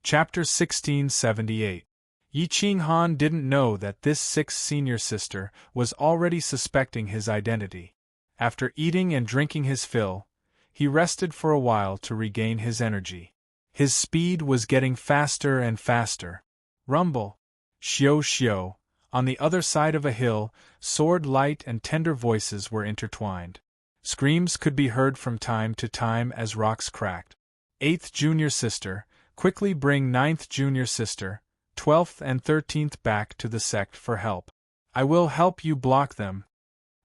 Chapter 1678. Yi Qinghan didn't know that this sixth senior sister was already suspecting his identity. After eating and drinking his fill, he rested for a while to regain his energy. His speed was getting faster and faster. Rumble! Xiao xiao! On the other side of a hill, sword light and tender voices were intertwined. Screams could be heard from time to time as rocks cracked. 8th junior sister, quickly bring 9th junior sister, 12th and 13th back to the sect for help. I will help you block them.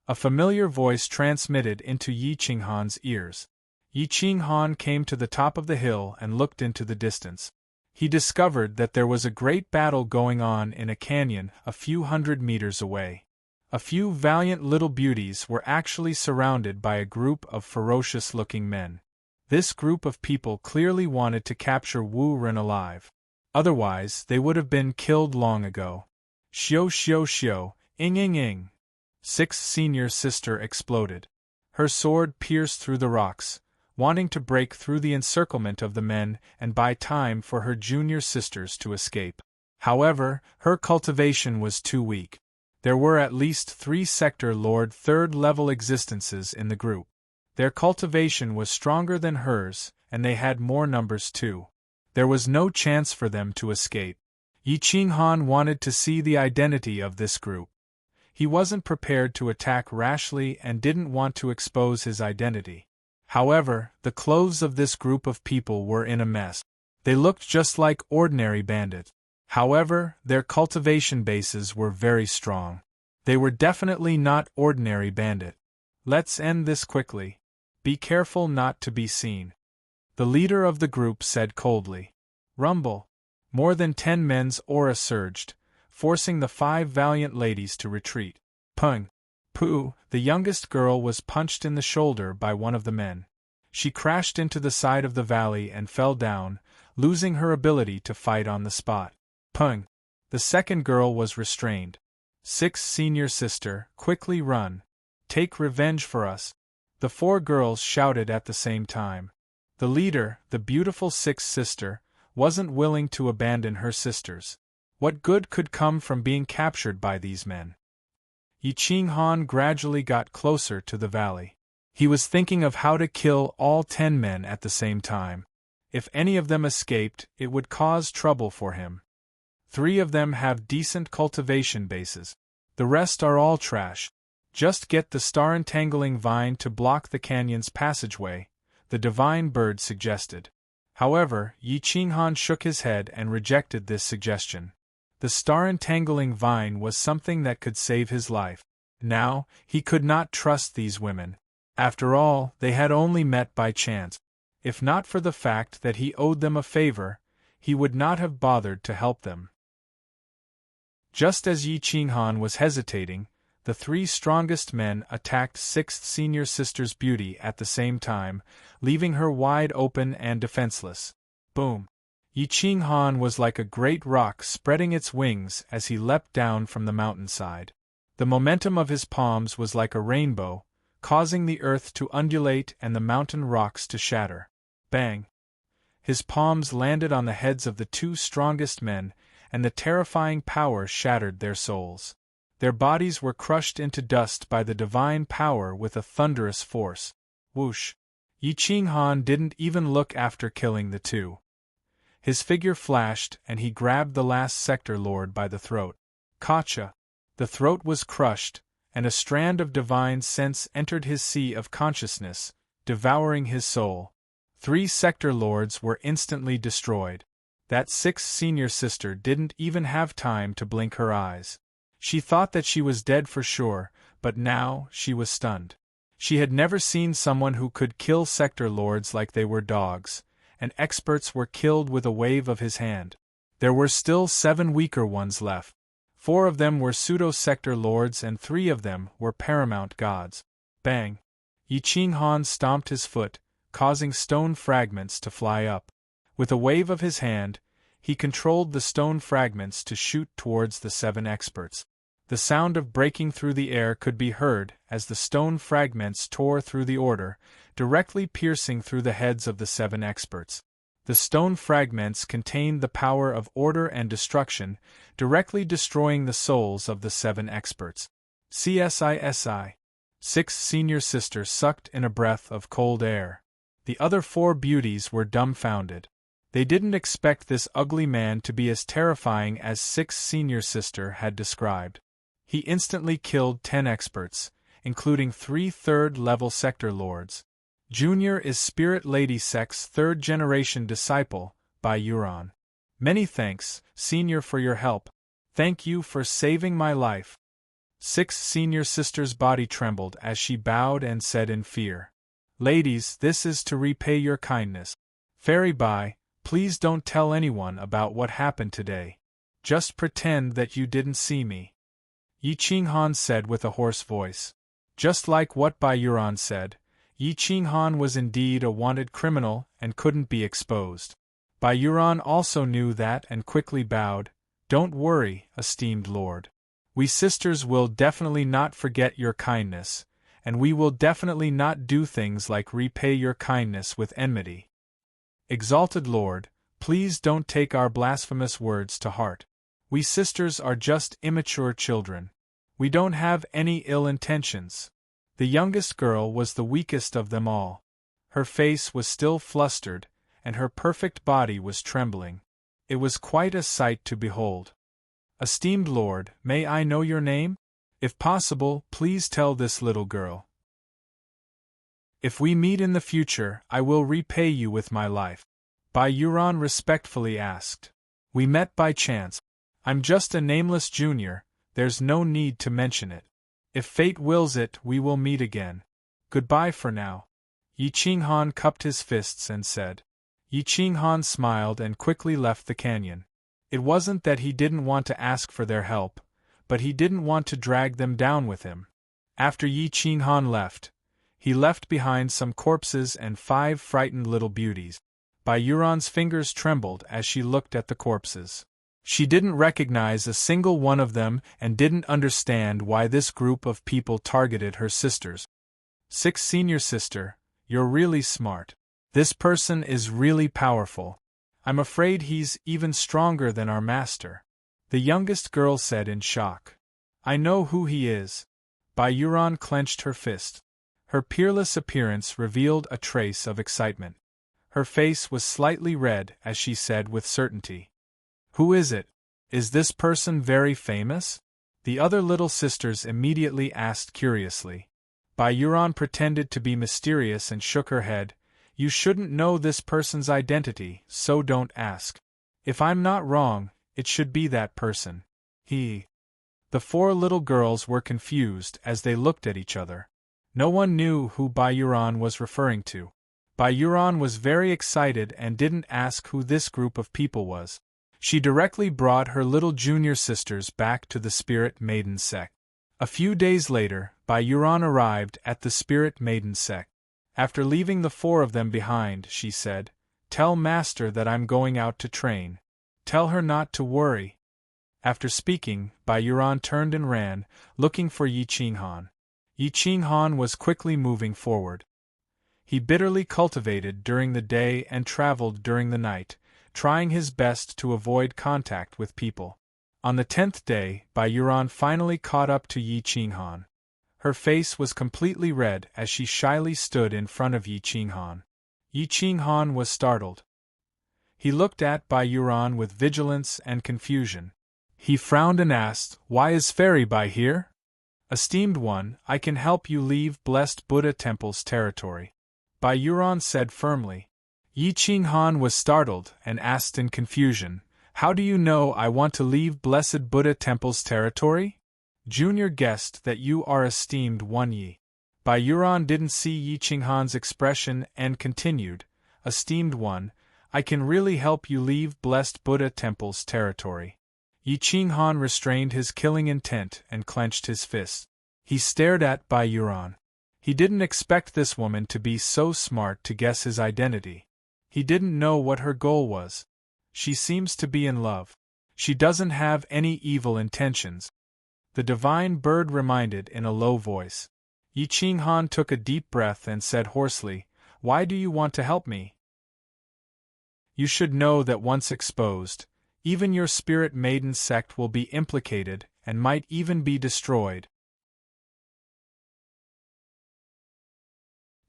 A familiar voice transmitted into Yi Qinghan's ears. Yi Qinghan came to the top of the hill and looked into the distance. He discovered that there was a great battle going on in a canyon a few hundred meters away. A few valiant little beauties were actually surrounded by a group of ferocious-looking men. This group of people clearly wanted to capture Wu Ren alive. Otherwise, they would have been killed long ago. Xiao xiao xiao, ing ing ing. 6th senior sister exploded. Her sword pierced through the rocks, wanting to break through the encirclement of the men and buy time for her junior sisters to escape. However, her cultivation was too weak. There were at least 3 Sector Lord 3rd level existences in the group. Their cultivation was stronger than hers, and they had more numbers too. There was no chance for them to escape. Yi Qinghan wanted to see the identity of this group. He wasn't prepared to attack rashly and didn't want to expose his identity. However, the clothes of this group of people were in a mess. They looked just like ordinary bandits. However, their cultivation bases were very strong. They were definitely not ordinary bandits. Let's end this quickly. Be careful not to be seen. The leader of the group said coldly. Rumble! More than 10 men's aura surged, forcing the 5 valiant ladies to retreat. Pung! Pooh! The youngest girl was punched in the shoulder by one of the men. She crashed into the side of the valley and fell down, losing her ability to fight on the spot. Pung! The second girl was restrained. 6th senior sister, quickly run. Take revenge for us. The 4 girls shouted at the same time. The leader, the beautiful 6th sister, wasn't willing to abandon her sisters. What good could come from being captured by these men? Yi Qinghan gradually got closer to the valley. He was thinking of how to kill all 10 men at the same time. If any of them escaped, it would cause trouble for him. 3 of them have decent cultivation bases. The rest are all trash. Just get the star-entangling vine to block the canyon's passageway, the divine bird suggested. However, Yi Qinghan shook his head and rejected this suggestion. The star-entangling vine was something that could save his life. Now, he could not trust these women. After all, they had only met by chance. If not for the fact that he owed them a favor, he would not have bothered to help them. Just as Yi Qinghan was hesitating, the 3 strongest men attacked 6th senior sister's beauty at the same time, leaving her wide open and defenseless. Boom! Yi Qinghan was like a great rock spreading its wings as he leapt down from the mountainside. The momentum of his palms was like a rainbow, causing the earth to undulate and the mountain rocks to shatter. Bang! His palms landed on the heads of the 2 strongest men, and the terrifying power shattered their souls. Their bodies were crushed into dust by the divine power with a thunderous force. Whoosh! Yi Qinghan didn't even look after killing the 2. His figure flashed and he grabbed the last sector lord by the throat. Gotcha! The throat was crushed, and a strand of divine sense entered his sea of consciousness, devouring his soul. 3 sector lords were instantly destroyed. That 6th senior sister didn't even have time to blink her eyes. She thought that she was dead for sure, but now she was stunned. She had never seen someone who could kill sector lords like they were dogs, and experts were killed with a wave of his hand. There were still 7 weaker ones left. 4 of them were pseudo-sector lords and 3 of them were paramount gods. Bang! Yi Qinghan stomped his foot, causing stone fragments to fly up. With a wave of his hand, he controlled the stone fragments to shoot towards the 7 experts. The sound of breaking through the air could be heard as the stone fragments tore through the order, directly piercing through the heads of the 7 experts. The stone fragments contained the power of order and destruction, directly destroying the souls of the 7 experts. CSISI. 6 senior sister sucked in a breath of cold air. The other 4 beauties were dumbfounded. They didn't expect this ugly man to be as terrifying as 6 senior sister had described. He instantly killed 10 experts, including 3 third-level sector lords. Junior is Spirit Lady Sec's 3rd-generation disciple, by Euron. Many thanks, Senior, for your help. Thank you for saving my life. 6 senior sister's body trembled as she bowed and said in fear, Ladies, this is to repay your kindness. Fairy Bai, please don't tell anyone about what happened today. Just pretend that you didn't see me. Yi Qinghan said with a hoarse voice. Just like what Bai Yuan said, Yi Qinghan was indeed a wanted criminal and couldn't be exposed. Bai Yuan also knew that and quickly bowed. Don't worry, esteemed lord. We sisters will definitely not forget your kindness, and we will definitely not do things like repay your kindness with enmity. Exalted lord, please don't take our blasphemous words to heart. We sisters are just immature children. We don't have any ill intentions. The youngest girl was the weakest of them all. Her face was still flustered, and her perfect body was trembling. It was quite a sight to behold. Esteemed lord, may I know your name? If possible, please tell this little girl. If we meet in the future, I will repay you with my life. Bai Yuan respectfully asked. We met by chance. I'm just a nameless junior, there's no need to mention it. If fate wills it, we will meet again. Goodbye for now. Yi Qinghan cupped his fists and said. Yi Qinghan smiled and quickly left the canyon. It wasn't that he didn't want to ask for their help, but he didn't want to drag them down with him. After Yi Qinghan left, he left behind some corpses and 5 frightened little beauties. Bai Yuan's fingers trembled as she looked at the corpses. She didn't recognize a single one of them and didn't understand why this group of people targeted her sisters. 6 senior sister, you're really smart. This person is really powerful. I'm afraid he's even stronger than our master. The youngest girl said in shock. I know who he is. Bai Yuan clenched her fist. Her peerless appearance revealed a trace of excitement. Her face was slightly red as she said with certainty. Who is it? Is this person very famous? The other little sisters immediately asked curiously. Bai Yuan pretended to be mysterious and shook her head. You shouldn't know this person's identity, so don't ask. If I'm not wrong, it should be that person. He. The 4 little girls were confused as they looked at each other. No one knew who Bai Yuan was referring to. Bai Yuan was very excited and didn't ask who this group of people was. She directly brought her little junior sisters back to the Spirit Maiden sect. A few days later, Bai Yuan arrived at the Spirit Maiden sect. After leaving the 4 of them behind, she said, Tell Master that I'm going out to train. Tell her not to worry. After speaking, Bai Yuan turned and ran, looking for Yi Qinghan. Yi Qinghan was quickly moving forward. He bitterly cultivated during the day and traveled during the night, trying his best to avoid contact with people. On the 10th day, Bai Yuan finally caught up to Yi Qinghan. Her face was completely red as she shyly stood in front of Yi Qinghan. Yi Qinghan was startled. He looked at Bai Yuan with vigilance and confusion. He frowned and asked, Why is Fairy Bai here? Esteemed one, I can help you leave Blessed Buddha Temple's territory. Bai Yuan said firmly. Yi Qinghan was startled and asked in confusion, How do you know I want to leave Blessed Buddha Temple's territory? Junior guessed that you are esteemed one Yi. Bai Yuan didn't see Yi Qinghan's expression and continued, Esteemed one, I can really help you leave Blessed Buddha Temple's territory. Yi Qinghan restrained his killing intent and clenched his fist. He stared at Bai Yuan. He didn't expect this woman to be so smart to guess his identity. He didn't know what her goal was. She seems to be in love. She doesn't have any evil intentions. The divine bird reminded in a low voice. Yi Qinghan took a deep breath and said hoarsely, Why do you want to help me? You should know that once exposed, even your spirit maiden sect will be implicated and might even be destroyed.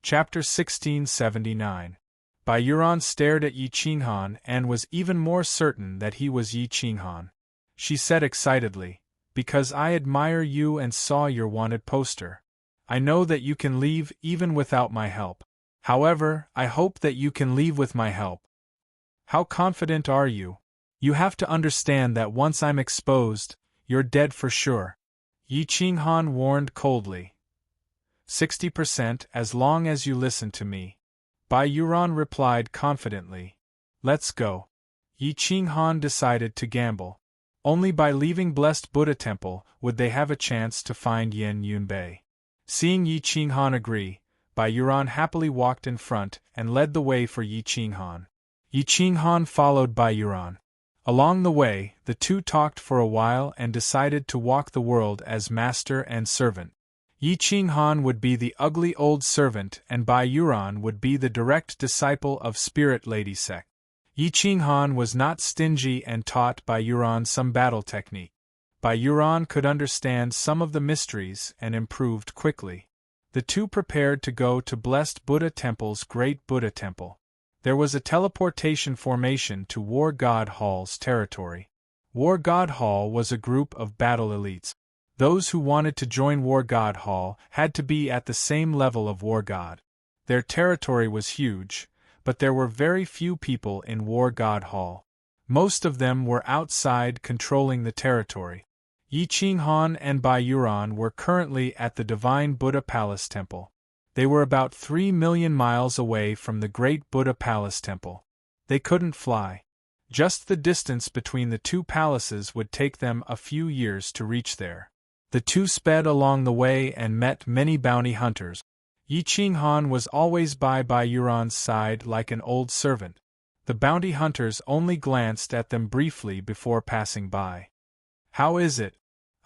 Chapter 1679. Bai Yuran stared at Yi Qinghan and was even more certain that he was Yi Qinghan. She said excitedly, "Because I admire you and saw your wanted poster. I know that you can leave even without my help. However, I hope that you can leave with my help." "How confident are you? You have to understand that once I'm exposed, you're dead for sure," Yi Qinghan warned coldly. 60% as long as you listen to me," Bai Yuran replied confidently. "Let's go." Yi Qinghan decided to gamble. Only by leaving Blessed Buddha Temple would they have a chance to find Yin Yunbei. Seeing Yi Qinghan agree, Bai Yuran happily walked in front and led the way for Yi Qinghan. Yi Qinghan followed Bai Yuran. Along the way, the two talked for a while and decided to walk the world as master and servant. Yi Qinghan would be the ugly old servant and Bai Yuran would be the direct disciple of Spirit Lady sect. Yi Qinghan was not stingy and taught Bai Yuran some battle technique. Bai Yuran could understand some of the mysteries and improved quickly. The two prepared to go to Blessed Buddha Temple's Great Buddha Temple. There was a teleportation formation to War God Hall's territory. War God Hall was a group of battle elites. Those who wanted to join War God Hall had to be at the same level of War God. Their territory was huge, but there were very few people in War God Hall. Most of them were outside controlling the territory. Yi Qinghan and Bai Yuran were currently at the Divine Buddha Palace Temple. They were about 3 million miles away from the Great Buddha Palace Temple. They couldn't fly. Just the distance between the two palaces would take them a few years to reach there. The two sped along the way and met many bounty hunters. Yi Qinghan was always by Bai Yuran's side like an old servant. The bounty hunters only glanced at them briefly before passing by. "How is it?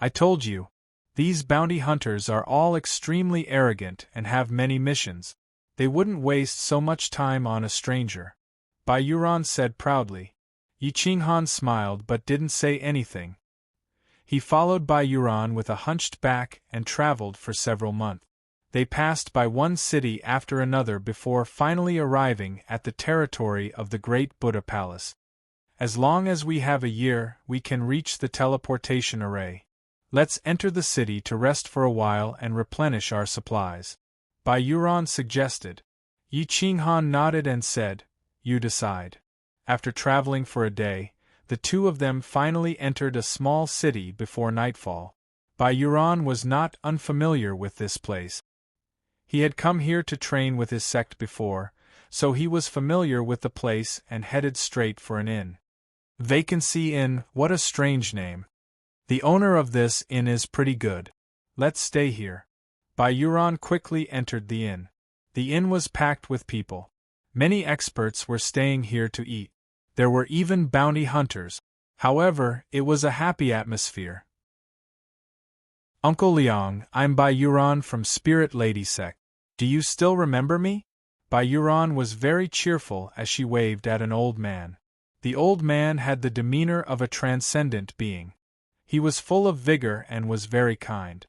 I told you. These bounty hunters are all extremely arrogant and have many missions. They wouldn't waste so much time on a stranger," Bai Yuran said proudly. Yi Qinghan smiled but didn't say anything. He followed Bai Yuran with a hunched back and traveled for several months. They passed by one city after another before finally arriving at the territory of the Great Buddha Palace. "As long as we have a year, we can reach the teleportation array. Let's enter the city to rest for a while and replenish our supplies," Bai Yuran suggested. Yi Qinghan nodded and said, "You decide." After traveling for a day, the two of them finally entered a small city before nightfall. Bai Yuran was not unfamiliar with this place. He had come here to train with his sect before, so he was familiar with the place and headed straight for an inn. Vacancy Inn, what a strange name. The owner of this inn is pretty good. Let's stay here. Bai Yuran quickly entered the inn. The inn was packed with people. Many experts were staying here to eat. There were even bounty hunters. However, it was a happy atmosphere. "Uncle Liang, I'm Bai Yuran from Spirit Lady sect. Do you still remember me?" Bai Yuran was very cheerful as she waved at an old man. The old man had the demeanor of a transcendent being. He was full of vigor and was very kind.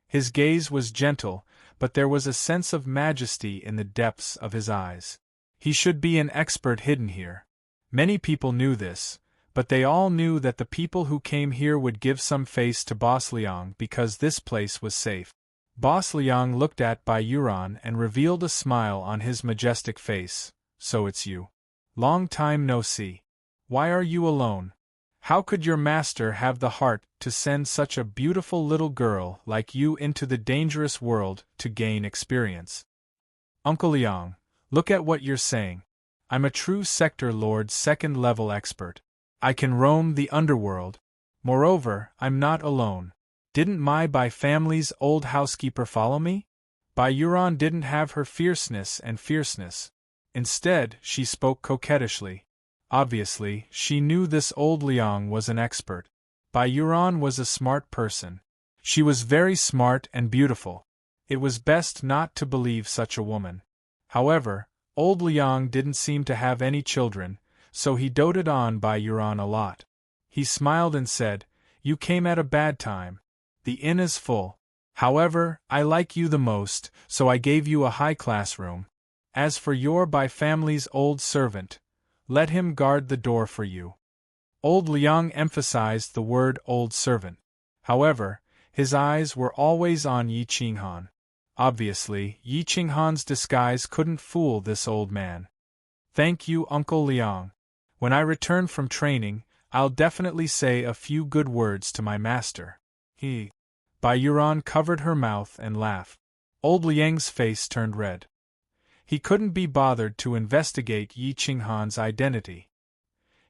His gaze was gentle, but there was a sense of majesty in the depths of his eyes. He should be an expert hidden here. Many people knew this, but they all knew that the people who came here would give some face to Boss Liang because this place was safe. Boss Liang looked at Bai Yuran and revealed a smile on his majestic face. "So it's you. Long time no see. Why are you alone? How could your master have the heart to send such a beautiful little girl like you into the dangerous world to gain experience?" "Uncle Liang, look at what you're saying. I'm a true Sector Lord second-level expert. I can roam the underworld. Moreover, I'm not alone. Didn't my Bai family's old housekeeper follow me?" Bai Yuran didn't have her fierceness. Instead, she spoke coquettishly. Obviously, she knew this old Liang was an expert. Bai Yuran was a smart person. She was very smart and beautiful. It was best not to believe such a woman. However, old Liang didn't seem to have any children, so he doted on Bai Yuran a lot. He smiled and said, "You came at a bad time. The inn is full. However, I like you the most, so I gave you a high-class room. As for your Bai family's old servant, let him guard the door for you." Old Liang emphasized the word old servant. However, his eyes were always on Yi Qinghan. Obviously, Yi Qinghan's disguise couldn't fool this old man. "Thank you, Uncle Liang. When I return from training, I'll definitely say a few good words to my master." Bai Yuran covered her mouth and laughed. Old Liang's face turned red. He couldn't be bothered to investigate Yi Qinghan's identity.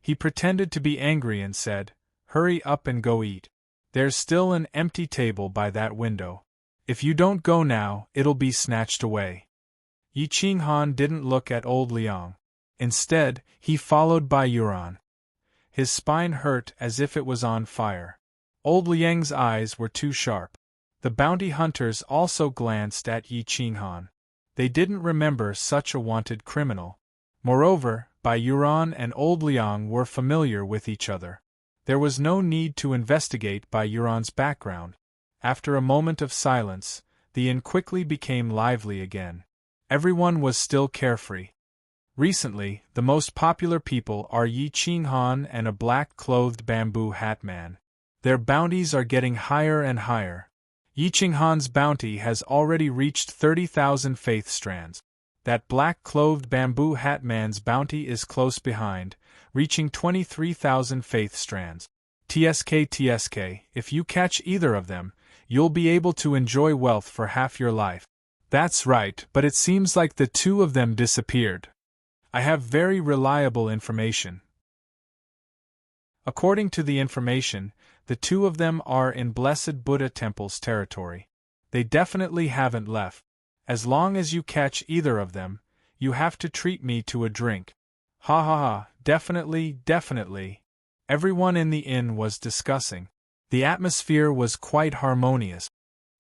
He pretended to be angry and said, "Hurry up and go eat. There's still an empty table by that window. If you don't go now, it'll be snatched away." Yi Qinghan didn't look at old Liang. Instead, he followed Bai Yuran. His spine hurt as if it was on fire. Old Liang's eyes were too sharp. The bounty hunters also glanced at Yi Qinghan. They didn't remember such a wanted criminal. Moreover, Bai Yuran and old Liang were familiar with each other. There was no need to investigate Bai Yuran's background. After a moment of silence, the inn quickly became lively again. Everyone was still carefree. Recently, the most popular people are Yi Qinghan and a black-clothed bamboo hat man. Their bounties are getting higher and higher. Yi Qinghan's bounty has already reached 30,000 faith strands. That black-clothed bamboo hat man's bounty is close behind, reaching 23,000 faith strands. TSK, if you catch either of them, you'll be able to enjoy wealth for half your life. That's right, but it seems like the two of them disappeared. I have very reliable information. According to the information, the two of them are in Blessed Buddha Temple's territory. They definitely haven't left. As long as you catch either of them, you have to treat me to a drink. Ha ha ha, definitely. Everyone in the inn was discussing. The atmosphere was quite harmonious.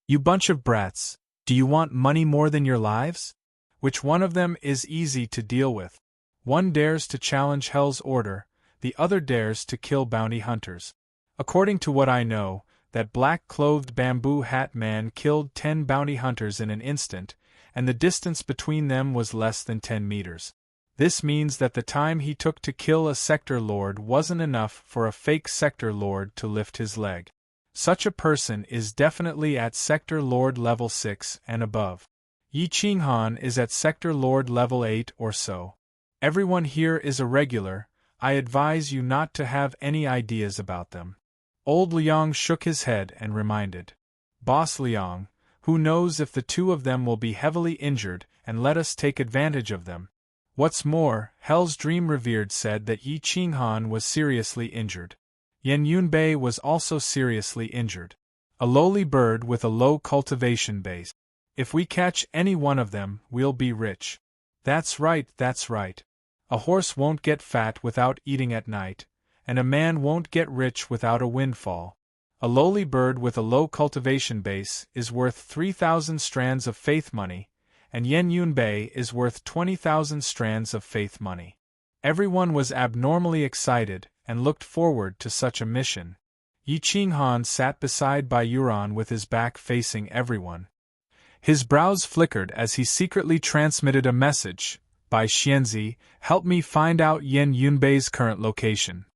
"You bunch of brats, do you want money more than your lives? Which one of them is easy to deal with? One dares to challenge Hell's order, the other dares to kill bounty hunters. According to what I know, that black-clothed bamboo hat man killed 10 bounty hunters in an instant, and the distance between them was less than 10 meters. This means that the time he took to kill a sector lord wasn't enough for a fake sector lord to lift his leg. Such a person is definitely at sector lord level 6 and above. Yi Qinghan is at sector lord level 8 or so. Everyone here is a regular. I advise you not to have any ideas about them." Old Liang shook his head and reminded, "Boss Liang, who knows if the two of them will be heavily injured and let us take advantage of them. What's more, Hell's Dream Revered said that Yi Qinghan was seriously injured. Yan Yunbei was also seriously injured. A lowly bird with a low cultivation base. If we catch any one of them, we'll be rich." That's right. A horse won't get fat without eating at night, and a man won't get rich without a windfall. A lowly bird with a low cultivation base is worth 3,000 strands of faith money, and Yan Yunbei is worth 20,000 strands of faith money. Everyone was abnormally excited and looked forward to such a mission. Yi Qinghan sat beside Bai Yuran with his back facing everyone. His brows flickered as he secretly transmitted a message. "Bai Xianzi, help me find out Yan Yunbei's current location."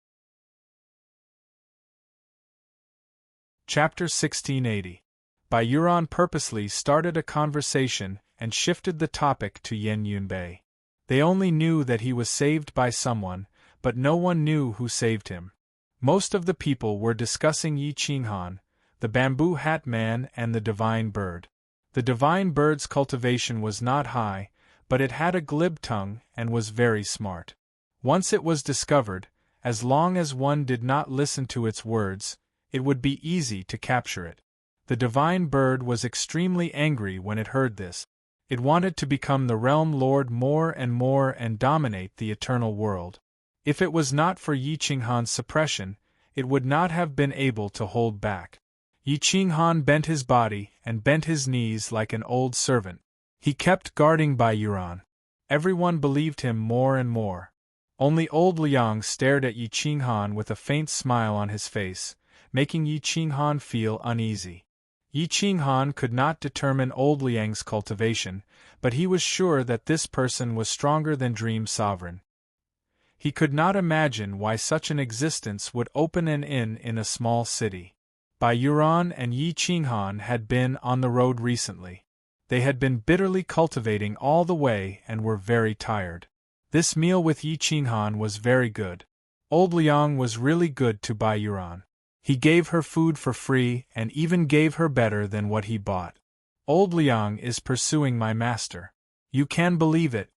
Chapter 1680. Bai Yuran purposely started a conversation and shifted the topic to Yan Yunbei. They only knew that he was saved by someone, but no one knew who saved him. Most of the people were discussing Yi Qinghan, the bamboo hat man and the divine bird. The divine bird's cultivation was not high, but it had a glib tongue and was very smart. Once it was discovered, as long as one did not listen to its words, it would be easy to capture it. The divine bird was extremely angry when it heard this. It wanted to become the realm lord more and dominate the eternal world. If it was not for Yi Qinghan's suppression, it would not have been able to hold back. Yi Qinghan bent his body and bent his knees like an old servant. He kept guarding Bai Yuran. Everyone believed him more and more. Only old Liang stared at Yi Qinghan with a faint smile on his face, making Yi Qinghan feel uneasy. Yi Qinghan could not determine old Liang's cultivation, but he was sure that this person was stronger than Dream Sovereign. He could not imagine why such an existence would open an inn in a small city. Bai Yuan and Yi Qinghan had been on the road recently. They had been bitterly cultivating all the way and were very tired. This meal with Yi Qinghan was very good. Old Liang was really good to Bai Yuan. He gave her food for free and even gave her better than what he bought. Old Liang is pursuing my master. You can believe it.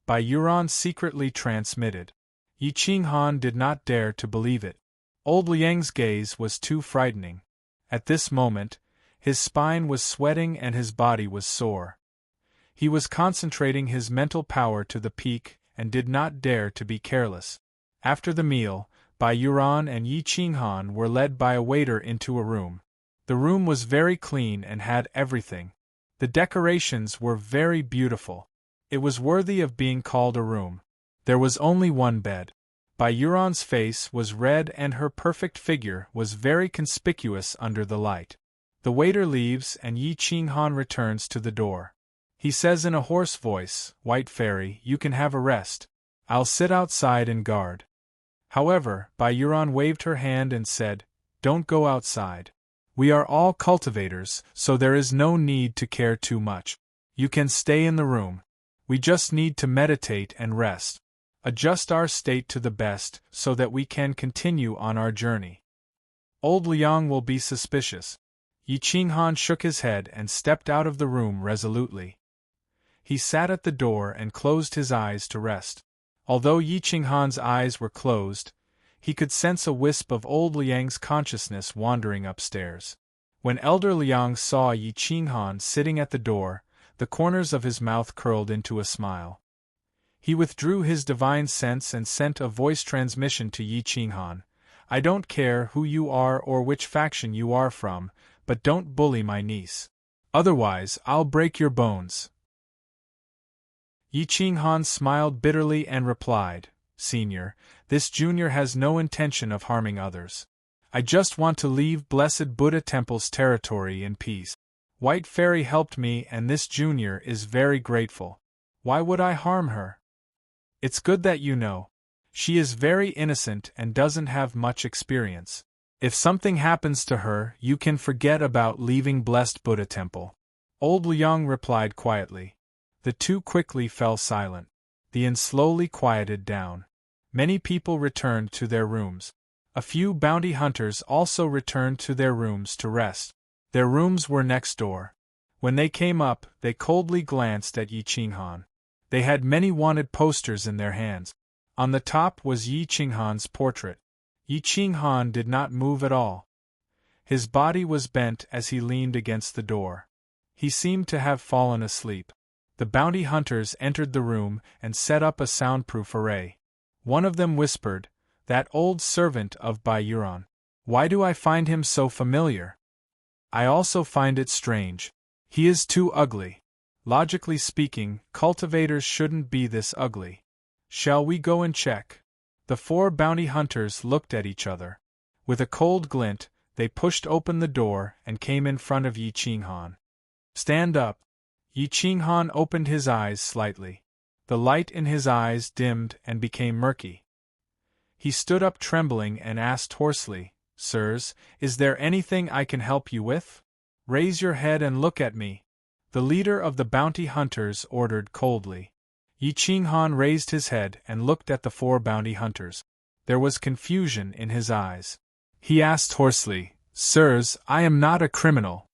Bai Yuan secretly transmitted. Yi Qinghan did not dare to believe it. Old Liang's gaze was too frightening. At this moment, his spine was sweating and his body was sore. He was concentrating his mental power to the peak and did not dare to be careless. After the meal, Bai Yuan and Yi Qinghan were led by a waiter into a room. The room was very clean and had everything. The decorations were very beautiful. It was worthy of being called a room. There was only one bed. Bai Yuan's face was red and her perfect figure was very conspicuous under the light. The waiter leaves and Yi Qinghan returns to the door. He says in a hoarse voice, "White Fairy, you can have a rest. I'll sit outside and guard." However, Bai Yuan waved her hand and said, "Don't go outside. We are all cultivators, so there is no need to care too much. You can stay in the room. We just need to meditate and rest. Adjust our state to the best so that we can continue on our journey. Old Liang will be suspicious." Yi Qinghan shook his head and stepped out of the room resolutely. He sat at the door and closed his eyes to rest. Although Yi Qinghan's eyes were closed, he could sense a wisp of old Liang's consciousness wandering upstairs. When Elder Liang saw Yi Qinghan sitting at the door, the corners of his mouth curled into a smile. He withdrew his divine sense and sent a voice transmission to Yi Qinghan. "I don't care who you are or which faction you are from, but don't bully my niece. Otherwise, I'll break your bones." Yi Qinghan smiled bitterly and replied, "Senior, this junior has no intention of harming others. I just want to leave Blessed Buddha Temple's territory in peace. White Fairy helped me and this junior is very grateful. Why would I harm her? It's good that you know. She is very innocent and doesn't have much experience. If something happens to her, you can forget about leaving Blessed Buddha Temple." Old Liang replied quietly. The two quickly fell silent. The inn slowly quieted down. Many people returned to their rooms. A few bounty hunters also returned to their rooms to rest. Their rooms were next door. When they came up, they coldly glanced at Yi Qinghan. They had many wanted posters in their hands. On the top was Yi Qinghan's portrait. Yi Qinghan did not move at all. His body was bent as he leaned against the door. He seemed to have fallen asleep. The bounty hunters entered the room and set up a soundproof array. One of them whispered, "That old servant of Bai Yuan. Why do I find him so familiar? I also find it strange. He is too ugly. Logically speaking, cultivators shouldn't be this ugly. Shall we go and check?" The four bounty hunters looked at each other. With a cold glint, they pushed open the door and came in front of Yi Qinghan. "Stand up." Yi Qinghan opened his eyes slightly. The light in his eyes dimmed and became murky. He stood up trembling and asked hoarsely, "Sirs, is there anything I can help you with? Raise your head and look at me." The leader of the bounty hunters ordered coldly. Yi Qinghan raised his head and looked at the four bounty hunters. There was confusion in his eyes. He asked hoarsely, "Sirs, I am not a criminal.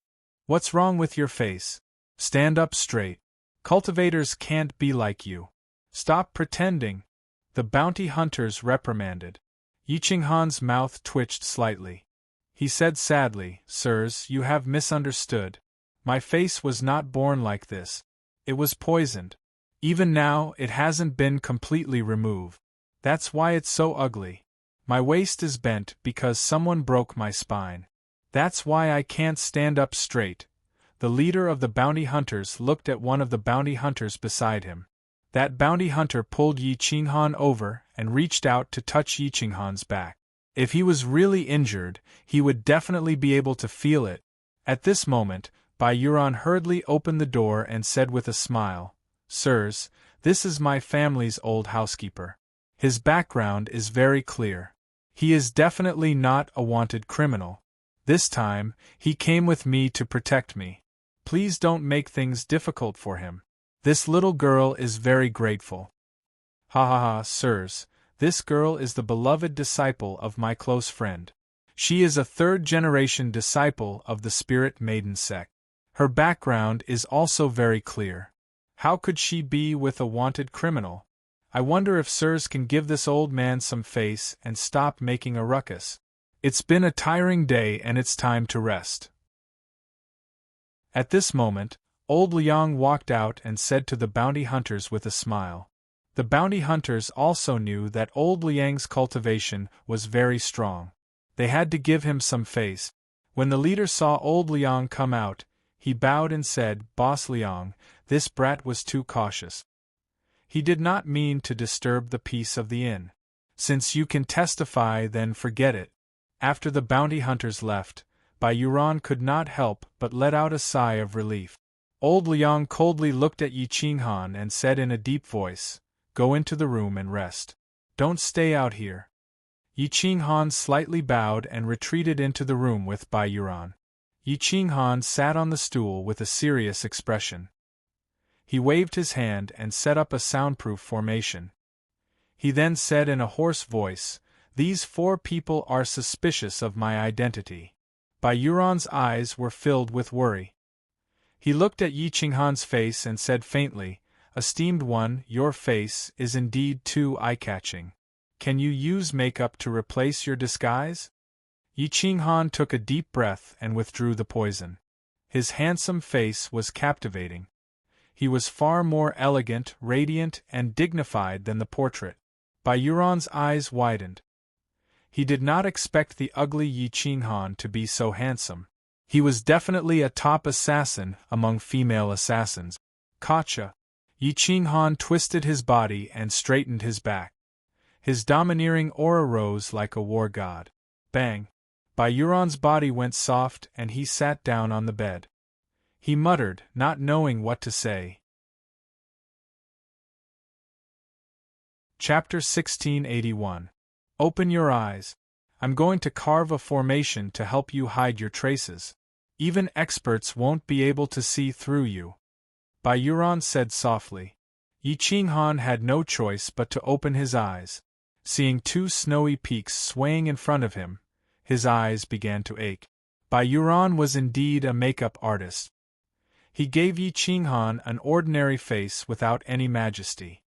What's wrong with your face? Stand up straight. Cultivators can't be like you. Stop pretending." The bounty hunters reprimanded. Yi Qinghan's mouth twitched slightly. He said sadly, "Sirs, you have misunderstood. My face was not born like this. It was poisoned. Even now, it hasn't been completely removed. That's why it's so ugly. My waist is bent because someone broke my spine. That's why I can't stand up straight." The leader of the bounty hunters looked at one of the bounty hunters beside him. That bounty hunter pulled Yi Qinghan over and reached out to touch Yi Qinghan's back. If he was really injured, he would definitely be able to feel it. At this moment, Bai Yuan hurriedly opened the door and said with a smile, "Sirs, this is my family's old housekeeper. His background is very clear. He is definitely not a wanted criminal. This time, he came with me to protect me. Please don't make things difficult for him. This little girl is very grateful." "Ha ha ha, sirs, this girl is the beloved disciple of my close friend. She is a third-generation disciple of the Spirit Maiden sect. Her background is also very clear. How could she be with a wanted criminal? I wonder if sirs can give this old man some face and stop making a ruckus. It's been a tiring day and it's time to rest." At this moment, old Liang walked out and said to the bounty hunters with a smile. The bounty hunters also knew that old Liang's cultivation was very strong. They had to give him some face. When the leader saw old Liang come out, he bowed and said, "Boss Liang, this brat was too cautious. He did not mean to disturb the peace of the inn. Since you can testify, then forget it." After the bounty hunters left, Bai Yuan could not help but let out a sigh of relief. Old Liang coldly looked at Yi Qinghan and said in a deep voice, "Go into the room and rest. Don't stay out here." Yi Qinghan slightly bowed and retreated into the room with Bai Yuan. Yi Qinghan sat on the stool with a serious expression. He waved his hand and set up a soundproof formation. He then said in a hoarse voice, "These 4 people are suspicious of my identity." Bai Yuan's eyes were filled with worry. He looked at Yi Qinghan's face and said faintly, "Esteemed one, your face is indeed too eye-catching. Can you use makeup to replace your disguise?" Yi Qinghan took a deep breath and withdrew the poison. His handsome face was captivating. He was far more elegant, radiant, and dignified than the portrait. Bai Yuan's eyes widened. He did not expect the ugly Yi Qinghan to be so handsome. He was definitely a top assassin among female assassins. Gotcha! Yi Qinghan twisted his body and straightened his back. His domineering aura rose like a war god. Bang! Bai Yuan's body went soft and he sat down on the bed. He muttered, not knowing what to say. Chapter 1681. Open your eyes. I'm going to carve a formation to help you hide your traces. Even experts won't be able to see through you. Bai Yuan said softly. Yi Qinghan had no choice but to open his eyes. Seeing 2 snowy peaks swaying in front of him, his eyes began to ache. Bai Yuan was indeed a makeup artist. He gave Yi Qinghan an ordinary face without any majesty.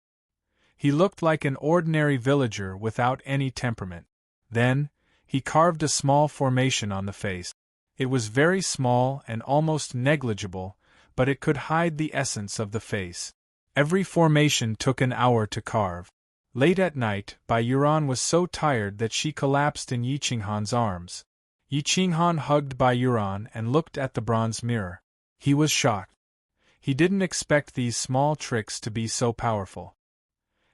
He looked like an ordinary villager without any temperament. Then, he carved a small formation on the face. It was very small and almost negligible, but it could hide the essence of the face. Every formation took an hour to carve. Late at night, Bai Yuan was so tired that she collapsed in Yi Qinghan's arms. Yi Qinghan hugged Bai Yuan and looked at the bronze mirror. He was shocked. He didn't expect these small tricks to be so powerful.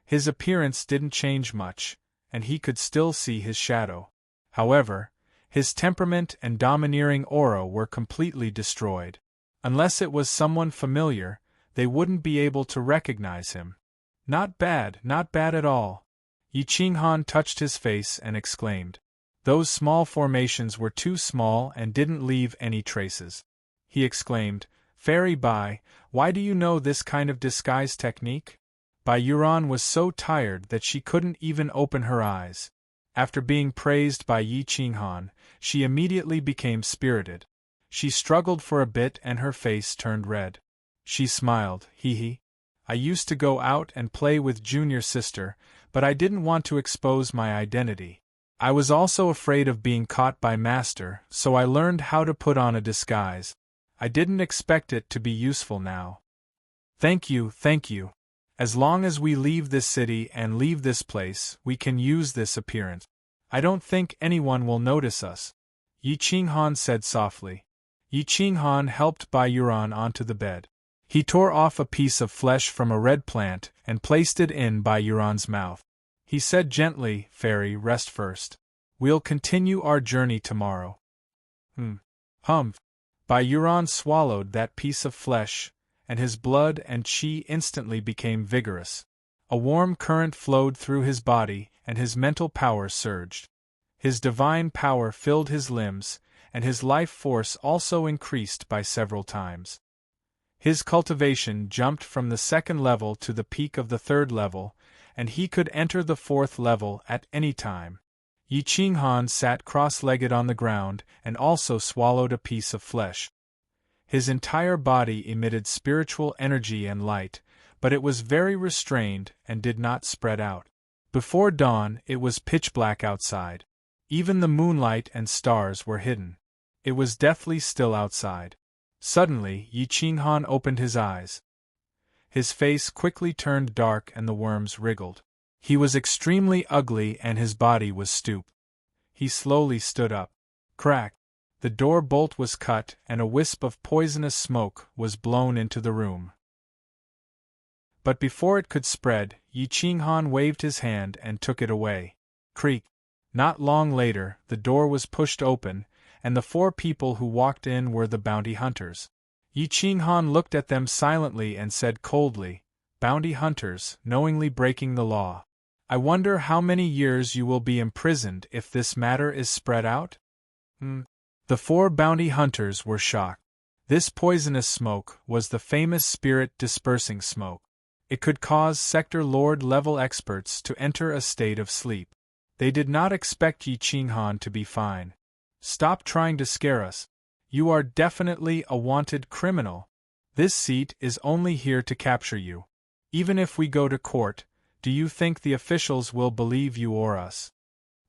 His appearance didn't change much, and he could still see his shadow. However, his temperament and domineering aura were completely destroyed. Unless it was someone familiar, they wouldn't be able to recognize him. Not bad at all. Yi Qinghan touched his face and exclaimed. Those small formations were too small and didn't leave any traces. He exclaimed, "Fairy Bai, why do you know this kind of disguise technique?" Bai Yuan was so tired that she couldn't even open her eyes. After being praised by Yi Qinghan, she immediately became spirited. She struggled for a bit and her face turned red. She smiled, "Hee. I used to go out and play with junior sister, but I didn't want to expose my identity. I was also afraid of being caught by master, so I learned how to put on a disguise. I didn't expect it to be useful now." Thank you. As long as we leave this city and leave this place, we can use this appearance. I don't think anyone will notice us," Yi Qinghan said softly. Yi Qinghan helped Bai Yuan onto the bed. He tore off a piece of flesh from a red plant and placed it in Bai Yuan's mouth. He said gently, Fairy, rest first. We'll continue our journey tomorrow. Humph. Byron swallowed that piece of flesh, and his blood and chi instantly became vigorous. A warm current flowed through his body, and his mental power surged. His divine power filled his limbs, and his life force also increased by several times. His cultivation jumped from the 2nd level to the peak of the 3rd level, and he could enter the 4th level at any time. Yi Qinghan sat cross-legged on the ground and also swallowed a piece of flesh. His entire body emitted spiritual energy and light, but it was very restrained and did not spread out. Before dawn, it was pitch black outside. Even the moonlight and stars were hidden. It was deathly still outside. Suddenly, Yi Qinghan opened his eyes. His face quickly turned dark and the worms wriggled. He was extremely ugly and his body was stooped. He slowly stood up. Crack! The door bolt was cut and a wisp of poisonous smoke was blown into the room. But before it could spread, Yi Qinghan waved his hand and took it away. Creak! Not long later, the door was pushed open, and the 4 people who walked in were the bounty hunters. Yi Qinghan looked at them silently and said coldly, Bounty hunters, knowingly breaking the law. I wonder how many years you will be imprisoned if this matter is spread out? The 4 bounty hunters were shocked. This poisonous smoke was the famous spirit dispersing smoke. It could cause Sector Lord level experts to enter a state of sleep. They did not expect Yi Qinghan to be fine. Stop trying to scare us. You are definitely a wanted criminal. This seat is only here to capture you. Even if we go to court, do you think the officials will believe you or us?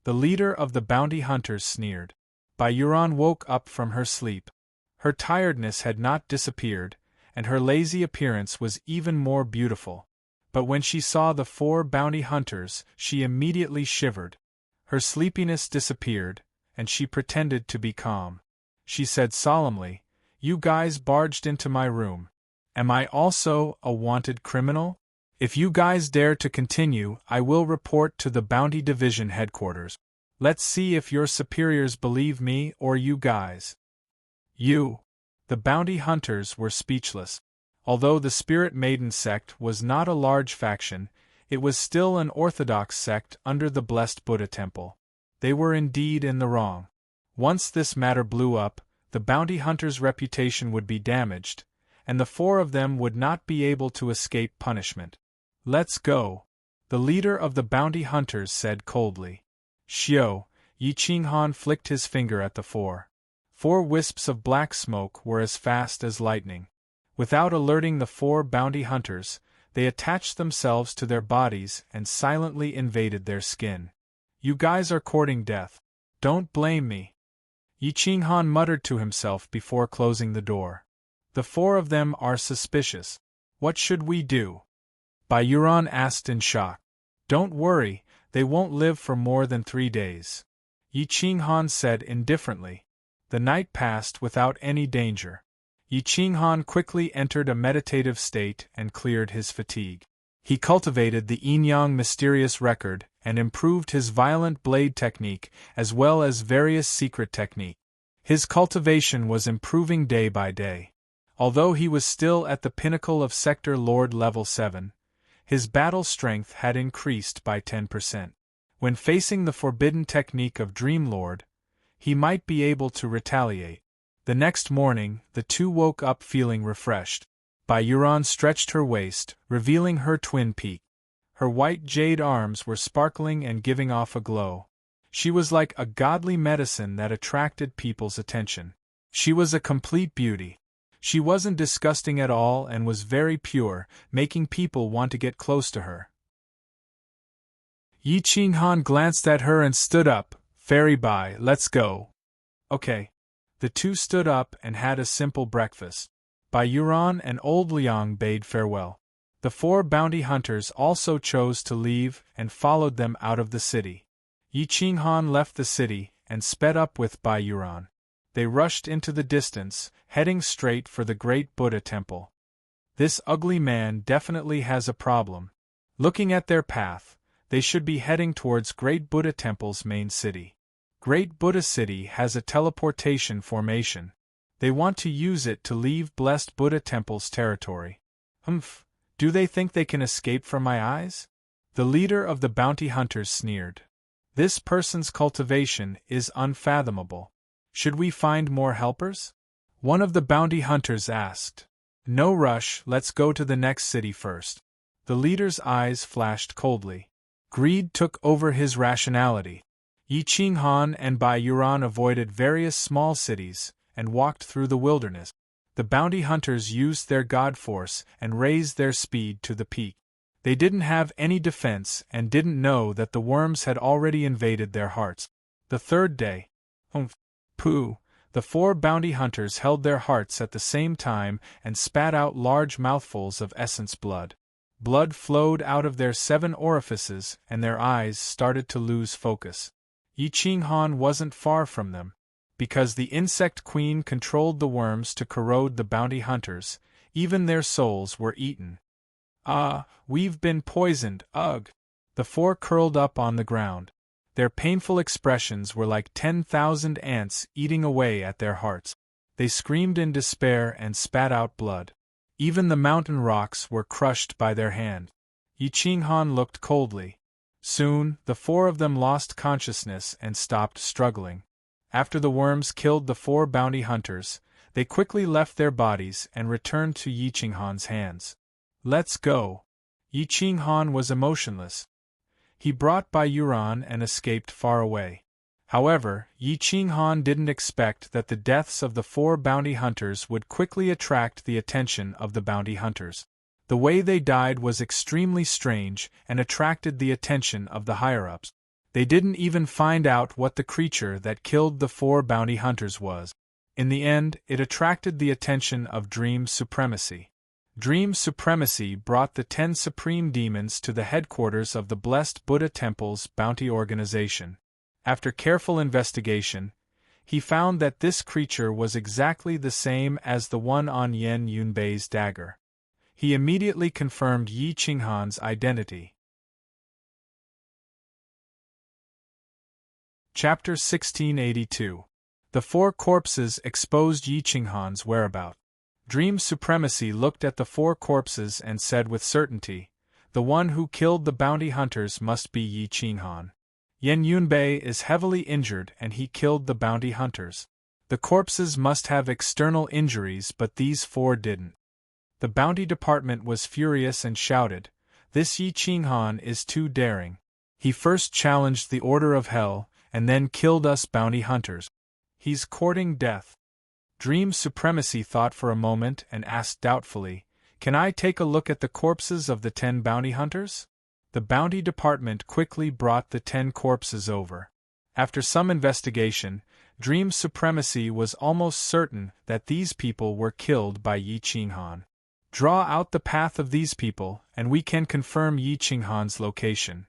The leader of the bounty hunters sneered. Byron woke up from her sleep. Her tiredness had not disappeared, and her lazy appearance was even more beautiful. But when she saw the 4 bounty hunters, she immediately shivered. Her sleepiness disappeared, and she pretended to be calm. She said solemnly, You guys barged into my room. Am I also a wanted criminal? If you guys dare to continue, I will report to the Bounty Division headquarters. Let's see if your superiors believe me or you guys. You. The bounty hunters were speechless. Although the Spirit Maiden sect was not a large faction, it was still an orthodox sect under the blessed Buddha temple. They were indeed in the wrong. Once this matter blew up, the bounty hunters' reputation would be damaged, and the 4 of them would not be able to escape punishment. Let's go, the leader of the bounty hunters said coldly. Xiao, Yi Qinghan flicked his finger at the 4. 4 wisps of black smoke were as fast as lightning. Without alerting the 4 bounty hunters, they attached themselves to their bodies and silently invaded their skin. You guys are courting death. Don't blame me. Yi Qinghan muttered to himself before closing the door. The 4 of them are suspicious. What should we do? Byron asked in shock. Don't worry, they won't live for more than 3 days. Yi Qinghan said indifferently. The night passed without any danger. Yi Qinghan quickly entered a meditative state and cleared his fatigue. He cultivated the yin-yang mysterious record and improved his violent blade technique as well as various secret technique. His cultivation was improving day by day. Although he was still at the pinnacle of Sector Lord level 7, his battle strength had increased by 10%. When facing the forbidden technique of Dream Lord, he might be able to retaliate. The next morning, the 2 woke up feeling refreshed. Byron stretched her waist, revealing her twin peak. Her white jade arms were sparkling and giving off a glow. She was like a godly medicine that attracted people's attention. She was a complete beauty. She wasn't disgusting at all and was very pure, making people want to get close to her. Yi Qinghan glanced at her and stood up. Fairy Bai, let's go. Okay. The 2 stood up and had a simple breakfast. Byron and Old Liang bade farewell. The 4 bounty hunters also chose to leave and followed them out of the city. Yi Qinghan left the city and sped up with Byron. They rushed into the distance, heading straight for the great Buddha temple. This ugly man definitely has a problem. Looking at their path, They should be heading towards Great Buddha Temple's main city. Great Buddha City has a teleportation formation. They want to use it to leave Blessed Buddha Temple's territory. Do they think they can escape from my eyes? The leader of the bounty hunters sneered. This person's cultivation is unfathomable. Should we find more helpers? One of the bounty hunters asked. No rush, let's go to the next city first. The leader's eyes flashed coldly. Greed took over his rationality. Yi Qinghan and Bai Yuran avoided various small cities and walked through the wilderness. The bounty hunters used their god force and raised their speed to the peak. They didn't have any defense and didn't know that the worms had already invaded their hearts. The third day. The 4 bounty hunters held their hearts at the same time and spat out large mouthfuls of essence blood. Blood flowed out of their 7 orifices and their eyes started to lose focus. Yi Qinghan wasn't far from them. Because the insect queen controlled the worms to corrode the bounty hunters, even their souls were eaten. We've been poisoned, ugh! The 4 curled up on the ground. Their painful expressions were like 10,000 ants eating away at their hearts. They screamed in despair and spat out blood. Even the mountain rocks were crushed by their hand. Yi Qinghan looked coldly. Soon, the 4 of them lost consciousness and stopped struggling. After the worms killed the 4 bounty hunters, they quickly left their bodies and returned to Yi Qinghan's hands. Let's go. Yi Qinghan was emotionless. He brought Bai Yuran and escaped far away. However, Yi Qinghan didn't expect that the deaths of the 4 bounty hunters would quickly attract the attention of the bounty hunters. The way they died was extremely strange and attracted the attention of the higher-ups. They didn't even find out what the creature that killed the 4 bounty hunters was. In the end, it attracted the attention of Dream Supremacy. Dream Supremacy brought the 10 supreme demons to the headquarters of the Blessed Buddha Temple's bounty organization. After careful investigation, he found that this creature was exactly the same as the one on Yan Yunbei's dagger. He immediately confirmed Yi Qinghan's identity. Chapter 1682. The 4 corpses exposed Yi Qinghan's whereabouts. Dream Supremacy looked at the 4 corpses and said with certainty, the one who killed the bounty hunters must be Yi Qinghan. Yan Yunbei is heavily injured and he killed the bounty hunters. The corpses must have external injuries but these 4 didn't. The bounty department was furious and shouted, "This Yi Qinghan is too daring. He first challenged the order of hell, and then killed us bounty hunters. He's courting death." Dream Supremacy thought for a moment and asked doubtfully, "Can I take a look at the corpses of the 10 bounty hunters?" The bounty department quickly brought the 10 corpses over. After some investigation, Dream Supremacy was almost certain that these people were killed by Yi Qinghan. "Draw out the path of these people, and we can confirm Yi Qinghan's location,"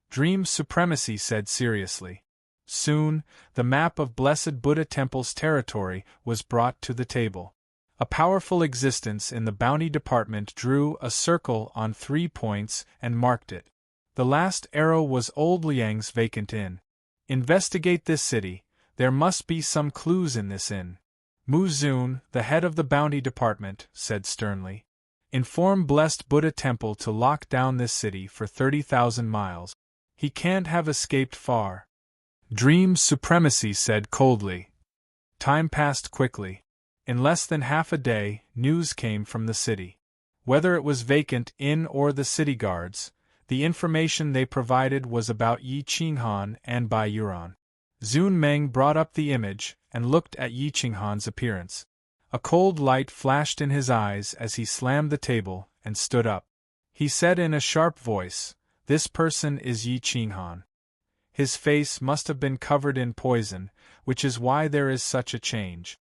Dream Supremacy said seriously. Soon, the map of Blessed Buddha Temple's territory was brought to the table. A powerful existence in the bounty department drew a circle on 3 points and marked it. The last arrow was Old Liang's vacant inn. "Investigate this city, there must be some clues in this inn." Mu Zun, the head of the bounty department, said sternly. "Inform Blessed Buddha Temple to lock down this city for 30,000 miles. He can't have escaped far." Dream Supremacy said coldly. Time passed quickly. In less than half a day, news came from the city. Whether it was vacant inn or the city guards, the information they provided was about Yi Qinghan and Bai Yuran. Zun Meng brought up the image and looked at Yi Qinghan's appearance. A cold light flashed in his eyes as he slammed the table and stood up. He said in a sharp voice, "This person is Yi Qinghan. His face must have been covered in poison, which is why there is such a change."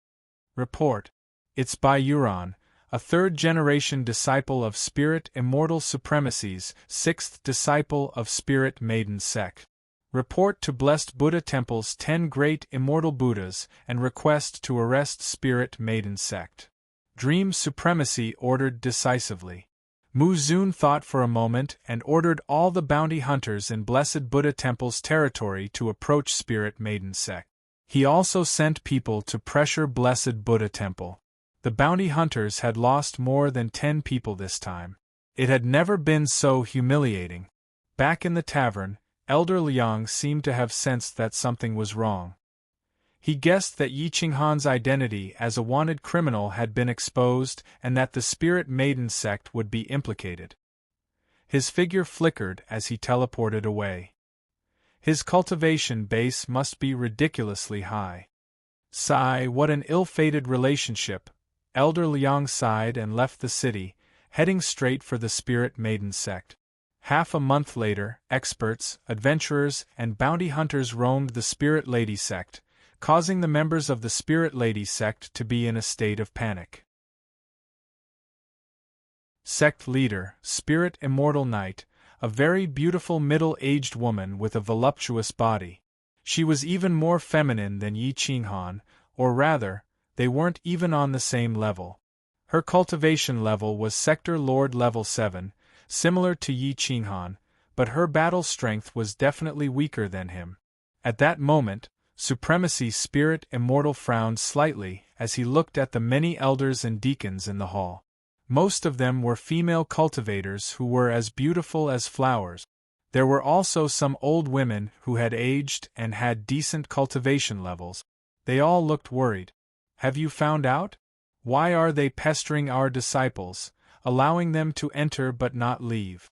Report. "It's Bai Yuran, a 3rd-generation disciple of Spirit Immortal Supremacy's 6th disciple of Spirit Maiden Sect. Report to Blessed Buddha Temple's 10 Great Immortal Buddhas and request to arrest Spirit Maiden Sect." Dream Supremacy ordered decisively. Muzun thought for a moment and ordered all the bounty hunters in Blessed Buddha Temple's territory to approach Spirit Maiden sect. He also sent people to pressure Blessed Buddha Temple. The bounty hunters had lost more than 10 people this time. It had never been so humiliating. Back in the tavern, Elder Liang seemed to have sensed that something was wrong. He guessed that Yi Qinghan's identity as a wanted criminal had been exposed and that the Spirit Maiden sect would be implicated. His figure flickered as he teleported away. His cultivation base must be ridiculously high. Sigh, what an ill-fated relationship. Elder Liang sighed and left the city, heading straight for the Spirit Maiden sect. Half a month later, experts, adventurers, and bounty hunters roamed the Spirit Lady sect, causing the members of the Spirit Lady sect to be in a state of panic. Sect leader, Spirit Immortal Knight, a very beautiful middle-aged woman with a voluptuous body. She was even more feminine than Yi Qinghan, or rather, they weren't even on the same level. Her cultivation level was Sector Lord level 7, similar to Yi Qinghan, but her battle strength was definitely weaker than him. At that moment, Supremacy Spirit Immortal frowned slightly as he looked at the many elders and deacons in the hall. Most of them were female cultivators who were as beautiful as flowers. There were also some old women who had aged and had decent cultivation levels. They all looked worried. Have you found out? Why are they pestering our disciples, allowing them to enter but not leave?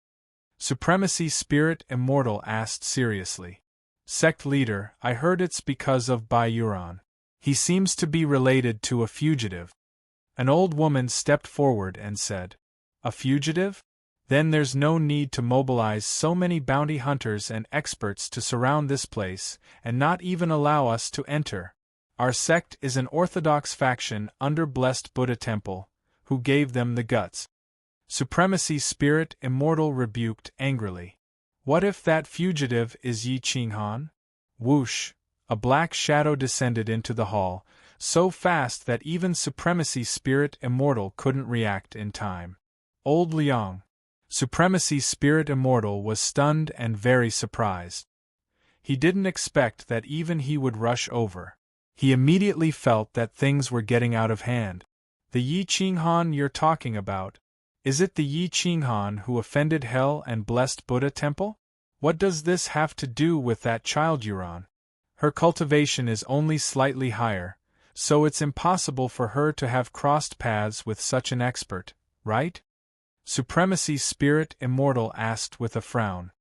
Supremacy Spirit Immortal asked seriously. Sect leader, I heard it's because of Bai Yuran. He seems to be related to a fugitive. An old woman stepped forward and said, A fugitive? Then there's no need to mobilize so many bounty hunters and experts to surround this place and not even allow us to enter. Our sect is an orthodox faction under Blessed Buddha Temple, who gave them the guts. Supremacy Spirit Immortal rebuked angrily. What if that fugitive is Yi Qinghan? Whoosh! A black shadow descended into the hall, so fast that even Supremacy Spirit Immortal couldn't react in time. Old Liang. Supremacy Spirit Immortal was stunned and very surprised. He didn't expect that even he would rush over. He immediately felt that things were getting out of hand. The Yi Qinghan you're talking about? Is it the Yi Qinghan who offended Hell and Blessed Buddha Temple? What does this have to do with that child Yuran? Her cultivation is only slightly higher, so it's impossible for her to have crossed paths with such an expert, right? Supremacy Spirit Immortal asked with a frown.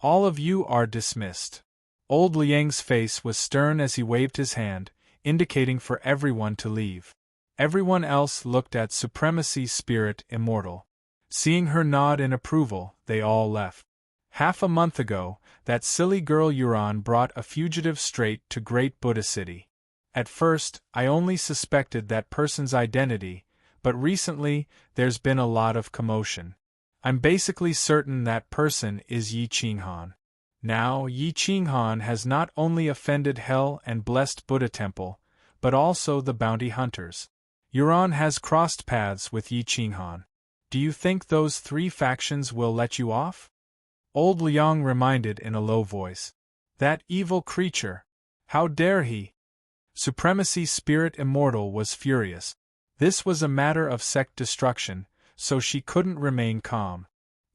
All of you are dismissed. Old Liang's face was stern as he waved his hand, indicating for everyone to leave. Everyone else looked at Supremacy Spirit Immortal. Seeing her nod in approval, they all left. Half a month ago, that silly girl Yuran brought a fugitive straight to Great Buddha City. At first, I only suspected that person's identity, but recently, there's been a lot of commotion. I'm basically certain that person is Yi Qinghan. Now, Yi Qinghan has not only offended Hell and Blessed Buddha Temple, but also the bounty hunters. Yuran has crossed paths with Yi Qinghan. Do you think those 3 factions will let you off? Old Liang reminded in a low voice. That evil creature! How dare he! Supremacy Spirit Immortal was furious. This was a matter of sect destruction, so she couldn't remain calm.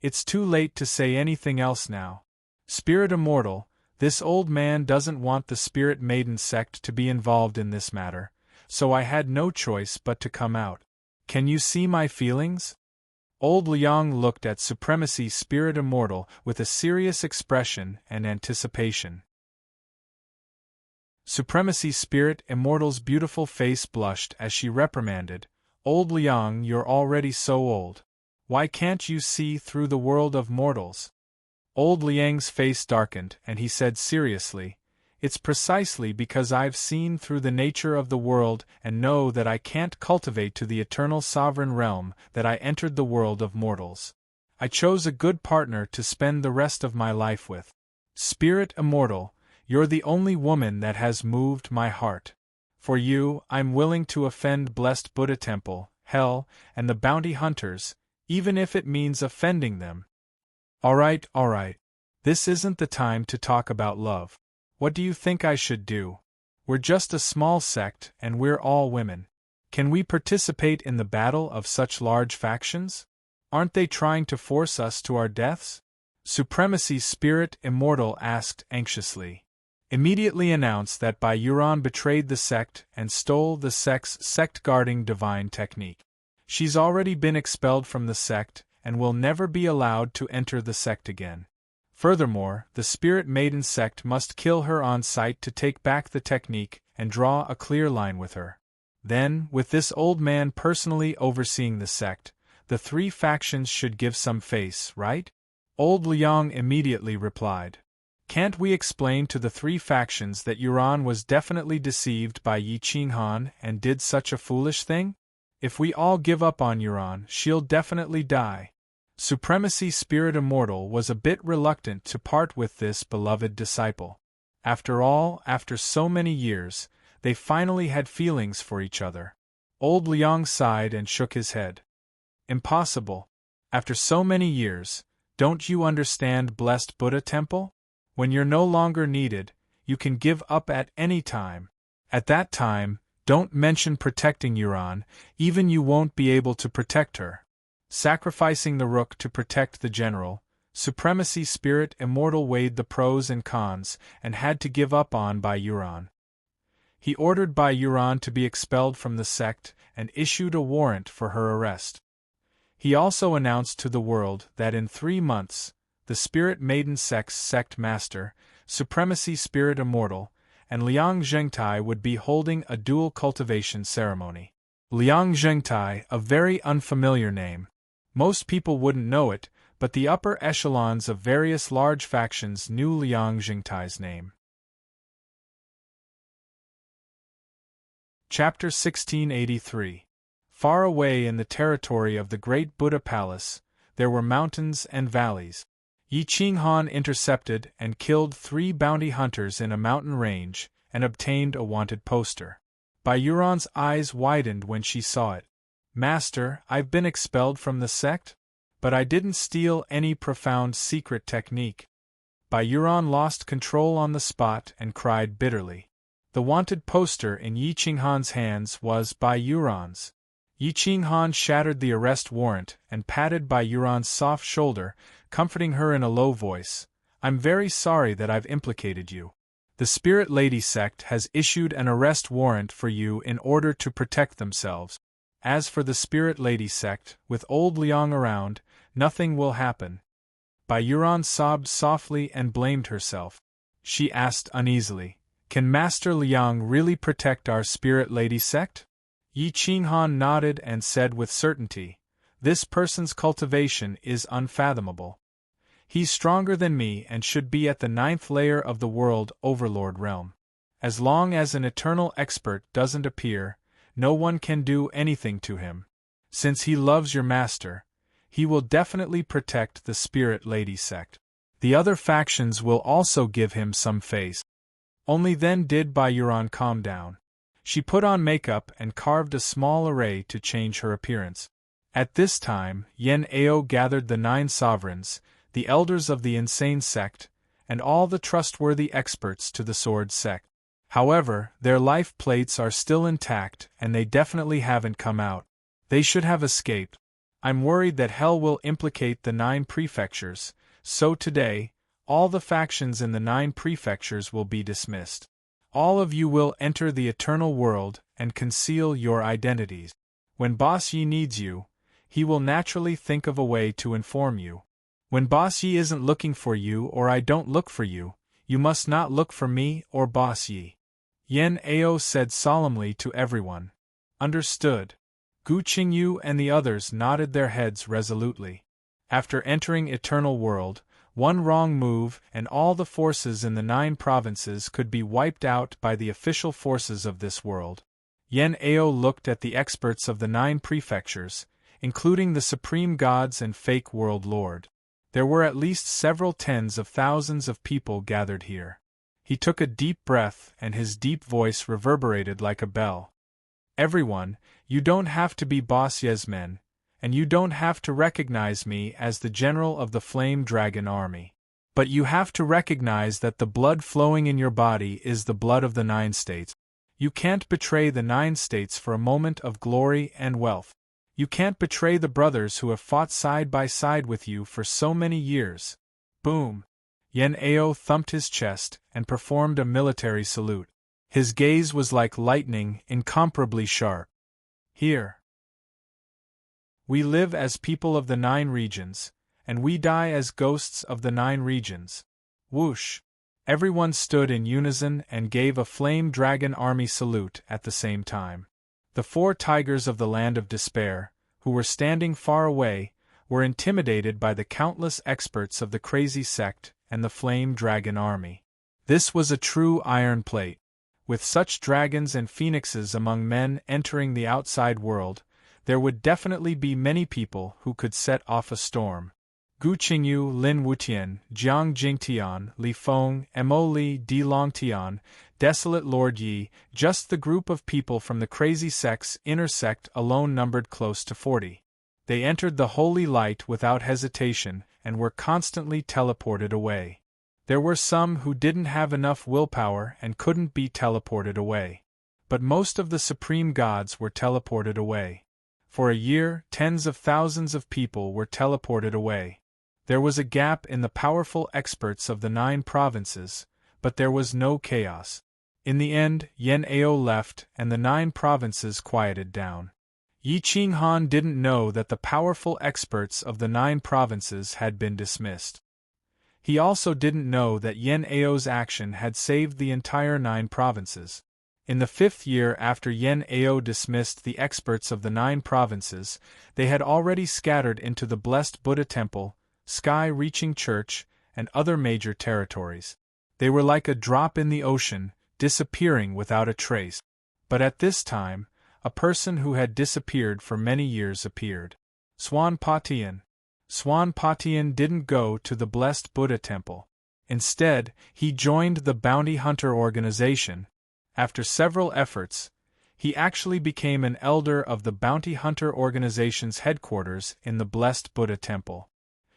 It's too late to say anything else now. Spirit Immortal, this old man doesn't want the Spirit Maiden sect to be involved in this matter, so I had no choice but to come out. Can you see my feelings? Old Liang looked at Supremacy Spirit Immortal with a serious expression and anticipation. Supremacy Spirit Immortal's beautiful face blushed as she reprimanded, Old Liang, you're already so old. Why can't you see through the world of mortals? Old Liang's face darkened and he said seriously, It's precisely because I've seen through the nature of the world and know that I can't cultivate to the eternal sovereign realm that I entered the world of mortals. I chose a good partner to spend the rest of my life with. Spirit Immortal, you're the only woman that has moved my heart. For you, I'm willing to offend Blessed Buddha Temple, Hell, and the bounty hunters, even if it means offending them. Alright. This isn't the time to talk about love. What do you think I should do? We're just a small sect and we're all women. Can we participate in the battle of such large factions? Aren't they trying to force us to our deaths? Supremacy Spirit Immortal asked anxiously. Immediately announced that Bai Yuran betrayed the sect and stole the sect's sect-guarding divine technique. She's already been expelled from the sect and will never be allowed to enter the sect again. Furthermore, the Spirit Maiden sect must kill her on sight to take back the technique and draw a clear line with her. Then, with this old man personally overseeing the sect, the three factions should give some face, right? Old Liang immediately replied. Can't we explain to the three factions that Yuran was definitely deceived by Yi Qinghan and did such a foolish thing? If we all give up on Yuran, she'll definitely die. Supremacy Spirit Immortal was a bit reluctant to part with this beloved disciple. After all, after so many years, they finally had feelings for each other. Old Liang sighed and shook his head. Impossible. After so many years, don't you understand Blessed Buddha Temple? When you're no longer needed, you can give up at any time. At that time, don't mention protecting Yuran, even you won't be able to protect her. Sacrificing the rook to protect the general, Supremacy Spirit Immortal weighed the pros and cons and had to give up on Bai Yuran. He ordered Bai Yuran to be expelled from the sect and issued a warrant for her arrest. He also announced to the world that in 3 months, the Spirit Maiden sect's sect master, Supremacy Spirit Immortal, and Liang Zhengtai would be holding a dual cultivation ceremony. Liang Zhengtai, a very unfamiliar name. Most people wouldn't know it, but the upper echelons of various large factions knew Liang Zhengtai's name. Chapter 1683. Far away in the territory of the Great Buddha Palace, there were mountains and valleys. Yi Qinghan intercepted and killed 3 bounty hunters in a mountain range and obtained a wanted poster. Bai Yuran's eyes widened when she saw it. Master, I've been expelled from the sect? But I didn't steal any profound secret technique. Bai Yuran lost control on the spot and cried bitterly. The wanted poster in Yi Qinghan's hands was Bai Yuran's. Yi Qinghan shattered the arrest warrant and patted Bai Yuran's soft shoulder, comforting her in a low voice. I'm very sorry that I've implicated you. The Spirit Lady sect has issued an arrest warrant for you in order to protect themselves. As for the Spirit Lady sect, with old Liang around, nothing will happen. Bai Yuran sobbed softly and blamed herself. She asked uneasily, Can Master Liang really protect our Spirit Lady sect? Yi Qinghan nodded and said with certainty, This person's cultivation is unfathomable. He's stronger than me and should be at the 9th layer of the world overlord realm. As long as an eternal expert doesn't appear, no one can do anything to him. Since he loves your master, he will definitely protect the Spirit Lady sect. The other factions will also give him some face. Only then did Bai Yuran calm down. She put on makeup and carved a small array to change her appearance. At this time, Yen Ao gathered the 9 sovereigns, the elders of the insane sect, and all the trustworthy experts to the sword sect. However, their life plates are still intact and they definitely haven't come out. They should have escaped. I'm worried that hell will implicate the 9 prefectures, so today, all the factions in the 9 prefectures will be dismissed. All of you will enter the eternal world and conceal your identities. When Boss Yi needs you, he will naturally think of a way to inform you. When Boss Yi isn't looking for you or I don't look for you, you must not look for me or Boss Yi. Yen Ao said solemnly to everyone. Understood. Gu Qingyu and the others nodded their heads resolutely. After entering Eternal World, one wrong move and all the forces in the 9 provinces could be wiped out by the official forces of this world. Yen Ao looked at the experts of the 9 prefectures, including the supreme gods and fake world lord. There were at least several tens of thousands of people gathered here. He took a deep breath and his deep voice reverberated like a bell. Everyone, you don't have to be Boss Ye's men, and you don't have to recognize me as the general of the Flame Dragon army. But you have to recognize that the blood flowing in your body is the blood of the 9 states. You can't betray the 9 states for a moment of glory and wealth. You can't betray the brothers who have fought side by side with you for so many years. Boom! Yen Ao thumped his chest and performed a military salute. His gaze was like lightning, incomparably sharp. Here. We live as people of the 9 regions, and we die as ghosts of the 9 regions. Whoosh! Everyone stood in unison and gave a Flame Dragon army salute at the same time. The 4 tigers of the Land of Despair, who were standing far away, were intimidated by the countless experts of the crazy sect and the Flame Dragon army. This was a true iron plate. With such dragons and phoenixes among men entering the outside world, there would definitely be many people who could set off a storm. Gu Qingyu, Lin Wutian, Jiang Jingtian, Li Feng, Mo Li, Di Longtian, Desolate Lord Yi, just the group of people from the crazy sect's inner sect alone numbered close to 40. They entered the holy light without hesitation and were constantly teleported away. There were some who didn't have enough willpower and couldn't be teleported away. But most of the supreme gods were teleported away. For a year, tens of thousands of people were teleported away. There was a gap in the powerful experts of the 9 provinces, but there was no chaos. In the end, Yen Ao left and the 9 provinces quieted down. Yi Qinghan didn't know that the powerful experts of the 9 provinces had been dismissed. He also didn't know that Yen Ao's action had saved the entire 9 provinces. In the 5th year after Yen Ao dismissed the experts of the 9 provinces, they had already scattered into the Blessed Buddha Temple, Sky-Reaching Church, and other major territories. They were like a drop in the ocean, disappearing without a trace. But at this time, a person who had disappeared for many years appeared. Swan Patian. Swan Patian didn't go to the Blessed Buddha Temple. Instead, he joined the Bounty Hunter organization. After several efforts, he actually became an elder of the Bounty Hunter organization's headquarters in the Blessed Buddha Temple.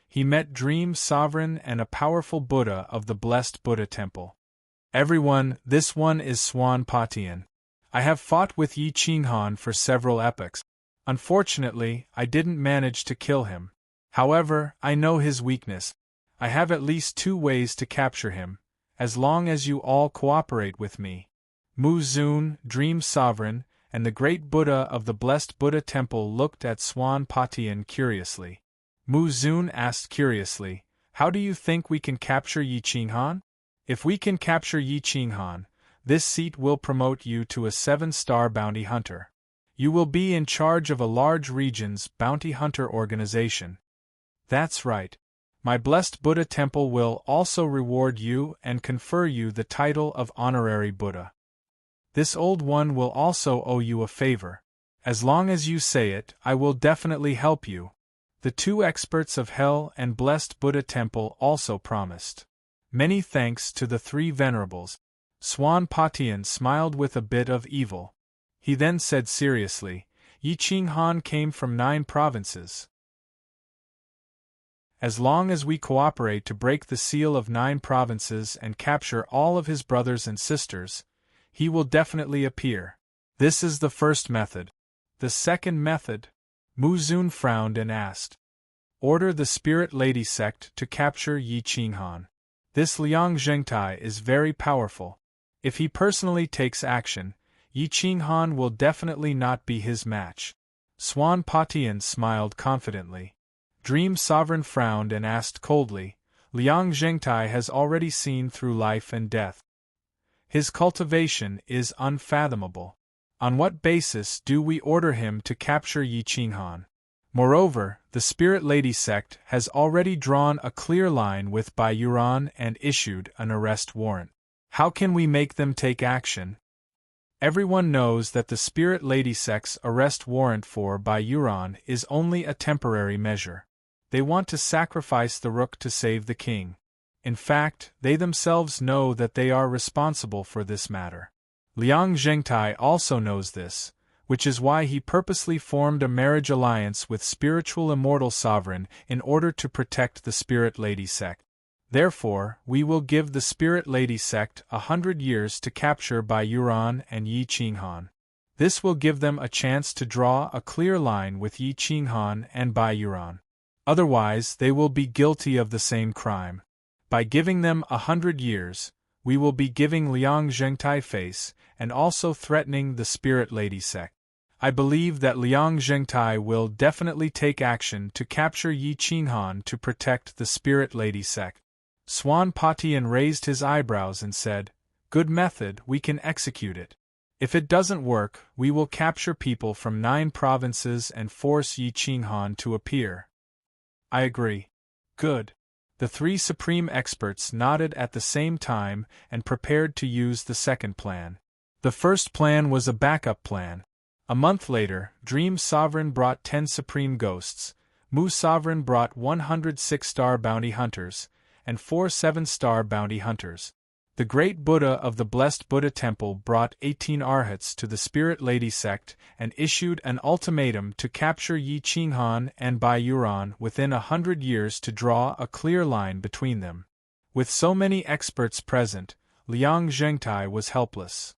He met Dream Sovereign and a powerful Buddha of the Blessed Buddha Temple. Everyone, this one is Swan Patian. I have fought with Yi Qinghan for several epochs. Unfortunately, I didn't manage to kill him. However, I know his weakness. I have at least 2 ways to capture him, as long as you all cooperate with me. Mu Zun, Dream Sovereign, and the great Buddha of the Blessed Buddha Temple looked at Swan Patian curiously. Mu Zun asked curiously, "How do you think we can capture Yi Qinghan?" "If we can capture Yi Qinghan, this seat will promote you to a 7-star bounty hunter. You will be in charge of a large region's bounty hunter organization." "That's right. My Blessed Buddha Temple will also reward you and confer you the title of Honorary Buddha. This old one will also owe you a favor. As long as you say it, I will definitely help you." The 2 experts of Hell and Blessed Buddha Temple also promised. Many thanks to the 3 venerables. Swan Patian smiled with a bit of evil. He then said seriously, "Yi Qinghan came from 9 provinces. As long as we cooperate to break the seal of 9 provinces and capture all of his brothers and sisters, he will definitely appear. This is the first method. The second method?" Mu Zun frowned and asked. "Order the Spirit Lady sect to capture Yi Qinghan. This Liang Zhengtai is very powerful. If he personally takes action, Yi Qinghan will definitely not be his match." Swan Patian smiled confidently. Dream Sovereign frowned and asked coldly, "Liang Zhengtai has already seen through life and death. His cultivation is unfathomable. On what basis do we order him to capture Yi Qinghan? Moreover, the Spirit Lady sect has already drawn a clear line with Bai Yuran and issued an arrest warrant. How can we make them take action? Everyone knows that the Spirit Lady sect's arrest warrant for Bai Yuran is only a temporary measure. They want to sacrifice the rook to save the king. In fact, they themselves know that they are responsible for this matter. Liang Zhengtai also knows this, which is why he purposely formed a marriage alliance with spiritual immortal sovereign in order to protect the Spirit Lady sect. Therefore, we will give the Spirit Lady sect 100 years to capture Bai Yuran and Yi Qinghan. This will give them a chance to draw a clear line with Yi Qinghan and Bai Yuran. Otherwise, they will be guilty of the same crime. By giving them 100 years, we will be giving Liang Zhengtai face, and also threatening the Spirit Lady sect. I believe that Liang Zhengtai will definitely take action to capture Yi Qinghan to protect the Spirit Lady sect. Swan Patian raised his eyebrows and said, "Good method, we can execute it. If it doesn't work, we will capture people from 9 provinces and force Yi Qinghan to appear." I agree. Good. The 3 supreme experts nodded at the same time and prepared to use the second plan. The first plan was a backup plan. A month later, Dream Sovereign brought 10 supreme ghosts, Mu Sovereign brought 100 6-star bounty hunters, and 4 7-star bounty hunters. The Great Buddha of the Blessed Buddha Temple brought 18 arhats to the Spirit Lady sect and issued an ultimatum to capture Yi Qinghan and Bai Yuran within 100 years to draw a clear line between them. With so many experts present, Liang Zhengtai was helpless.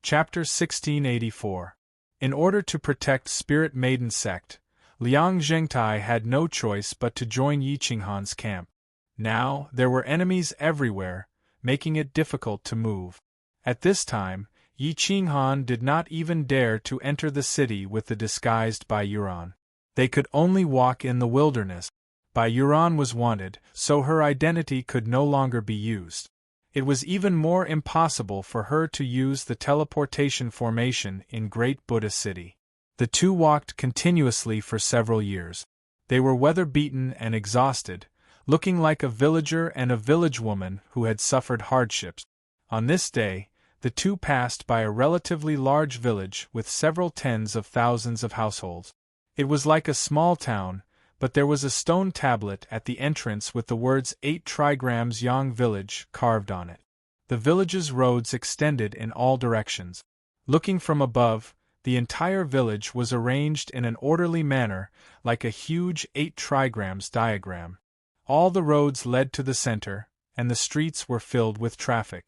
Chapter 1684. In order to protect Spirit Maiden sect, Liang Zhengtai had no choice but to join Yi Qinghan's camp. Now, there were enemies everywhere, making it difficult to move. At this time, Yi Qinghan did not even dare to enter the city with the disguised Bai Yuran. They could only walk in the wilderness. Bai Yuran was wanted, so her identity could no longer be used. It was even more impossible for her to use the teleportation formation in Great Buddha City. The two walked continuously for several years. They were weather-beaten and exhausted, looking like a villager and a village woman who had suffered hardships. On this day, the two passed by a relatively large village with several tens of thousands of households. It was like a small town, but there was a stone tablet at the entrance with the words 8 trigrams Yang Village carved on it. The village's roads extended in all directions. Looking from above, the entire village was arranged in an orderly manner, like a huge 8 trigrams diagram. All the roads led to the center, and the streets were filled with traffic.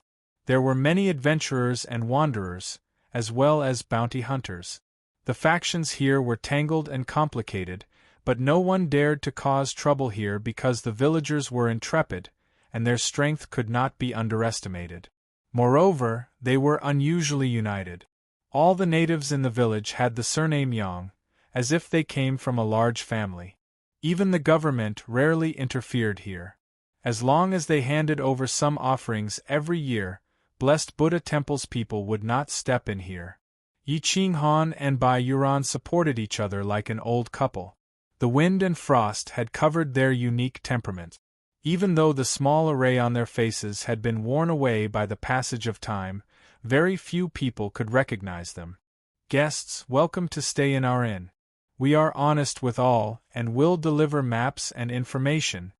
There were many adventurers and wanderers, as well as bounty hunters. The factions here were tangled and complicated, but no one dared to cause trouble here because the villagers were intrepid, and their strength could not be underestimated. Moreover, they were unusually united. All the natives in the village had the surname Yang, as if they came from a large family. Even the government rarely interfered here. As long as they handed over some offerings every year, Blessed Buddha Temple's people would not step in here. Yi Qinghan and Bai Yuran supported each other like an old couple. The wind and frost had covered their unique temperament. Even though the small array on their faces had been worn away by the passage of time, very few people could recognize them. "Guests, welcome to stay in our inn. We are honest with all, and will deliver maps and information."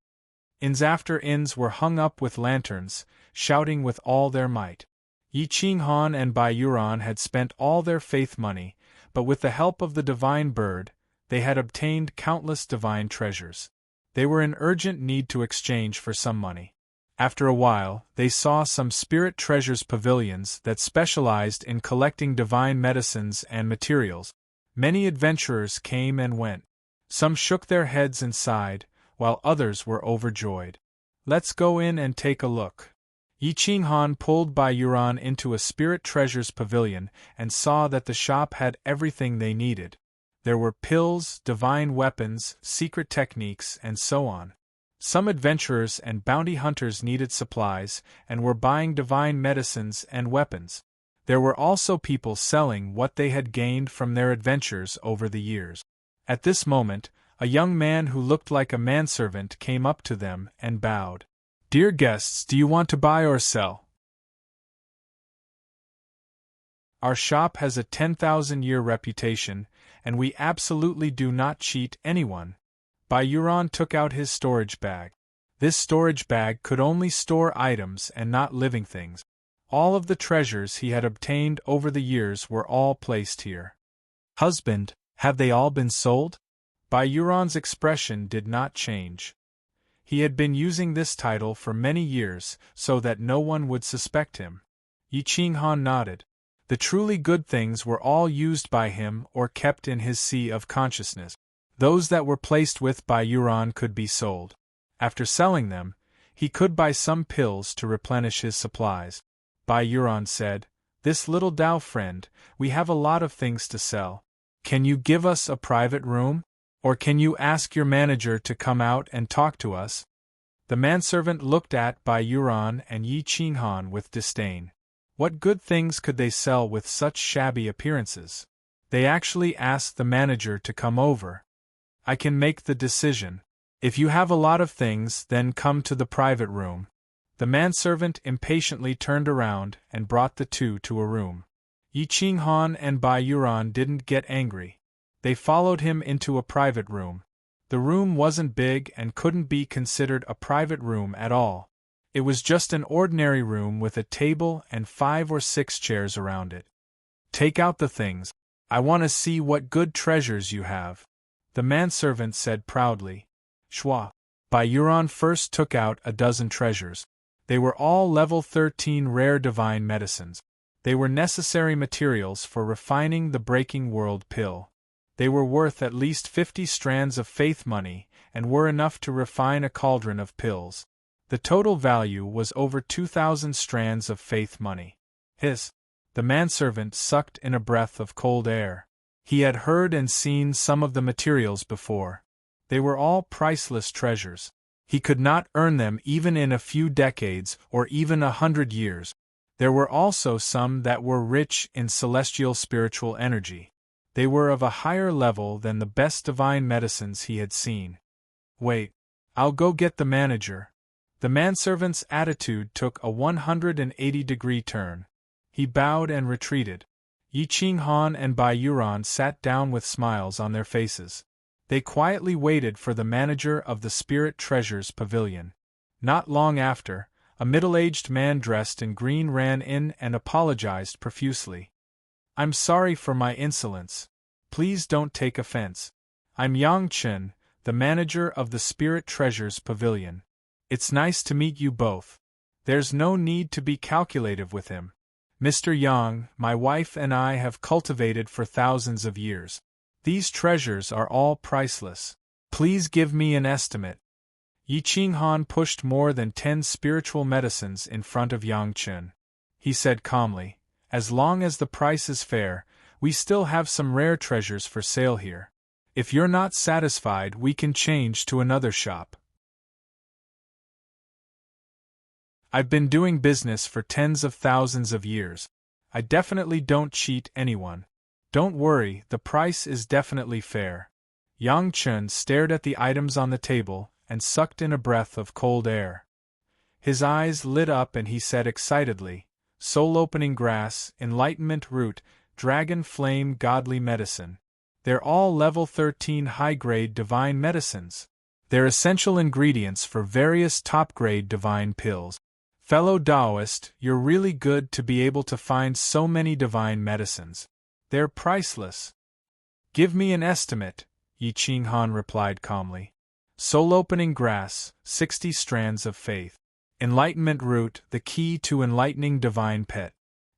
Inns after inns were hung up with lanterns, shouting with all their might. Yi Qinghan and Bai Yuran had spent all their faith money, but with the help of the divine bird, they had obtained countless divine treasures. They were in urgent need to exchange for some money. After a while, they saw some spirit treasures pavilions that specialized in collecting divine medicines and materials. Many adventurers came and went. Some shook their heads and sighed, while others were overjoyed. "Let's go in and take a look." Yi Qinghan pulled Bai Yuran into a spirit treasures pavilion and saw that the shop had everything they needed. There were pills, divine weapons, secret techniques, and so on. Some adventurers and bounty hunters needed supplies and were buying divine medicines and weapons. There were also people selling what they had gained from their adventures over the years. At this moment, a young man who looked like a manservant came up to them and bowed. "Dear guests, do you want to buy or sell? Our shop has a 10,000-year reputation, and we absolutely do not cheat anyone." Bai Yuran took out his storage bag. This storage bag could only store items and not living things. All of the treasures he had obtained over the years were all placed here. Husband, have they all been sold? Bai Yuan's expression did not change. He had been using this title for many years so that no one would suspect him. Yi Qinghan nodded. The truly good things were all used by him or kept in his sea of consciousness. Those that were placed with Bai Yuan could be sold. After selling them, he could buy some pills to replenish his supplies. Bai Yuan said, "This little Dao friend, we have a lot of things to sell. Can you give us a private room? Or can you ask your manager to come out and talk to us?" The manservant looked at Bai Yuan and Yi Qinghan with disdain. What good things could they sell with such shabby appearances? They actually asked the manager to come over. "I can make the decision. If you have a lot of things, then come to the private room." The manservant impatiently turned around and brought the two to a room. Yi Qinghan and Bai Yuan didn't get angry. They followed him into a private room. The room wasn't big and couldn't be considered a private room at all. It was just an ordinary room with a table and 5 or 6 chairs around it. "Take out the things. I want to see what good treasures you have," the manservant said proudly. Shua. Bai Yuan first took out a dozen treasures. They were all level 13 rare divine medicines. They were necessary materials for refining the breaking world pill. They were worth at least 50 strands of faith money and were enough to refine a cauldron of pills. The total value was over 2,000 strands of faith money. The manservant sucked in a breath of cold air. He had heard and seen some of the materials before. They were all priceless treasures. He could not earn them even in a few decades or even 100 years. There were also some that were rich in celestial spiritual energy. They were of a higher level than the best divine medicines he had seen. "Wait. I'll go get the manager." The manservant's attitude took a 180-degree turn. He bowed and retreated. Yi Qinghan and Bai Yuan sat down with smiles on their faces. They quietly waited for the manager of the Spirit Treasures Pavilion. Not long after, a middle-aged man dressed in green ran in and apologized profusely. "I'm sorry for my insolence. Please don't take offense. I'm Yang Chen, the manager of the Spirit Treasures Pavilion. It's nice to meet you both. There's no need to be calculative with him. Mr. Yang, my wife and I have cultivated for thousands of years. These treasures are all priceless. Please give me an estimate." Yi Qinghan pushed more than 10 spiritual medicines in front of Yang Chen. He said calmly, "As long as the price is fair, we still have some rare treasures for sale here. If you're not satisfied, we can change to another shop. I've been doing business for tens of thousands of years. I definitely don't cheat anyone. Don't worry, the price is definitely fair." Yang Chen stared at the items on the table and sucked in a breath of cold air. His eyes lit up and he said excitedly, "Soul-opening grass, enlightenment root, dragon flame godly medicine. They're all level 13 high-grade divine medicines. They're essential ingredients for various top-grade divine pills. Fellow Taoist, you're really good to be able to find so many divine medicines. They're priceless." "Give me an estimate," Yi Qinghan replied calmly. "Soul-opening grass, 60 strands of faith. Enlightenment root, the key to enlightening divine pet.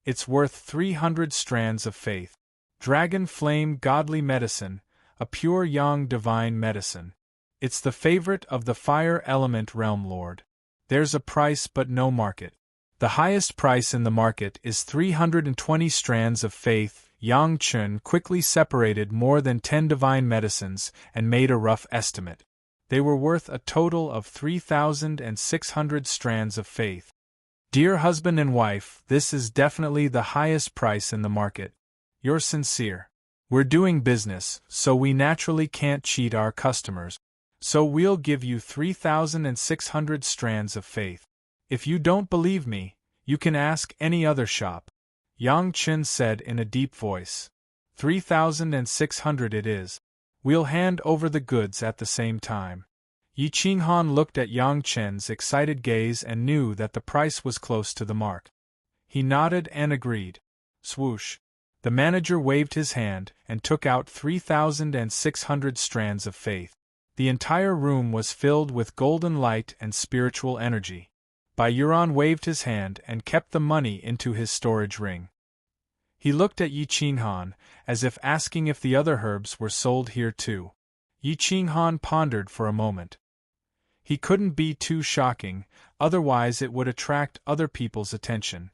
It's worth 300 strands of faith. Dragon flame godly medicine, a pure yang divine medicine. It's the favorite of the fire element realm lord. There's a price but no market. The highest price in the market is 320 strands of faith." Yang Chen quickly separated more than 10 divine medicines and made a rough estimate. They were worth a total of 3,600 strands of faith. "Dear husband and wife, this is definitely the highest price in the market. You're sincere. We're doing business, so we naturally can't cheat our customers. So we'll give you 3,600 strands of faith. If you don't believe me, you can ask any other shop." Yang Chen said in a deep voice. 3,600 it is. We'll hand over the goods at the same time." Yi Qinghan looked at Yang Chen's excited gaze and knew that the price was close to the mark. He nodded and agreed. Swoosh. The manager waved his hand and took out 3,600 strands of faith. The entire room was filled with golden light and spiritual energy. Byron waved his hand and kept the money into his storage ring. He looked at Yi Qinghan, as if asking if the other herbs were sold here too. Yi Qinghan pondered for a moment. He couldn't be too shocking, otherwise it would attract other people's attention.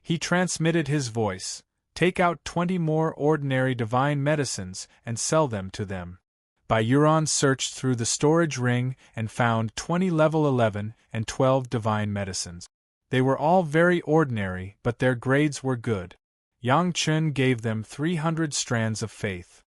He transmitted his voice. Take out 20 more ordinary divine medicines and sell them to them. Byron searched through the storage ring and found 20 level 11 and 12 divine medicines. They were all very ordinary, but their grades were good. Yang Chen gave them 300 strands of faith.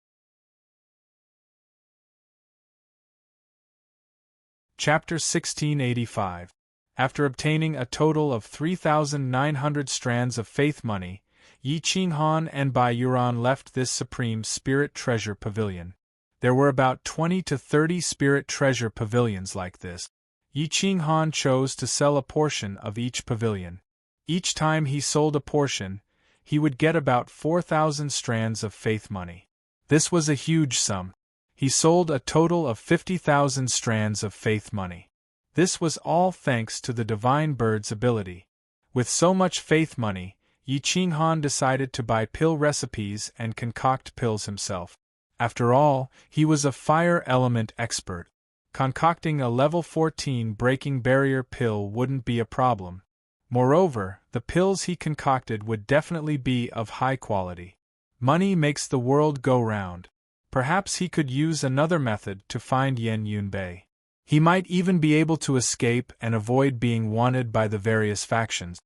Chapter 1685. After obtaining a total of 3,900 strands of faith money, Yi Qinghan and Byron left this supreme spirit treasure pavilion. There were about 20 to 30 spirit treasure pavilions like this. Yi Qinghan chose to sell a portion of each pavilion. Each time he sold a portion, he would get about 4,000 strands of faith money. This was a huge sum. He sold a total of 50,000 strands of faith money. This was all thanks to the divine bird's ability. With so much faith money, Yi Qinghan decided to buy pill recipes and concoct pills himself. After all, he was a fire element expert. Concocting a level 14 breaking barrier pill wouldn't be a problem. Moreover, the pills he concocted would definitely be of high quality. Money makes the world go round. Perhaps he could use another method to find Yan Yunbei. He might even be able to escape and avoid being wanted by the various factions.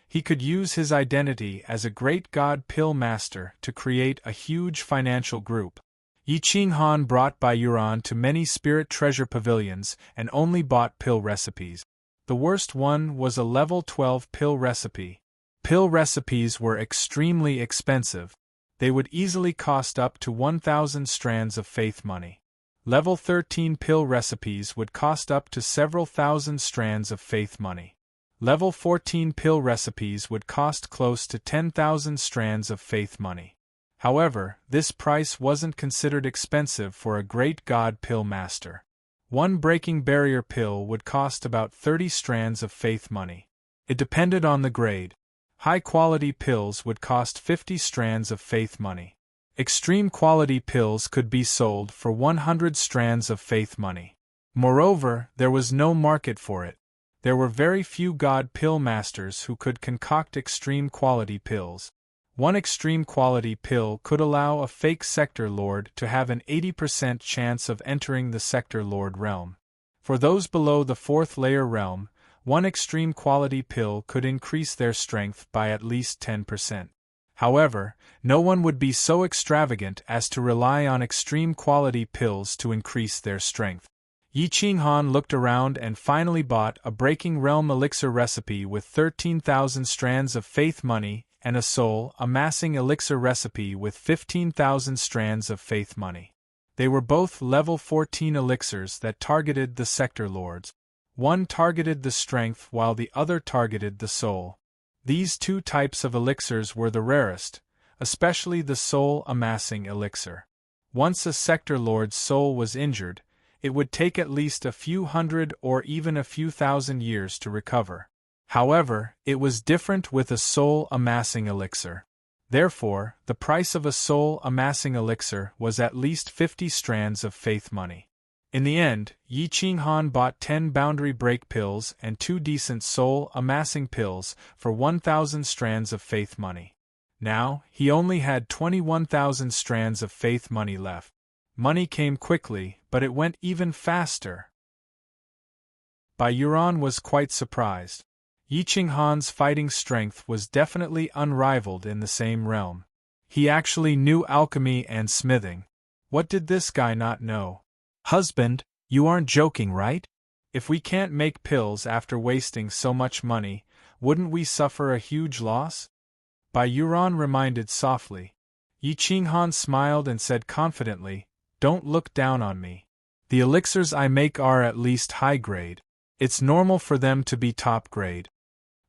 He could use his identity as a great god pill master to create a huge financial group. Yi Qinghan brought Byron to many spirit treasure pavilions and only bought pill recipes. The worst one was a level 12 pill recipe. Pill recipes were extremely expensive. They would easily cost up to 1,000 strands of faith money. Level 13 pill recipes would cost up to several thousand strands of faith money. Level 14 pill recipes would cost close to 10,000 strands of faith money. However, this price wasn't considered expensive for a great god pill master. One breaking barrier pill would cost about 30 strands of faith money. It depended on the grade. High-quality pills would cost 50 strands of faith money. Extreme-quality pills could be sold for 100 strands of faith money. Moreover, there was no market for it. There were very few god pill masters who could concoct extreme-quality pills. One extreme-quality pill could allow a fake sector lord to have an 80% chance of entering the sector lord realm. For those below the 4th layer realm, one extreme-quality pill could increase their strength by at least 10%. However, no one would be so extravagant as to rely on extreme-quality pills to increase their strength. Yi Qinghan looked around and finally bought a Breaking Realm elixir recipe with 13,000 strands of faith money and a soul amassing elixir recipe with 15,000 strands of faith money. They were both level 14 elixirs that targeted the sector lords. One targeted the strength while the other targeted the soul. These two types of elixirs were the rarest, especially the soul amassing elixir. Once a sector lord's soul was injured, it would take at least a few hundred or even a few thousand years to recover. However, it was different with a soul amassing elixir. Therefore, the price of a soul amassing elixir was at least 50 strands of faith money. In the end, Yi Qinghan bought 10 boundary break pills and 2 decent soul amassing pills for 1,000 strands of faith money. Now, he only had 21,000 strands of faith money left. Money came quickly, but it went even faster. Byron was quite surprised. Yi Qinghan's fighting strength was definitely unrivaled in the same realm. He actually knew alchemy and smithing. What did this guy not know? Husband, you aren't joking, right? If we can't make pills after wasting so much money, wouldn't we suffer a huge loss? Byron reminded softly. Yi Qinghan smiled and said confidently, "Don't look down on me. The elixirs I make are at least high grade. It's normal for them to be top grade.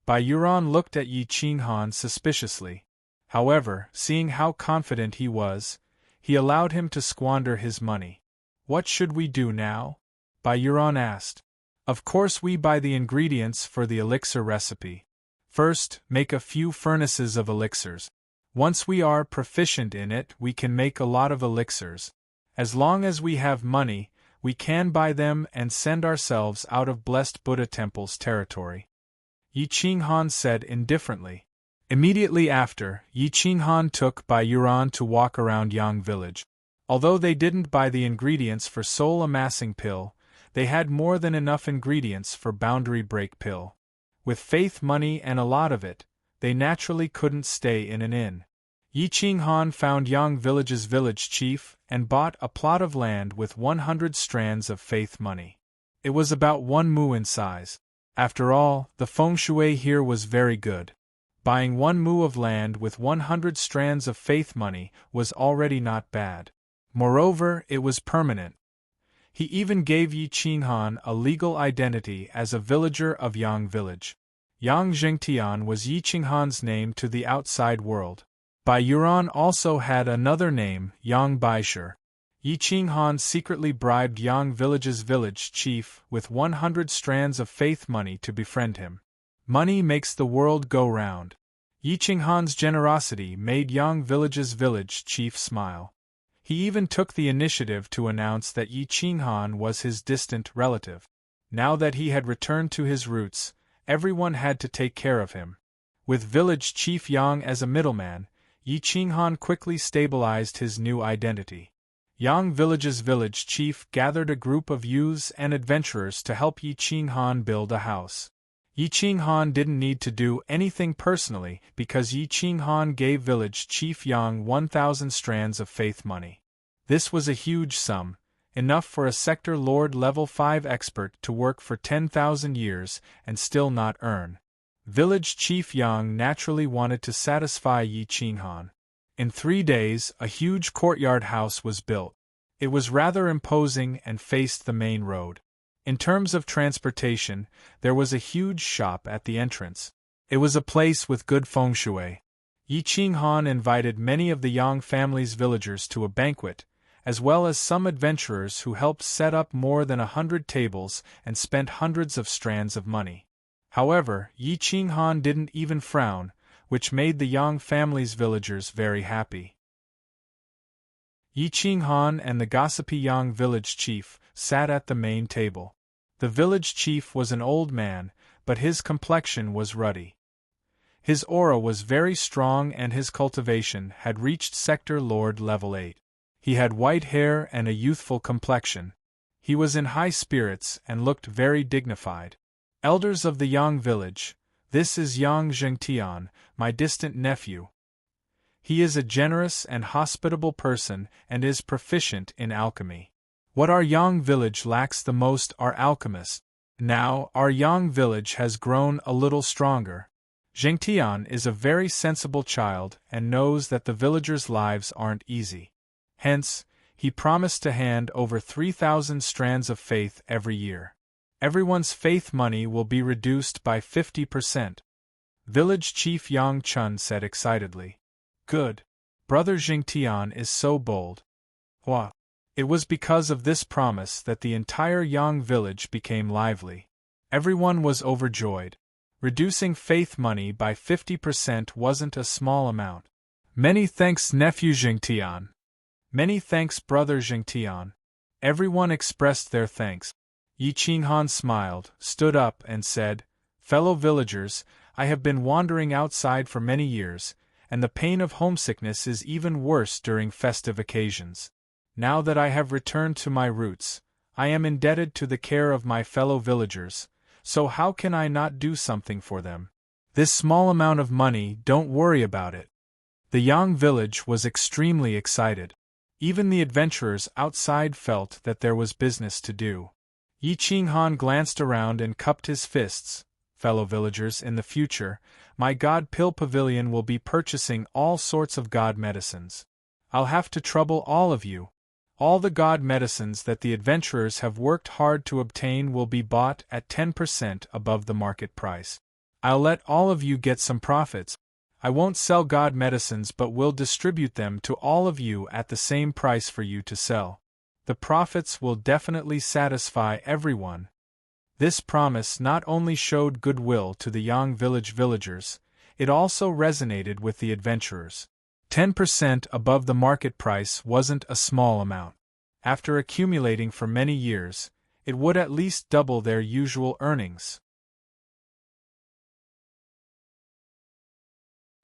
Bai Yuan looked at Yi Qinghan suspiciously. However, seeing how confident he was, he allowed him to squander his money. What should we do now? Bai Yuan asked. Of course we buy the ingredients for the elixir recipe. First, make a few furnaces of elixirs. Once we are proficient in it, we can make a lot of elixirs. As long as we have money, we can buy them and send ourselves out of blessed Buddha temple's territory. Yi Qinghan said indifferently. Immediately after, Yi Qinghan took Bai Yuan to walk around Yang village. Although they didn't buy the ingredients for soul amassing pill, they had more than enough ingredients for boundary break pill. With faith money and a lot of it, they naturally couldn't stay in an inn. Yi Qinghan found Yang village's village chief and bought a plot of land with 100 strands of faith money. It was about 1 mu in size. After all, the feng shui here was very good. Buying 1 mu of land with 100 strands of faith money was already not bad. Moreover, it was permanent. He even gave Yi Qinghan a legal identity as a villager of Yang village. Yang Zhengtian was Yi Qinghan's name to the outside world. Bai Yuan also had another name, Yang Baishir. Yi Qinghan secretly bribed Yang village's village chief with 100 strands of faith money to befriend him. Money makes the world go round. Yi Qinghan's generosity made Yang village's village chief smile. He even took the initiative to announce that Yi Qinghan was his distant relative. Now that he had returned to his roots, everyone had to take care of him. With village chief Yang as a middleman, Yi Qinghan quickly stabilized his new identity. Yang village's village chief gathered a group of youths and adventurers to help Yi Qinghan build a house. Yi Qinghan didn't need to do anything personally because Yi Qinghan gave village chief Yang 1,000 strands of faith money. This was a huge sum, enough for a sector lord level 5 expert to work for 10,000 years and still not earn. Village chief Yang naturally wanted to satisfy Yi Qinghan. In 3 days, a huge courtyard house was built. It was rather imposing and faced the main road. In terms of transportation, there was a huge shop at the entrance. It was a place with good feng shui. Yi Qinghan invited many of the Yang family's villagers to a banquet, as well as some adventurers who helped set up more than 100 tables and spent hundreds of strands of money. However, Yi Qinghan didn't even frown, which made the Yang family's villagers very happy. Yi Qinghan and the gossipy Yang village chief sat at the main table. The village chief was an old man, but his complexion was ruddy. His aura was very strong and his cultivation had reached sector lord level 8. He had white hair and a youthful complexion. He was in high spirits and looked very dignified. Elders of the Yang village, this is Yang Zhengtian, my distant nephew. He is a generous and hospitable person and is proficient in alchemy. What our Yang village lacks the most are alchemists. Now, our Yang village has grown a little stronger. Zhengtian is a very sensible child and knows that the villagers' lives aren't easy. Hence, he promised to hand over 3,000 strands of faith every year. Everyone's faith money will be reduced by 50%. Village Chief Yang Chun said excitedly. Good. Brother Zhengtian is so bold. Hua. It was because of this promise that the entire Yang village became lively. Everyone was overjoyed. Reducing faith money by 50% wasn't a small amount. Many thanks, nephew Zhengtian. Many thanks, brother Zhengtian. Everyone expressed their thanks. Yi Qinghan smiled, stood up and said, Fellow villagers, I have been wandering outside for many years, and the pain of homesickness is even worse during festive occasions. Now that I have returned to my roots, I am indebted to the care of my fellow villagers, so how can I not do something for them? This small amount of money, don't worry about it. The Yang village was extremely excited. Even the adventurers outside felt that there was business to do. Yi Qinghan glanced around and cupped his fists. Fellow villagers, in the future, my God Pill Pavilion will be purchasing all sorts of God medicines. I'll have to trouble all of you. All the God medicines that the adventurers have worked hard to obtain will be bought at 10% above the market price. I'll let all of you get some profits. I won't sell God medicines but will distribute them to all of you at the same price for you to sell. The profits will definitely satisfy everyone." This promise not only showed goodwill to the Yang village villagers, it also resonated with the adventurers. 10% above the market price wasn't a small amount. After accumulating for many years, it would at least double their usual earnings.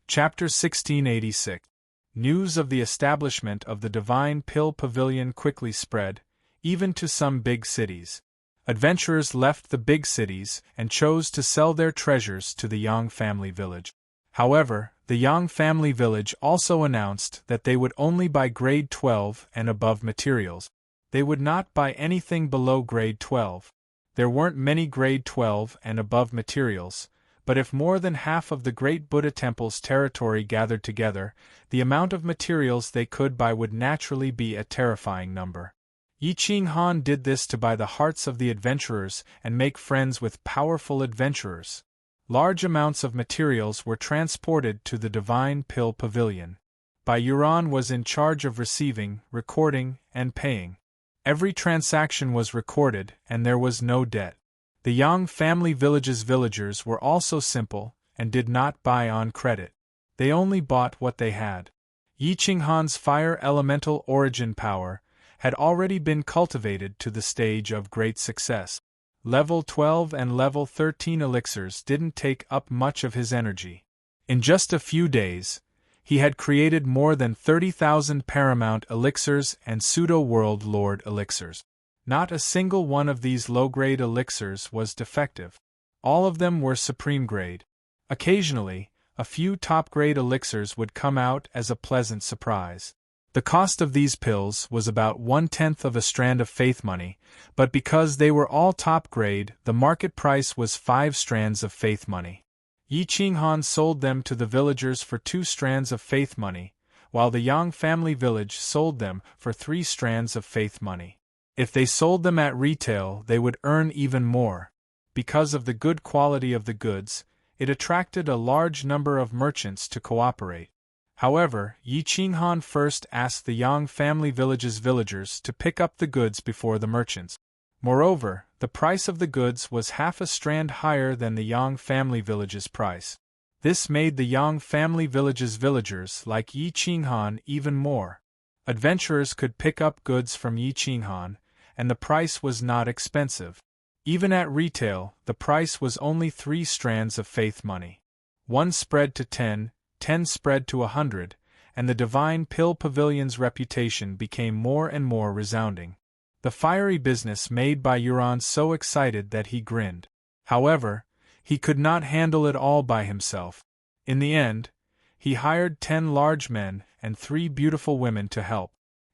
Chapter 1686. News of the establishment of the Divine Pill Pavilion quickly spread, even to some big cities. Adventurers left the big cities and chose to sell their treasures to the Yang family village. However, the Yang family village also announced that they would only buy grade 12 and above materials. They would not buy anything below grade 12. There weren't many grade 12 and above materials, but if more than half of the great Buddha temple's territory gathered together, the amount of materials they could buy would naturally be a terrifying number. Yi Ching Han did this to buy the hearts of the adventurers and make friends with powerful adventurers. Large amounts of materials were transported to the Divine Pill Pavilion. Bai Yuan was in charge of receiving, recording, and paying. Every transaction was recorded, and there was no debt. The Yang family village's villagers were also simple, and did not buy on credit. They only bought what they had. Yi Ching Han's fire elemental origin power had already been cultivated to the stage of great success. Level 12 and level 13 elixirs didn't take up much of his energy. In just a few days, he had created more than 30,000 paramount elixirs and pseudo-world lord elixirs. Not a single one of these low-grade elixirs was defective. All of them were supreme grade. Occasionally, a few top-grade elixirs would come out as a pleasant surprise. The cost of these pills was about 1/10 of a strand of faith money, but because they were all top grade, the market price was 5 strands of faith money. Yi Ching Han sold them to the villagers for 2 strands of faith money, while the Yang family village sold them for 3 strands of faith money. If they sold them at retail, they would earn even more. Because of the good quality of the goods, it attracted a large number of merchants to cooperate. However, Yi Ching Han first asked the Yang family village's villagers to pick up the goods before the merchants. Moreover, the price of the goods was half a strand higher than the Yang family village's price. This made the Yang family village's villagers like Yi Ching Han even more. Adventurers could pick up goods from Yi Ching Han, and the price was not expensive. Even at retail, the price was only 3 strands of faith money. 1 spread to 10, 10 spread to 100, and the Divine Pill Pavilion's reputation became more and more resounding. The fiery business made Bai Yuan so excited that he grinned. However, he could not handle it all by himself. In the end, he hired 10 large men and 3 beautiful women to help.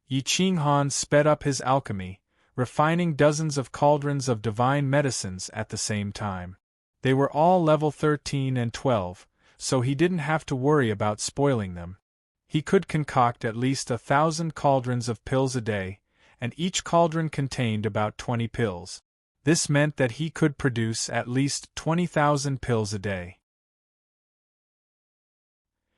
Yi Ching Han sped up his alchemy, refining dozens of cauldrons of divine medicines at the same time. They were all level 13 and 12, so he didn't have to worry about spoiling them. He could concoct at least 1,000 cauldrons of pills a day, and each cauldron contained about 20 pills. This meant that he could produce at least 20,000 pills a day.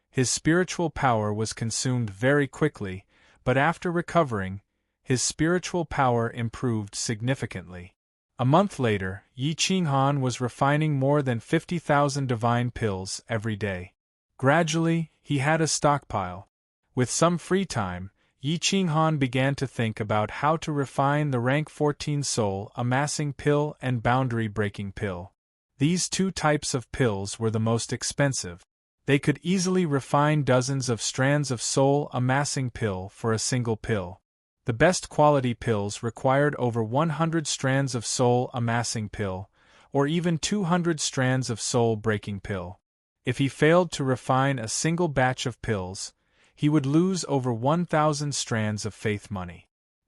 His spiritual power was consumed very quickly, but after recovering, his spiritual power improved significantly. A month later, Yi Ching Han was refining more than 50,000 divine pills every day. Gradually, he had a stockpile. With some free time, Yi Ching Han began to think about how to refine the rank 14 soul amassing pill and boundary breaking pill. These 2 types of pills were the most expensive. They could easily refine dozens of strands of soul amassing pill for a single pill. The best quality pills required over 100 strands of soul amassing pill, or even 200 strands of soul breaking pill. If he failed to refine a single batch of pills, he would lose over 1,000 strands of faith money.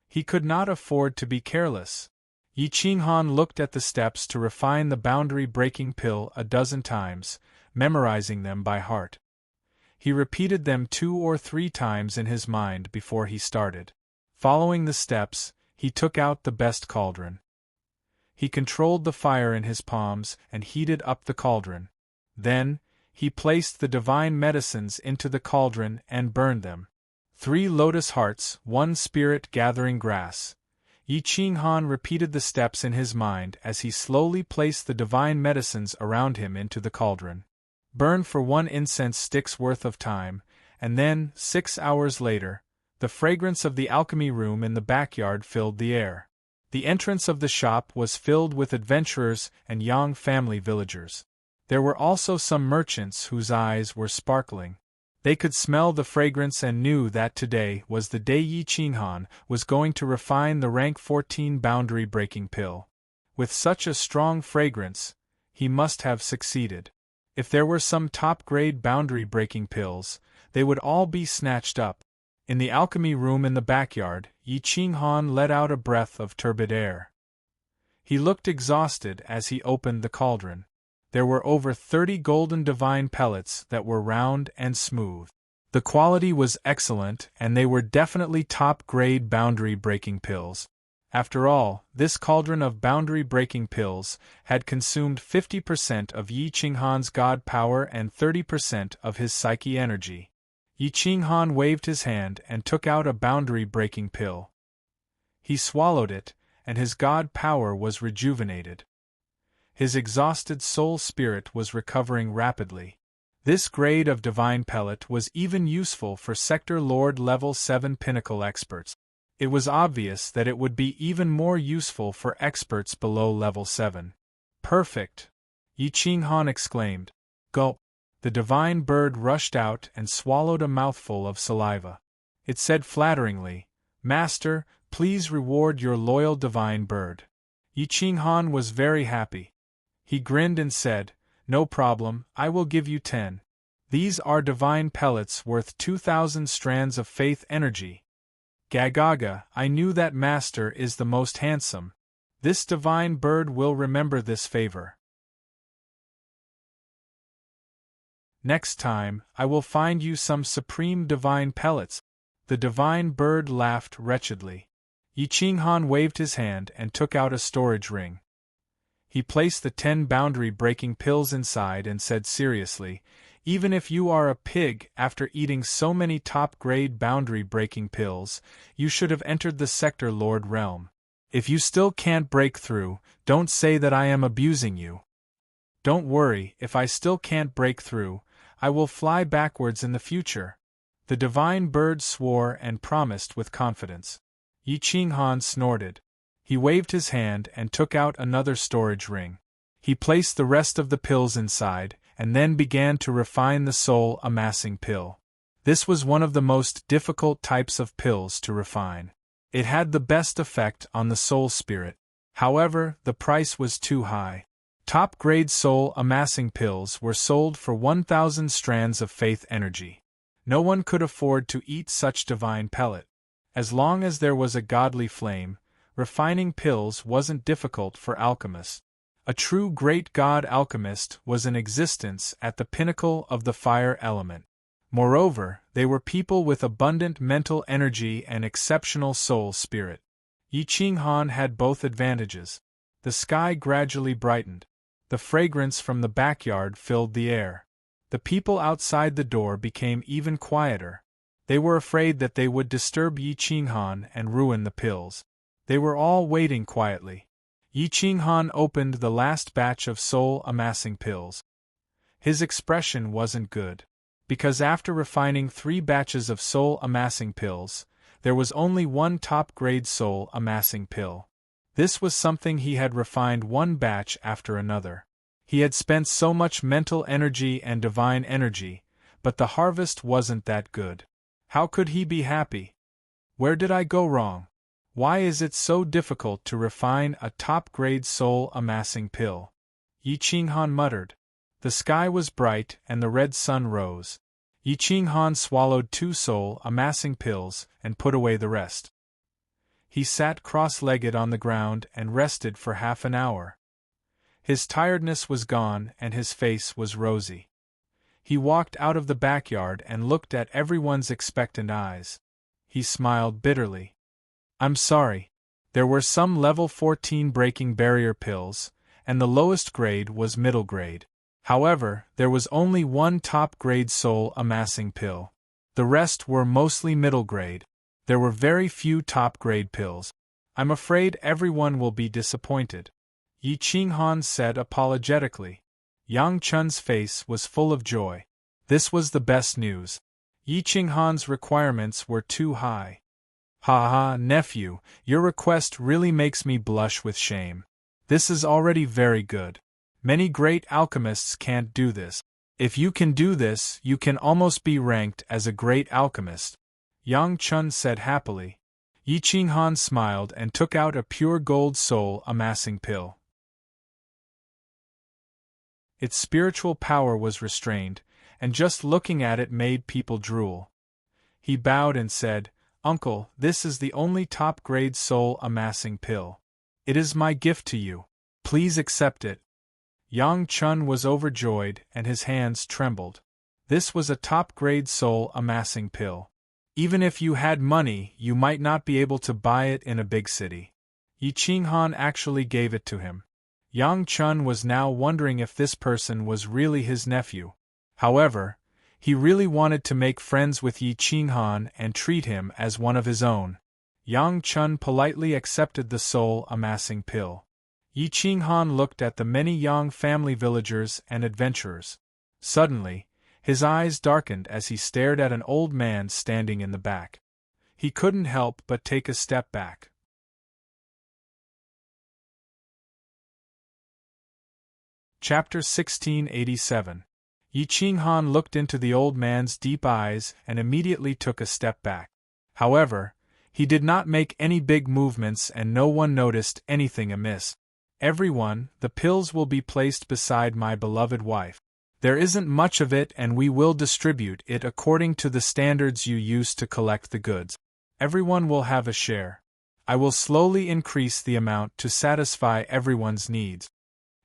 He could not afford to be careless. Yi Ching Han looked at the steps to refine the boundary breaking pill a dozen times, memorizing them by heart. He repeated them 2 or 3 times in his mind before he started. Following the steps, he took out the best cauldron. He controlled the fire in his palms and heated up the cauldron. Then, he placed the divine medicines into the cauldron and burned them. 3 lotus hearts, 1 spirit gathering grass. Yi Qinghan repeated the steps in his mind as he slowly placed the divine medicines around him into the cauldron. Burn for 1 incense stick's worth of time, and then, 6 hours later, the fragrance of the alchemy room in the backyard filled the air. The entrance of the shop was filled with adventurers and Yang family villagers. There were also some merchants whose eyes were sparkling. They could smell the fragrance and knew that today was the day Yi Qinghan was going to refine the rank 14 boundary-breaking pill. With such a strong fragrance, he must have succeeded. If there were some top-grade boundary-breaking pills, they would all be snatched up. In the alchemy room in the backyard, Yi Qinghan let out a breath of turbid air. He looked exhausted as he opened the cauldron. There were over 30 golden divine pellets that were round and smooth. The quality was excellent and they were definitely top-grade boundary-breaking pills. After all, this cauldron of boundary-breaking pills had consumed 50% of Yi Qinghan's god power and 30% of his psyche energy. Yi Qinghan waved his hand and took out a boundary-breaking pill. He swallowed it, and his god power was rejuvenated. His exhausted soul spirit was recovering rapidly. This grade of divine pellet was even useful for Sector Lord Level 7 Pinnacle experts. It was obvious that it would be even more useful for experts below Level 7. Perfect! Yi Qinghan exclaimed. Gulp! The divine bird rushed out and swallowed a mouthful of saliva. It said flatteringly, "Master, please reward your loyal divine bird." Yi Qinghan was very happy. He grinned and said, "No problem, I will give you 10. These are divine pellets worth 2,000 strands of faith energy." Gagaga, I knew that Master is the most handsome. This divine bird will remember this favor. Next time, I will find you some supreme divine pellets. The divine bird laughed wretchedly. Yi Qinghan waved his hand and took out a storage ring. He placed the 10 boundary-breaking pills inside and said seriously, "Even if you are a pig after eating so many top-grade boundary-breaking pills, you should have entered the Sector Lord realm. If you still can't break through, don't say that I am abusing you. Don't worry, if I still can't break through, I will fly backwards in the future." The divine bird swore and promised with confidence. Yi Qinghan snorted. He waved his hand and took out another storage ring. He placed the rest of the pills inside, and then began to refine the soul-amassing pill. This was one of the most difficult types of pills to refine. It had the best effect on the soul spirit. However, the price was too high. Top-grade soul-amassing pills were sold for 1,000 strands of faith energy. No one could afford to eat such divine pellet. As long as there was a godly flame, refining pills wasn't difficult for alchemists. A true great god alchemist was in existence at the pinnacle of the fire element. Moreover, they were people with abundant mental energy and exceptional soul spirit. Yi Qinghan had both advantages. The sky gradually brightened. The fragrance from the backyard filled the air. The people outside the door became even quieter. They were afraid that they would disturb Yi Qinghan and ruin the pills. They were all waiting quietly. Yi Qinghan opened the last batch of soul-amassing pills. His expression wasn't good. Because after refining 3 batches of soul-amassing pills, there was only one top-grade soul-amassing pill. This was something he had refined one batch after another. He had spent so much mental energy and divine energy, but the harvest wasn't that good. How could he be happy? Where did I go wrong? Why is it so difficult to refine a top-grade soul-amassing pill? Yi Qinghan muttered. The sky was bright and the red sun rose. Yi Qinghan swallowed 2 soul-amassing pills and put away the rest. He sat cross-legged on the ground and rested for half an hour. His tiredness was gone and his face was rosy. He walked out of the backyard and looked at everyone's expectant eyes. He smiled bitterly. "I'm sorry. There were some level 14 breaking barrier pills, and the lowest grade was middle grade. However, there was only one top-grade soul-amassing pill. The rest were mostly middle-grade. There were very few top-grade pills. I'm afraid everyone will be disappointed, Yi Qinghan said apologetically. Yang Chun's face was full of joy. This was the best news. Yi Qinghan's requirements were too high. Ha ha, nephew, your request really makes me blush with shame. This is already very good. Many great alchemists can't do this. If you can do this, you can almost be ranked as a great alchemist, Yang Chun said happily. Yi Qinghan smiled and took out a pure gold soul-amassing pill. Its spiritual power was restrained, and just looking at it made people drool. He bowed and said, "Uncle, this is the only top-grade soul-amassing pill. It is my gift to you. Please accept it." Yang Chun was overjoyed and his hands trembled. This was a top-grade soul-amassing pill. Even if you had money, you might not be able to buy it in a big city. Yi Qinghan actually gave it to him. Yang Chun was now wondering if this person was really his nephew. However, he really wanted to make friends with Yi Qinghan and treat him as one of his own. Yang Chun politely accepted the soul-amassing pill. Yi Qinghan looked at the many Yang family villagers and adventurers. Suddenly, his eyes darkened as he stared at an old man standing in the back. He couldn't help but take a step back. Chapter 1687. Yi Qinghan looked into the old man's deep eyes and immediately took a step back. However, he did not make any big movements and no one noticed anything amiss. "Everyone, the pills will be placed beside my beloved wife. There isn't much of it and we will distribute it according to the standards you use to collect the goods. Everyone will have a share. I will slowly increase the amount to satisfy everyone's needs."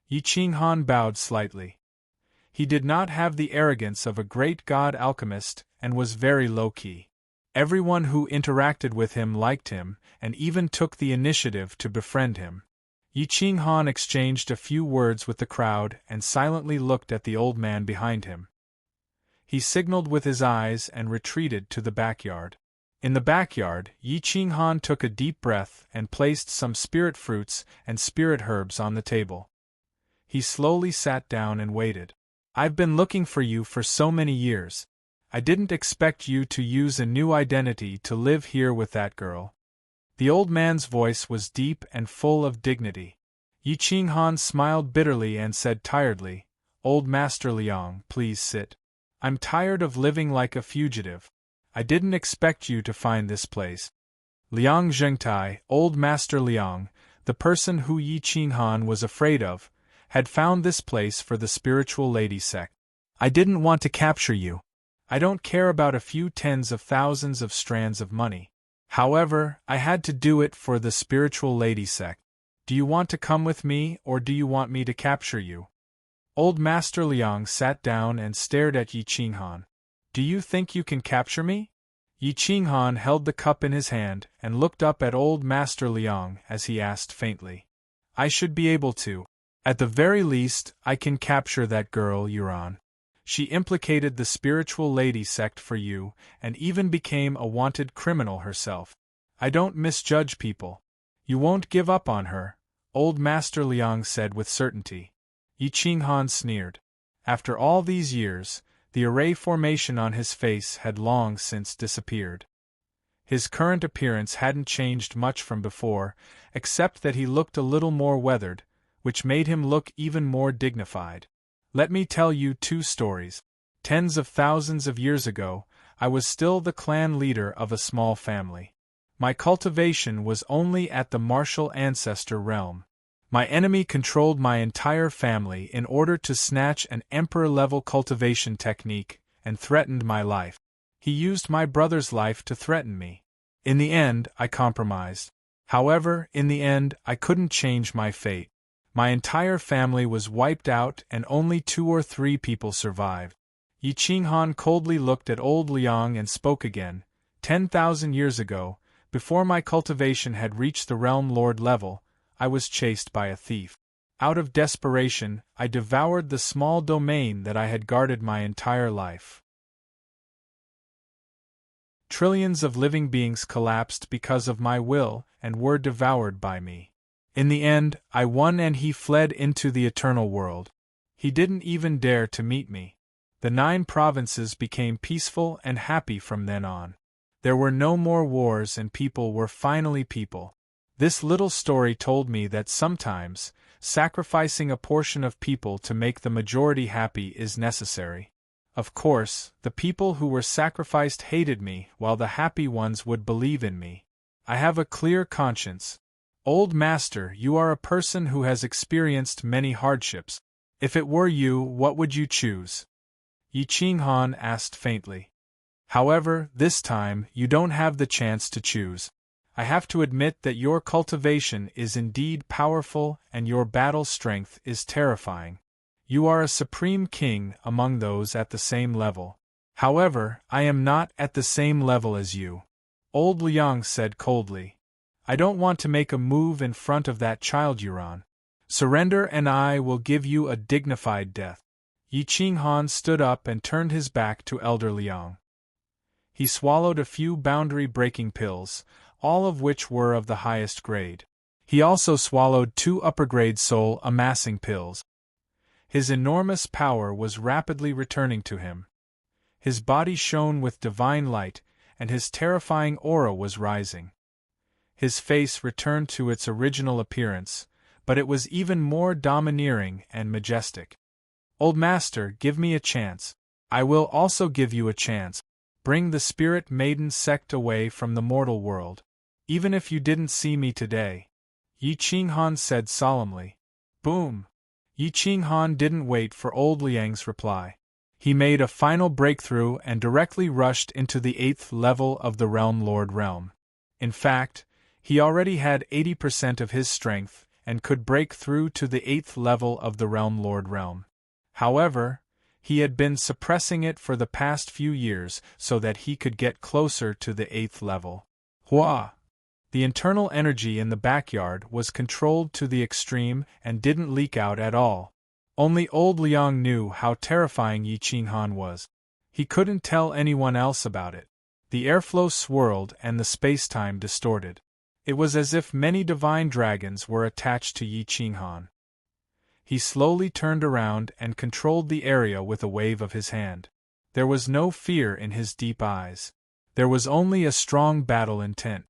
Yi Qinghan bowed slightly. He did not have the arrogance of a great god alchemist and was very low-key. Everyone who interacted with him liked him and even took the initiative to befriend him. Yi Qinghan exchanged a few words with the crowd and silently looked at the old man behind him. He signaled with his eyes and retreated to the backyard. In the backyard, Yi Qinghan took a deep breath and placed some spirit fruits and spirit herbs on the table. He slowly sat down and waited. "I've been looking for you for so many years. I didn't expect you to use a new identity to live here with that girl." The old man's voice was deep and full of dignity. Yi Qinghan smiled bitterly and said tiredly, "Old Master Liang, please sit. I'm tired of living like a fugitive. I didn't expect you to find this place." Liang Zhengtai, Old Master Liang, the person who Yi Qinghan was afraid of, had found this place for the spiritual lady sect. "I didn't want to capture you. I don't care about a few tens of thousands of strands of money. However, I had to do it for the spiritual lady sect. Do you want to come with me or do you want me to capture you?" Old Master Liang sat down and stared at Yi Qinghan. "Do you think you can capture me?" Yi Qinghan held the cup in his hand and looked up at Old Master Liang as he asked faintly. "I should be able to. At the very least, I can capture that girl Yuan. She implicated the spiritual lady sect for you and even became a wanted criminal herself. I don't misjudge people. You won't give up on her," Old Master Liang said with certainty. Yi Qinghan sneered. After all these years, the array formation on his face had long since disappeared. His current appearance hadn't changed much from before, except that he looked a little more weathered, which made him look even more dignified. "Let me tell you two stories. Tens of thousands of years ago, I was still the clan leader of a small family. My cultivation was only at the martial ancestor realm. My enemy controlled my entire family in order to snatch an emperor-level cultivation technique and threatened my life. He used my brother's life to threaten me. In the end, I compromised. However, in the end, I couldn't change my fate. My entire family was wiped out and only 2 or 3 people survived." Yi Qinghan coldly looked at old Liang and spoke again. 10,000 years ago, before my cultivation had reached the realm lord level, I was chased by a thief. Out of desperation, I devoured the small domain that I had guarded my entire life. Trillions of living beings collapsed because of my will and were devoured by me. In the end, I won and he fled into the eternal world. He didn't even dare to meet me. The 9 provinces became peaceful and happy from then on. There were no more wars and people were finally people. This little story told me that sometimes, sacrificing a portion of people to make the majority happy is necessary. Of course, the people who were sacrificed hated me, while the happy ones would believe in me. I have a clear conscience. Old Master, you are a person who has experienced many hardships. If it were you, what would you choose? Yi Qinghan asked faintly. However, this time, you don't have the chance to choose. I have to admit that your cultivation is indeed powerful and your battle strength is terrifying. You are a supreme king among those at the same level. However, I am not at the same level as you. Old Liang said coldly. I don't want to make a move in front of that child Yuran. Surrender and I will give you a dignified death. Yi Qinghan stood up and turned his back to Elder Liang. He swallowed a few boundary-breaking pills, all of which were of the highest grade. He also swallowed 2 upper-grade soul-amassing pills. His enormous power was rapidly returning to him. His body shone with divine light, and his terrifying aura was rising. His face returned to its original appearance, but it was even more domineering and majestic. Old Master, give me a chance. I will also give you a chance. Bring the Spirit Maiden sect away from the mortal world. Even if you didn't see me today. Yi Qinghan said solemnly. Boom! Yi Qinghan didn't wait for old Liang's reply. He made a final breakthrough and directly rushed into the 8th level of the Realm Lord realm. In fact, he already had 80% of his strength and could break through to the 8th level of the Realm Lord realm. However, he had been suppressing it for the past few years so that he could get closer to the 8th level. Hua! The internal energy in the backyard was controlled to the extreme and didn't leak out at all. Only old Liang knew how terrifying Yi Qinghan was. He couldn't tell anyone else about it. The airflow swirled and the space-time distorted. It was as if many divine dragons were attached to Yi Qinghan. He slowly turned around and controlled the area with a wave of his hand. There was no fear in his deep eyes. There was only a strong battle intent.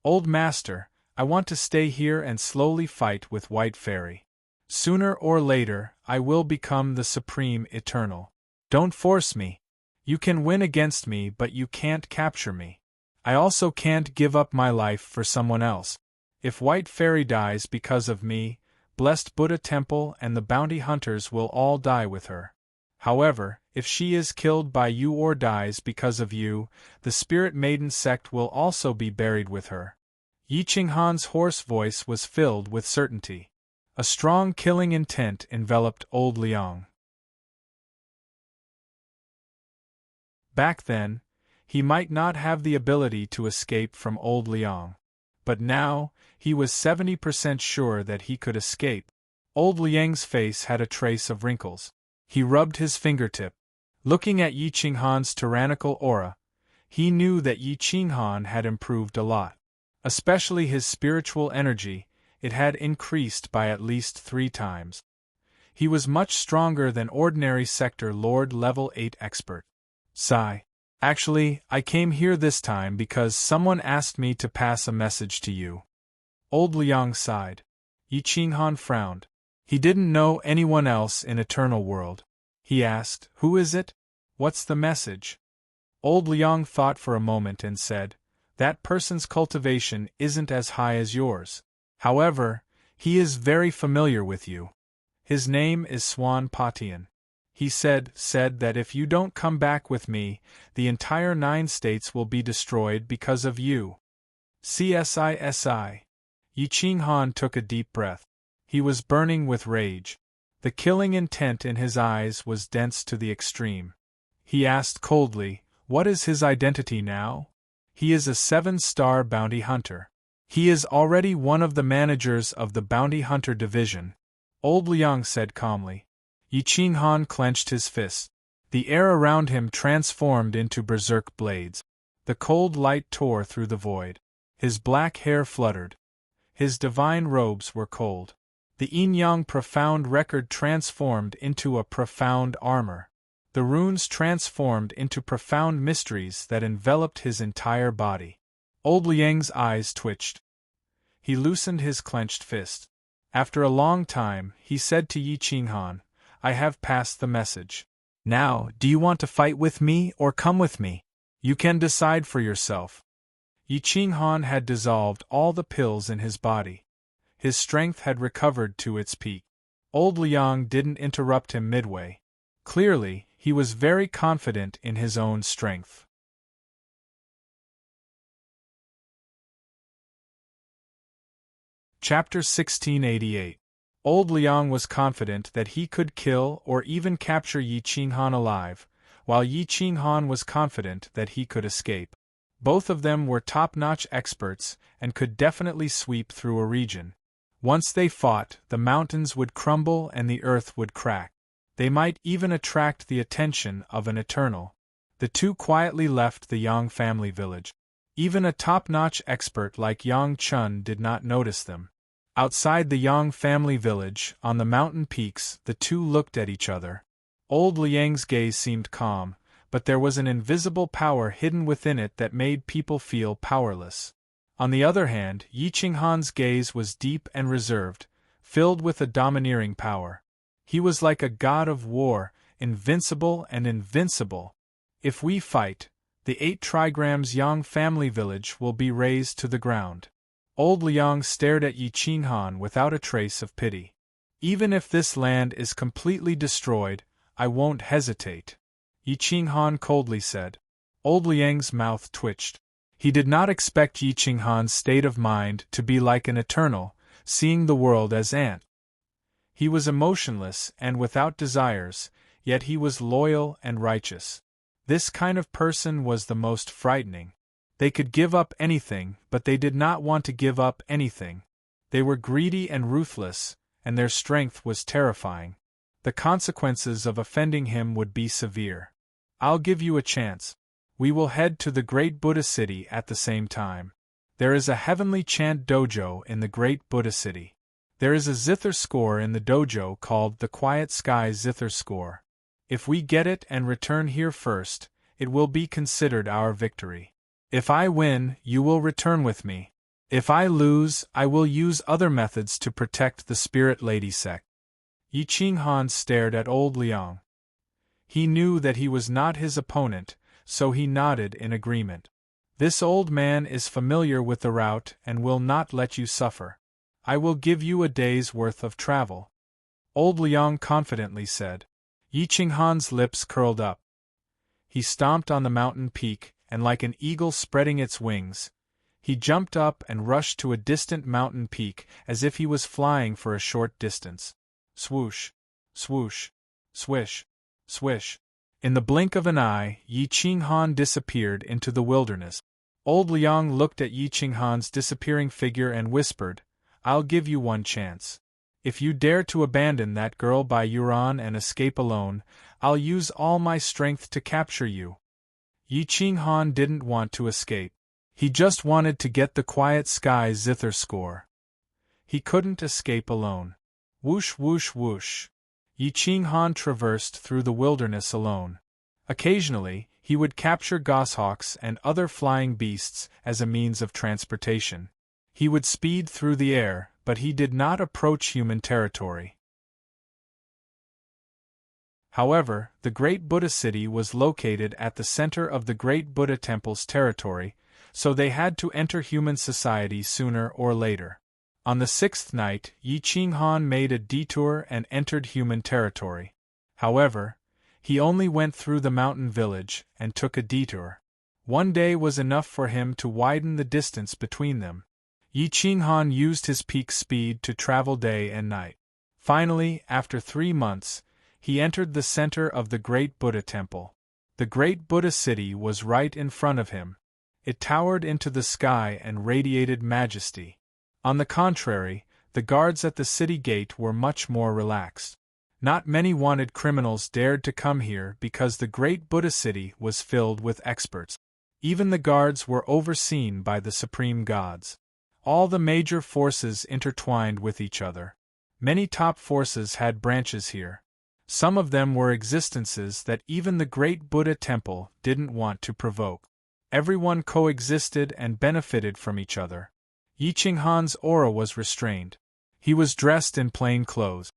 Old Master, I want to stay here and slowly fight with White Fairy. Sooner or later, I will become the Supreme Eternal. Don't force me. You can win against me, but you can't capture me. I also can't give up my life for someone else. If White Fairy dies because of me, Blessed Buddha Temple and the bounty hunters will all die with her. However, if she is killed by you or dies because of you, the Spirit Maiden sect will also be buried with her. Yi Qinghan's hoarse voice was filled with certainty. A strong killing intent enveloped old Liang. Back then, he might not have the ability to escape from old Liang. But now, he was 70% sure that he could escape. Old Liang's face had a trace of wrinkles. He rubbed his fingertip. Looking at Yi Qinghan's tyrannical aura, he knew that Yi Qinghan had improved a lot. Especially his spiritual energy, it had increased by at least 3 times. He was much stronger than ordinary Sector Lord Level 8 expert. Sigh. Actually, I came here this time because someone asked me to pass a message to you. Old Liang sighed. Yi Qinghan frowned. He didn't know anyone else in Eternal World. He asked, Who is it? What's the message? Old Liang thought for a moment and said, That person's cultivation isn't as high as yours. However, he is very familiar with you. His name is Swan Patian. He said that if you don't come back with me, the entire 9 states will be destroyed because of you. CSISI. Yi Qinghan took a deep breath. He was burning with rage. The killing intent in his eyes was dense to the extreme. He asked coldly, What is his identity now? He is a 7-star bounty hunter. He is already one of the managers of the bounty hunter division. Old Liang said calmly. Yi Qinghan clenched his fist. The air around him transformed into berserk blades. The cold light tore through the void. His black hair fluttered. His divine robes were cold. The yin-yang profound record transformed into a profound armor. The runes transformed into profound mysteries that enveloped his entire body. Old Liang's eyes twitched. He loosened his clenched fist. After a long time, he said to Yi Qinghan, I have passed the message. Now, do you want to fight with me or come with me? You can decide for yourself. Yi Qinghan had dissolved all the pills in his body. His strength had recovered to its peak. Old Liang didn't interrupt him midway. Clearly, he was very confident in his own strength. Chapter 1688. Old Liang was confident that he could kill or even capture Yi Qinghan alive, while Yi Qinghan was confident that he could escape. Both of them were top-notch experts and could definitely sweep through a region. Once they fought, the mountains would crumble and the earth would crack. They might even attract the attention of an Eternal. The two quietly left the Yang family village. Even a top-notch expert like Yang Chun did not notice them. Outside the Yang family village, on the mountain peaks, the two looked at each other. Old Liang's gaze seemed calm, but there was an invisible power hidden within it that made people feel powerless. On the other hand, Yi Qinghan's gaze was deep and reserved, filled with a domineering power. He was like a god of war, invincible and invincible. If we fight, the 8 trigrams Yang family village will be razed to the ground. Old Liang stared at Yi Qinghan without a trace of pity. Even if this land is completely destroyed, I won't hesitate, Yi Qinghan coldly said. Old Liang's mouth twitched. He did not expect Yi Qinghan's state of mind to be like an Eternal, seeing the world as ant. He was emotionless and without desires, yet he was loyal and righteous. This kind of person was the most frightening. They could give up anything, but they did not want to give up anything. They were greedy and ruthless, and their strength was terrifying. The consequences of offending him would be severe. I'll give you a chance. We will head to the great Buddha city at the same time. There is a heavenly chant dojo in the great Buddha city. There is a zither score in the dojo called the Quiet Sky Zither Score. If we get it and return here first, it will be considered our victory. If I win, you will return with me. If I lose, I will use other methods to protect the Spirit Lady sect. Yi Qinghan stared at Old Liang. He knew that he was not his opponent, so he nodded in agreement. This old man is familiar with the route and will not let you suffer. I will give you a day's worth of travel. Old Liang confidently said. Yi Qinghan's lips curled up. He stomped on the mountain peak, and like an eagle spreading its wings, he jumped up and rushed to a distant mountain peak as if he was flying for a short distance. Swoosh, swoosh, swish, swish. In the blink of an eye, Yi Qinghan disappeared into the wilderness. Old Liang looked at Yi Qinghan's disappearing figure and whispered, I'll give you one chance. If you dare to abandon that girl by Yuran and escape alone, I'll use all my strength to capture you. Yi Qinghan didn't want to escape. He just wanted to get the Quiet Sky Zither score. He couldn't escape alone. Whoosh whoosh whoosh. Yi Qinghan traversed through the wilderness alone. Occasionally, he would capture goshawks and other flying beasts as a means of transportation. He would speed through the air, but he did not approach human territory. However, the Great Buddha City was located at the center of the Great Buddha Temple's territory, so they had to enter human society sooner or later. On the 6th night, Yi Qinghan made a detour and entered human territory. However, he only went through the mountain village and took a detour. One day was enough for him to widen the distance between them. Yi Qinghan used his peak speed to travel day and night. Finally, after 3 months, he entered the center of the Great Buddha Temple. The Great Buddha City was right in front of him. It towered into the sky and radiated majesty. On the contrary, the guards at the city gate were much more relaxed. Not many wanted criminals dared to come here because the great Buddha city was filled with experts. Even the guards were overseen by the supreme gods. All the major forces intertwined with each other. Many top forces had branches here. Some of them were existences that even the great Buddha temple didn't want to provoke. Everyone coexisted and benefited from each other. Yi Qinghan's aura was restrained. He was dressed in plain clothes.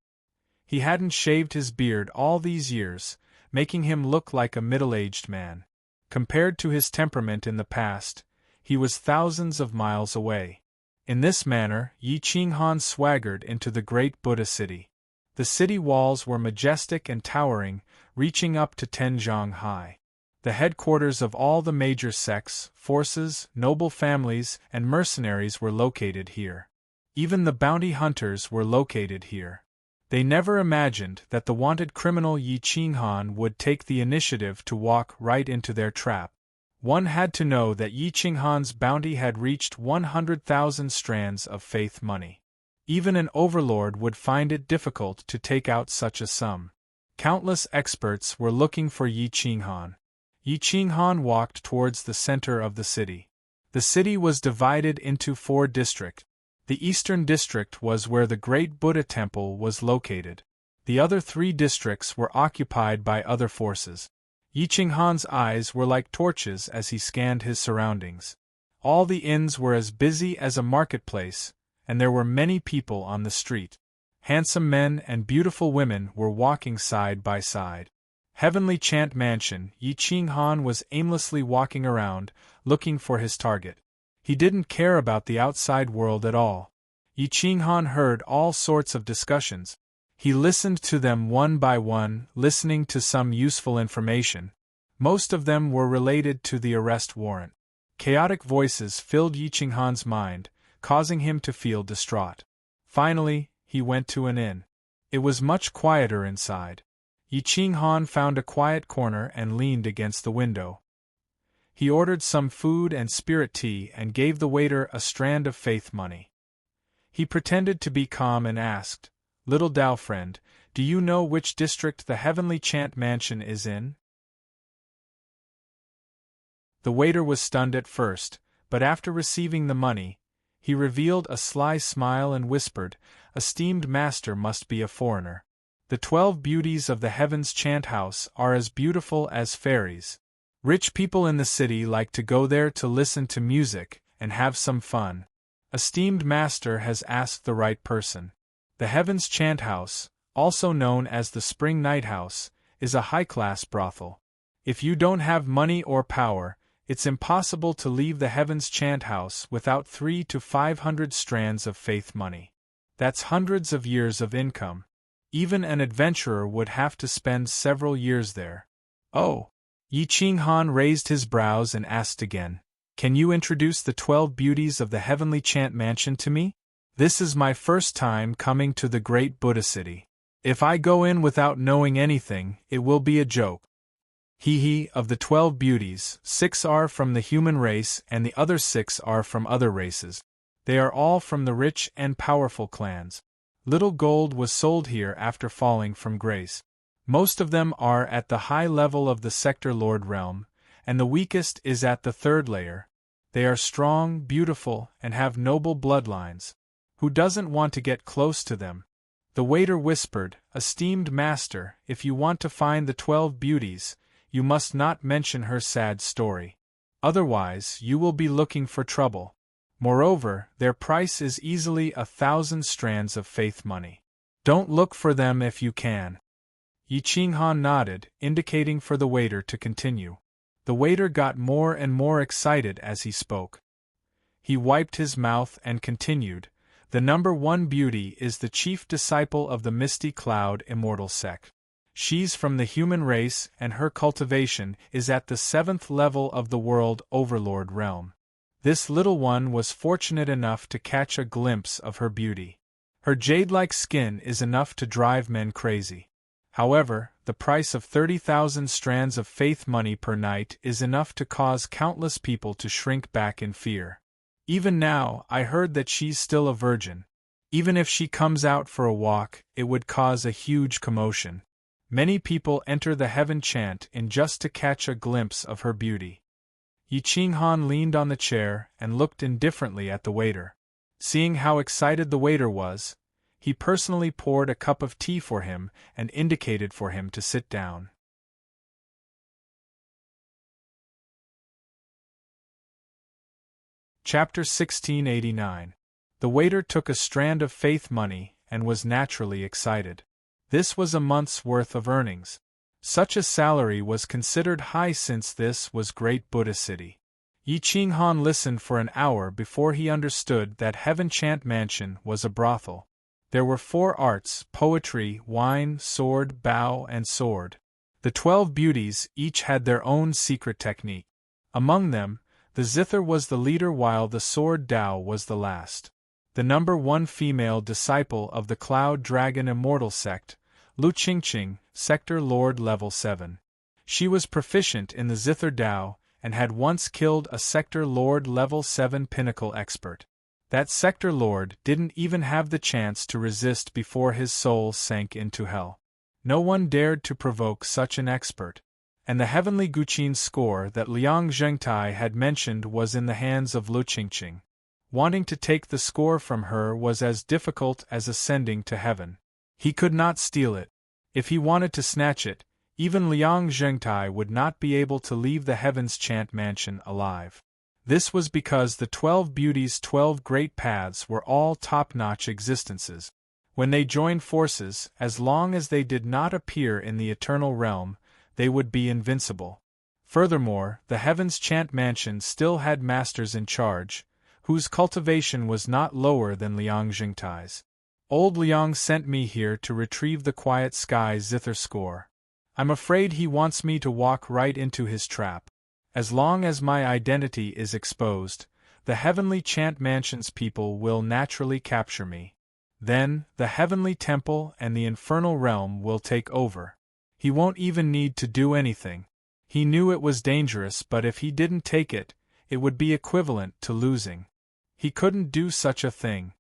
He hadn't shaved his beard all these years, making him look like a middle-aged man. Compared to his temperament in the past, he was thousands of miles away. In this manner, Yi Qinghan swaggered into the great Buddha city. The city walls were majestic and towering, reaching up to 10 zhang high. The headquarters of all the major sects, forces, noble families, and mercenaries were located here. Even the bounty hunters were located here. They never imagined that the wanted criminal Yi Qinghan would take the initiative to walk right into their trap. One had to know that Yi Qinghan's bounty had reached 100,000 strands of faith money. Even an overlord would find it difficult to take out such a sum. Countless experts were looking for Yi Qinghan. Yi Qinghan walked towards the center of the city. The city was divided into 4 districts. The eastern district was where the great Buddha temple was located. The other 3 districts were occupied by other forces. Yi Qinghan's eyes were like torches as he scanned his surroundings. All the inns were as busy as a marketplace, and there were many people on the street. Handsome men and beautiful women were walking side by side. Heavenly Chant Mansion, Yi Qinghan was aimlessly walking around, looking for his target. He didn't care about the outside world at all. Yi Qinghan heard all sorts of discussions. He listened to them one by one, listening to some useful information. Most of them were related to the arrest warrant. Chaotic voices filled Yi Qinghan's mind, causing him to feel distraught. Finally, he went to an inn. It was much quieter inside. Yi Qinghan found a quiet corner and leaned against the window. He ordered some food and spirit tea and gave the waiter a strand of faith money. He pretended to be calm and asked, "Little Tao friend, do you know which district the Heavenly Chant Mansion is in?" The waiter was stunned at first, but after receiving the money, he revealed a sly smile and whispered, "Esteemed master must be a foreigner. The 12 beauties of the Heavens Chant House are as beautiful as fairies. Rich people in the city like to go there to listen to music and have some fun. Esteemed master has asked the right person. The Heavens Chant House, also known as the Spring Night House, is a high-class brothel. If you don't have money or power, it's impossible to leave the Heavens Chant House without 300 to 500 strands of faith money. That's hundreds of years of income. Even an adventurer would have to spend several years there." "Oh." Yi Qinghan raised his brows and asked again, "Can you introduce the 12 beauties of the Heavenly Chant Mansion to me? This is my first time coming to the great Buddha city. If I go in without knowing anything, it will be a joke." Of the 12 beauties, 6 are from the human race and the other 6 are from other races. They are all from the rich and powerful clans. Little gold was sold here after falling from grace. Most of them are at the high level of the Sector Lord realm, and the weakest is at the 3rd layer. They are strong, beautiful, and have noble bloodlines. Who doesn't want to get close to them? The waiter whispered, "Esteemed master, if you want to find the 12 beauties, you must not mention her sad story. Otherwise, you will be looking for trouble. Moreover, their price is easily 1,000 strands of faith money. Don't look for them if you can." Yi Qinghan nodded, indicating for the waiter to continue. The waiter got more and more excited as he spoke. He wiped his mouth and continued, "The number 1 beauty is the chief disciple of the Misty Cloud Immortal Sect. She's from the human race and her cultivation is at the 7th level of the World Overlord realm. This little one was fortunate enough to catch a glimpse of her beauty. Her jade-like skin is enough to drive men crazy. However, the price of 30,000 strands of faith money per night is enough to cause countless people to shrink back in fear. Even now, I heard that she's still a virgin. Even if she comes out for a walk, it would cause a huge commotion. Many people enter the heaven chant in just to catch a glimpse of her beauty. Yi Qinghan leaned on the chair and looked indifferently at the waiter. Seeing how excited the waiter was, he personally poured a cup of tea for him and indicated for him to sit down. Chapter 1689. The waiter took a strand of faith money and was naturally excited. This was a month's worth of earnings. Such a salary was considered high since this was Great Buddha City. Yi Qinghan listened for an hour before he understood that Heaven Chant Mansion was a brothel. There were 4 arts: poetry, wine, sword, bow, and sword. The 12 beauties each had their own secret technique. Among them, the zither was the leader while the sword Dao was the last. The number 1 female disciple of the Cloud Dragon Immortal Sect, Lu Qingqing, Sector Lord Level 7. She was proficient in the zither Dao, and had once killed a Sector Lord Level 7 Pinnacle expert. That Sector Lord didn't even have the chance to resist before his soul sank into hell. No one dared to provoke such an expert. And the heavenly Guqin score that Liang Zhengtai had mentioned was in the hands of Lu Qingqing. Wanting to take the score from her was as difficult as ascending to heaven. He could not steal it. If he wanted to snatch it, even Liang Zhengtai would not be able to leave the Heavens Chant Mansion alive. This was because the 12 beauties' 12 great paths were all top-notch existences. When they joined forces, as long as they did not appear in the eternal realm, they would be invincible. Furthermore, the Heavens Chant Mansion still had masters in charge, whose cultivation was not lower than Liang Zhengtai's. Old Liang sent me here to retrieve the Quiet Sky zither score. I'm afraid he wants me to walk right into his trap. As long as my identity is exposed, the Heavenly Chant Mansion's people will naturally capture me. Then, the Heavenly Temple and the Infernal Realm will take over. He won't even need to do anything. He knew it was dangerous, but if he didn't take it, it would be equivalent to losing. He couldn't do such a thing.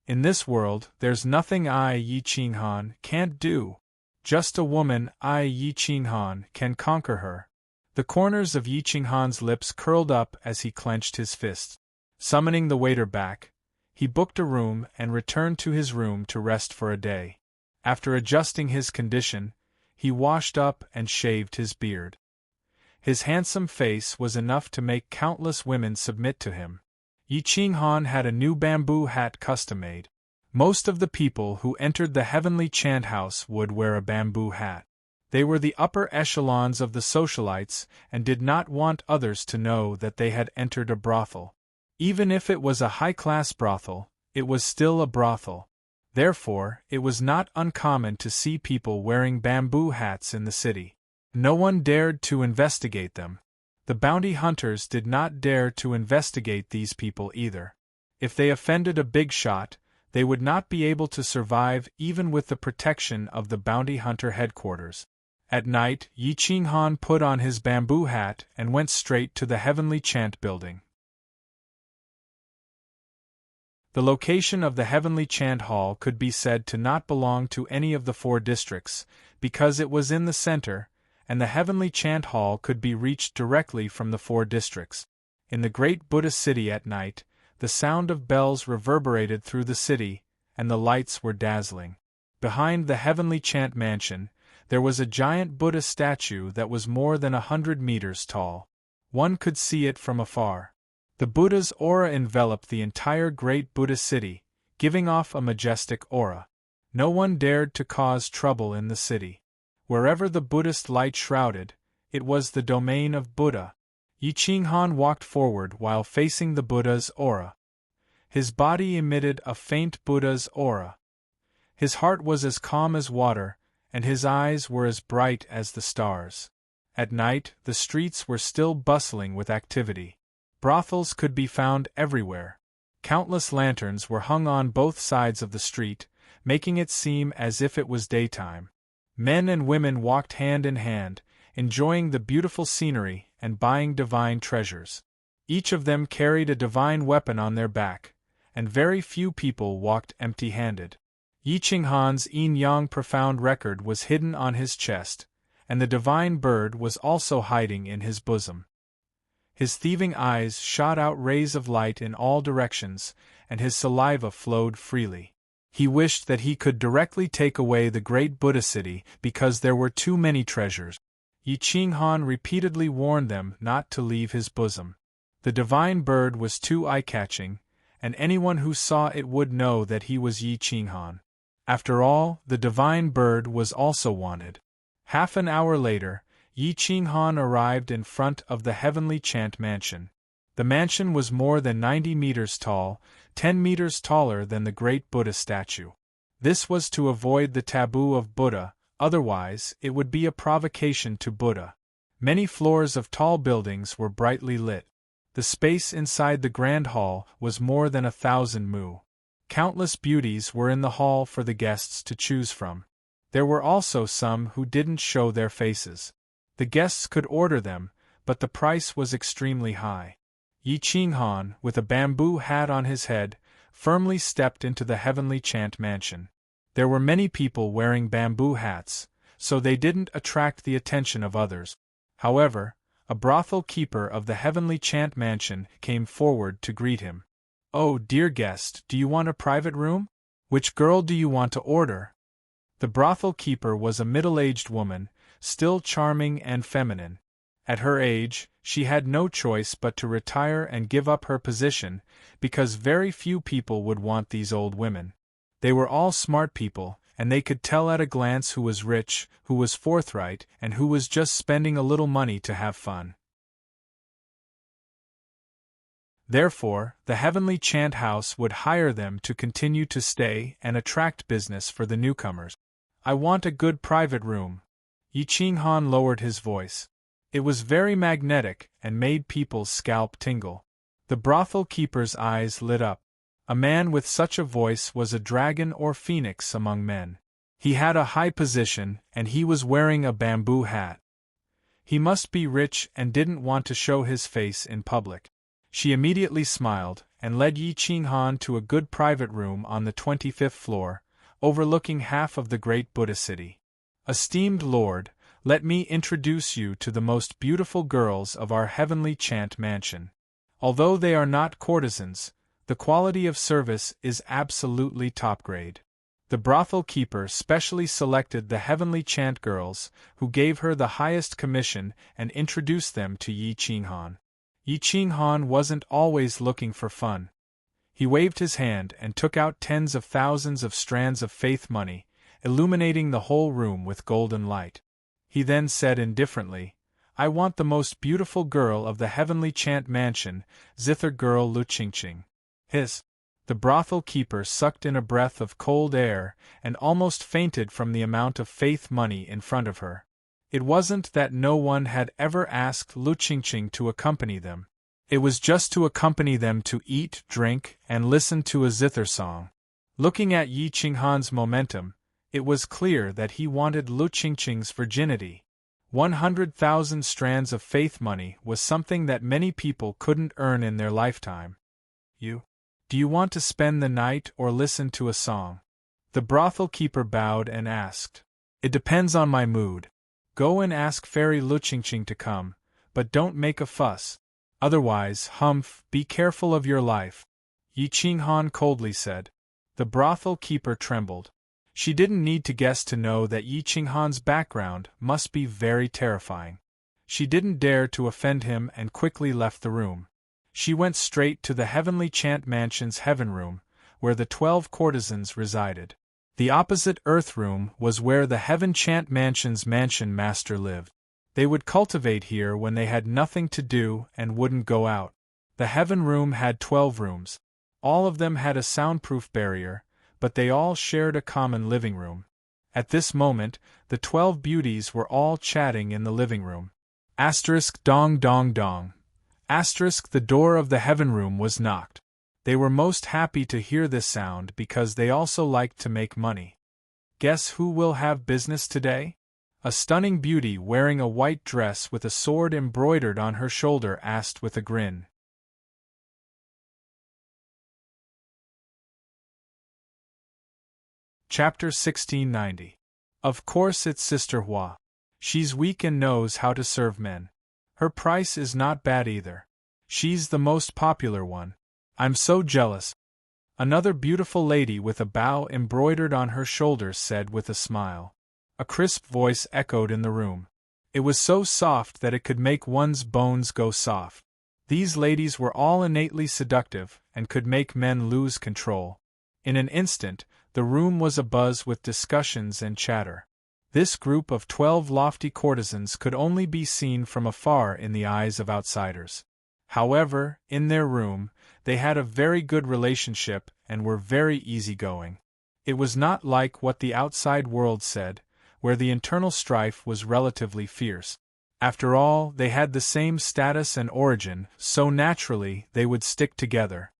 In this world, there's nothing I, Yi Qinghan, can't do. Just a woman, I, Yi Qinghan, can conquer her. The corners of Yi Qinghan's lips curled up as he clenched his fists. Summoning the waiter back, he booked a room and returned to his room to rest for a day. After adjusting his condition, he washed up and shaved his beard. His handsome face was enough to make countless women submit to him. Yi Qinghan had a new bamboo hat custom-made. Most of the people who entered the Heavenly Chant House would wear a bamboo hat. They were the upper echelons of the socialites and did not want others to know that they had entered a brothel. Even if it was a high-class brothel, it was still a brothel. Therefore, it was not uncommon to see people wearing bamboo hats in the city. No one dared to investigate them. The bounty hunters did not dare to investigate these people either. If they offended a big shot, they would not be able to survive even with the protection of the bounty hunter headquarters. At night, Yi Qinghan put on his bamboo hat and went straight to the Heavenly Chant Building. The location of the Heavenly Chant Hall could be said to not belong to any of the 4 districts, because it was in the center, and the Heavenly Chant Hall could be reached directly from the 4 districts. In the Great Buddha City at night, the sound of bells reverberated through the city, and the lights were dazzling. Behind the Heavenly Chant Mansion, there was a giant Buddha statue that was more than 100 meters tall. One could see it from afar. The Buddha's aura enveloped the entire Great Buddha City, giving off a majestic aura. No one dared to cause trouble in the city. Wherever the Buddhist light shrouded, it was the domain of Buddha. Yi Qinghan walked forward while facing the Buddha's aura. His body emitted a faint Buddha's aura. His heart was as calm as water, and his eyes were as bright as the stars. At night, the streets were still bustling with activity. Brothels could be found everywhere. Countless lanterns were hung on both sides of the street, making it seem as if it was daytime. Men and women walked hand in hand, enjoying the beautiful scenery and buying divine treasures. Each of them carried a divine weapon on their back, and very few people walked empty-handed. Yi Qinghan's yin-yang profound record was hidden on his chest, and the divine bird was also hiding in his bosom. His thieving eyes shot out rays of light in all directions, and his saliva flowed freely. He wished that he could directly take away the great Buddha city because there were too many treasures. Yi Qinghan repeatedly warned them not to leave his bosom. The divine bird was too eye-catching, and anyone who saw it would know that he was Yi Qinghan. After all, the divine bird was also wanted. Half an hour later, Yi Qinghan arrived in front of the heavenly chant mansion. The mansion was more than 90 meters tall, 10 meters taller than the great Buddha statue. This was to avoid the taboo of Buddha, otherwise it would be a provocation to Buddha. Many floors of tall buildings were brightly lit. The space inside the grand hall was more than 1,000 mu. Countless beauties were in the hall for the guests to choose from. There were also some who didn't show their faces. The guests could order them, but the price was extremely high. Yi Qinghan, with a bamboo hat on his head, firmly stepped into the heavenly chant mansion. There were many people wearing bamboo hats, so they didn't attract the attention of others. However, a brothel keeper of the heavenly chant mansion came forward to greet him. "Oh, dear guest, do you want a private room? Which girl do you want to order?" The brothel keeper was a middle-aged woman, still charming and feminine. At her age, she had no choice but to retire and give up her position, because very few people would want these old women. They were all smart people, and they could tell at a glance who was rich, who was forthright, and who was just spending a little money to have fun. Therefore, the heavenly chant house would hire them to continue to stay and attract business for the newcomers. "I want a good private room." Yi Qinghan lowered his voice. It was very magnetic and made people's scalp tingle. The brothel keeper's eyes lit up. A man with such a voice was a dragon or phoenix among men. He had a high position, and he was wearing a bamboo hat. He must be rich and didn't want to show his face in public. She immediately smiled, and led Yi Qinghan to a good private room on the 25th floor, overlooking half of the great Buddha city. "Esteemed lord, let me introduce you to the most beautiful girls of our heavenly chant mansion. Although they are not courtesans, the quality of service is absolutely top grade." The brothel keeper specially selected the heavenly chant girls, who gave her the highest commission and introduced them to Yi Qinghan. Yi Qinghan wasn't always looking for fun. He waved his hand and took out tens of thousands of strands of faith money, illuminating the whole room with golden light. He then said indifferently, "I want the most beautiful girl of the heavenly chant mansion, zither girl Lu Qingqing." The brothel keeper sucked in a breath of cold air and almost fainted from the amount of faith money in front of her. It wasn't that no one had ever asked Lu Qingqing to accompany them. It was just to accompany them to eat, drink, and listen to a zither song. Looking at Yi Qinghan's momentum, it was clear that he wanted Lu Qingqing's virginity. 100,000 strands of faith money was something that many people couldn't earn in their lifetime. Do you want to spend the night or listen to a song?" The brothel keeper bowed and asked. "It depends on my mood. Go and ask Fairy Lu Qingqing to come, but don't make a fuss. Otherwise, be careful of your life," Yi Qinghan coldly said. The brothel keeper trembled. She didn't need to guess to know that Yi Qinghan's background must be very terrifying. She didn't dare to offend him and quickly left the room. She went straight to the heavenly chant mansion's heaven room, where the 12 courtesans resided. The opposite earth room was where the heaven chant mansion's mansion master lived. They would cultivate here when they had nothing to do and wouldn't go out. The heaven room had 12 rooms. All of them had a soundproof barrier, but they all shared a common living room. At this moment, the 12 beauties were all chatting in the living room. Dong dong dong. The door of the heaven room was knocked. They were most happy to hear this sound because they also liked to make money. "Guess who will have business today?" A stunning beauty wearing a white dress with a sword embroidered on her shoulder asked with a grin. Chapter 1690. Of course it's Sister Hua. She's weak and knows how to serve men. Her price is not bad either. She's the most popular one. I'm so jealous. Another beautiful lady with a bow embroidered on her shoulders said with a smile. A crisp voice echoed in the room. It was so soft that it could make one's bones go soft. These ladies were all innately seductive and could make men lose control. In an instant, the room was abuzz with discussions and chatter. This group of 12 lofty courtesans could only be seen from afar in the eyes of outsiders. However, in their room, they had a very good relationship and were very easygoing. It was not like what the outside world said, where the internal strife was relatively fierce. After all, they had the same status and origin, so naturally they would stick together.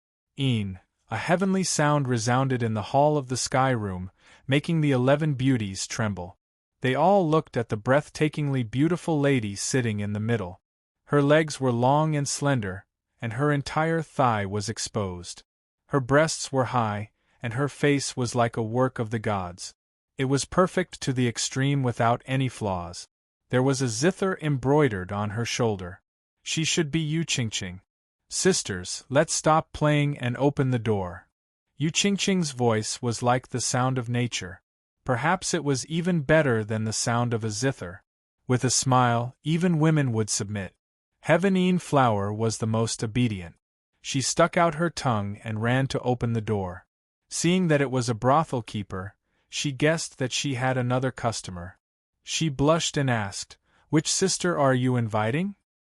A heavenly sound resounded in the hall of the sky room, making the 11 beauties tremble. They all looked at the breathtakingly beautiful lady sitting in the middle. Her legs were long and slender, and her entire thigh was exposed. Her breasts were high, and her face was like a work of the gods. It was perfect to the extreme without any flaws. There was a zither embroidered on her shoulder. She should be Yu Qingqing. Sisters, let's stop playing and open the door. Yu Qingqing's voice was like the sound of nature. Perhaps it was even better than the sound of a zither. With a smile, even women would submit. Heavenine Flower was the most obedient. She stuck out her tongue and ran to open the door. Seeing that it was a brothel keeper, she guessed that she had another customer. She blushed and asked, "Which sister are you inviting?"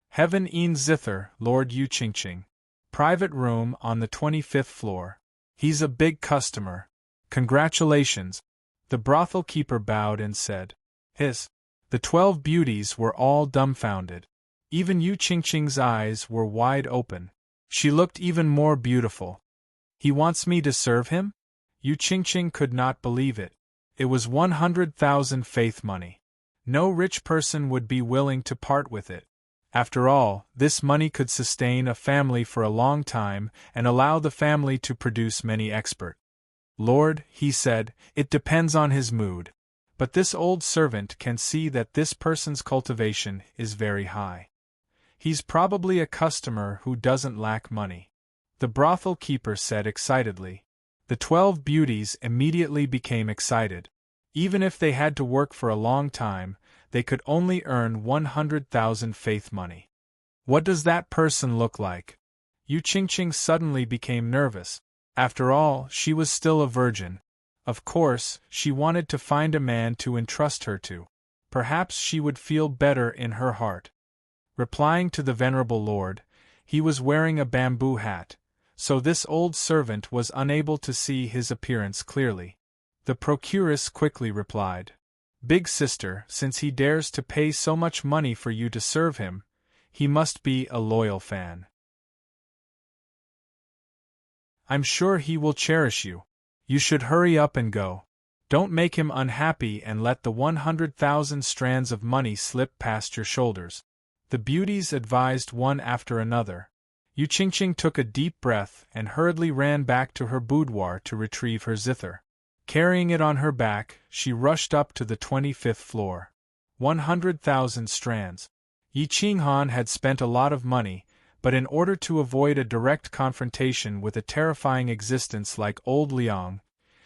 Heaven-een Zither, Lord Yu Qingqing. Private room on the 25th floor. He's a big customer. Congratulations. The brothel keeper bowed and said, "His." The 12 beauties were all dumbfounded. Even Yu Qingqing's eyes were wide open. She looked even more beautiful. He wants me to serve him? Yu Qingqing could not believe it. It was 100,000 faith money. No rich person would be willing to part with it. After all, this money could sustain a family for a long time and allow the family to produce many experts. "Lord," he said, "it depends on his mood. But this old servant can see that this person's cultivation is very high. He's probably a customer who doesn't lack money." The brothel keeper said excitedly. The 12 beauties immediately became excited. Even if they had to work for a long time, they could only earn 100,000 faith money. What does that person look like? Yu Qingqing suddenly became nervous. After all, she was still a virgin. Of course, she wanted to find a man to entrust her to. Perhaps she would feel better in her heart. Replying to the venerable lord, he was wearing a bamboo hat, so this old servant was unable to see his appearance clearly. The procuress quickly replied, "Big sister, since he dares to pay so much money for you to serve him, he must be a loyal fan. I'm sure he will cherish you. You should hurry up and go. Don't make him unhappy and let the 100,000 strands of money slip past your shoulders." The beauties advised one after another. Yu Qingqing took a deep breath and hurriedly ran back to her boudoir to retrieve her zither. Carrying it on her back, she rushed up to the 25th floor. 100,000 strands. Yi Qinghan had spent a lot of money, but in order to avoid a direct confrontation with a terrifying existence like old Liang,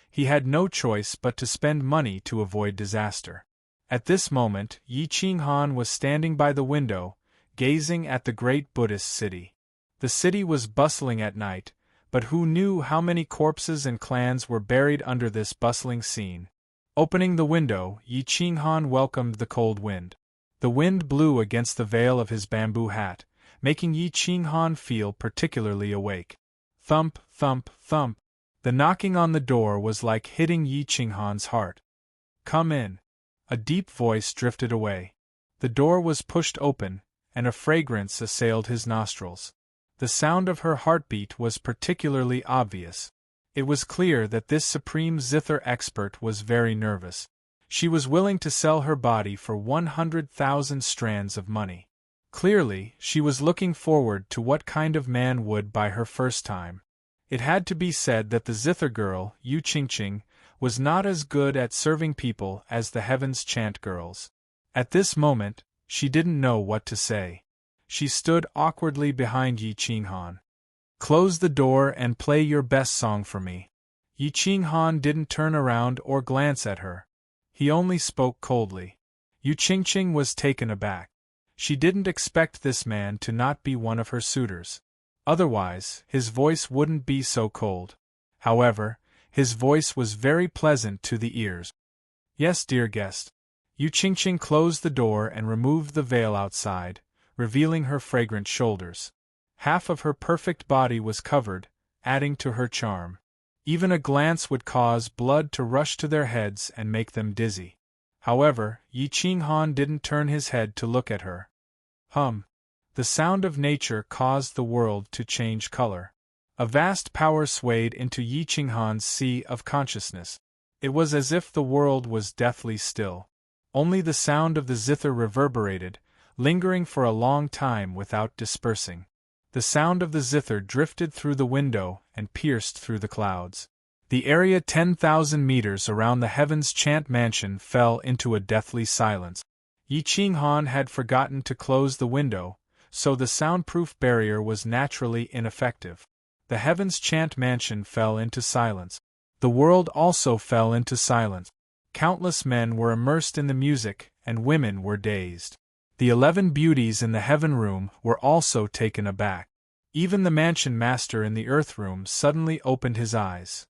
he had no choice but to spend money to avoid disaster. At this moment, Yi Qinghan was standing by the window, gazing at the great Buddhist city. The city was bustling at night, but who knew how many corpses and clans were buried under this bustling scene? Opening the window, Yi Qinghan welcomed the cold wind. The wind blew against the veil of his bamboo hat, making Yi Qinghan feel particularly awake. Thump, thump, thump. The knocking on the door was like hitting Yi Qinghan's heart. "Come in." A deep voice drifted away. The door was pushed open, and a fragrance assailed his nostrils. The sound of her heartbeat was particularly obvious. It was clear that this supreme zither expert was very nervous. She was willing to sell her body for 100,000 strands of money. Clearly, she was looking forward to what kind of man would buy her first time. It had to be said that the zither girl, Yu Qingqing, was not as good at serving people as the Heavens Chant girls. At this moment, she didn't know what to say. She stood awkwardly behind Yi Qinghan. "Close the door and play your best song for me." Yi Qinghan didn't turn around or glance at her. He only spoke coldly. Yu Qingqing was taken aback. She didn't expect this man to not be one of her suitors. Otherwise, his voice wouldn't be so cold. However, his voice was very pleasant to the ears. "Yes, dear guest." Yu Qingqing closed the door and removed the veil outside, revealing her fragrant shoulders. Half of her perfect body was covered, adding to her charm. Even a glance would cause blood to rush to their heads and make them dizzy. However, Yi Qinghan didn't turn his head to look at her. The sound of nature caused the world to change color. A vast power swayed into Yi Qinghan's sea of consciousness. It was as if the world was deathly still. Only the sound of the zither reverberated, lingering for a long time without dispersing. The sound of the zither drifted through the window and pierced through the clouds. The area 10,000 meters around the Heavens Chant Mansion fell into a deathly silence. Yi Qinghan had forgotten to close the window, so the soundproof barrier was naturally ineffective. The Heavens Chant Mansion fell into silence. The world also fell into silence. Countless men were immersed in the music, and women were dazed. The 11 beauties in the heaven room were also taken aback. Even the mansion master in the earth room suddenly opened his eyes.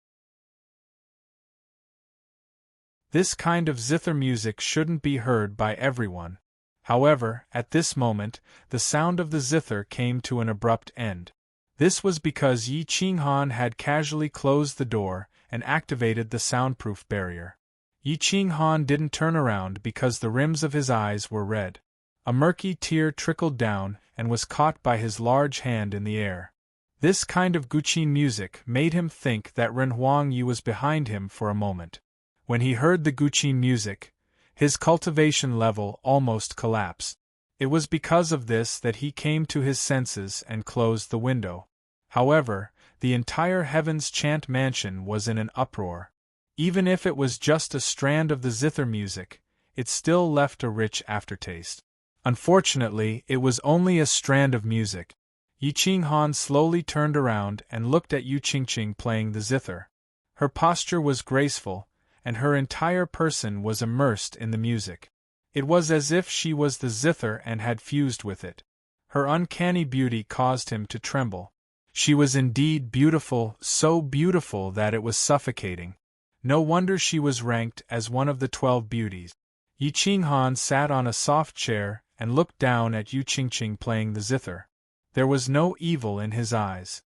This kind of zither music shouldn't be heard by everyone. However, at this moment, the sound of the zither came to an abrupt end. This was because Yi Qinghan had casually closed the door and activated the soundproof barrier. Yi Qinghan didn't turn around because the rims of his eyes were red. A murky tear trickled down and was caught by his large hand in the air. This kind of guqin music made him think that Ren Huangyu was behind him for a moment. When he heard the guqin music, his cultivation level almost collapsed. It was because of this that he came to his senses and closed the window. However, the entire Heavens Chant Mansion was in an uproar. Even if it was just a strand of the zither music, it still left a rich aftertaste. Unfortunately, it was only a strand of music. Yi Qinghan slowly turned around and looked at Yu Qingqing playing the zither. Her posture was graceful, and her entire person was immersed in the music. It was as if she was the zither and had fused with it. Her uncanny beauty caused him to tremble. She was indeed beautiful, so beautiful that it was suffocating. No wonder she was ranked as one of the 12 beauties. Yi Qinghan sat on a soft chair and looked down at Yu Qingqing playing the zither. There was no evil in his eyes.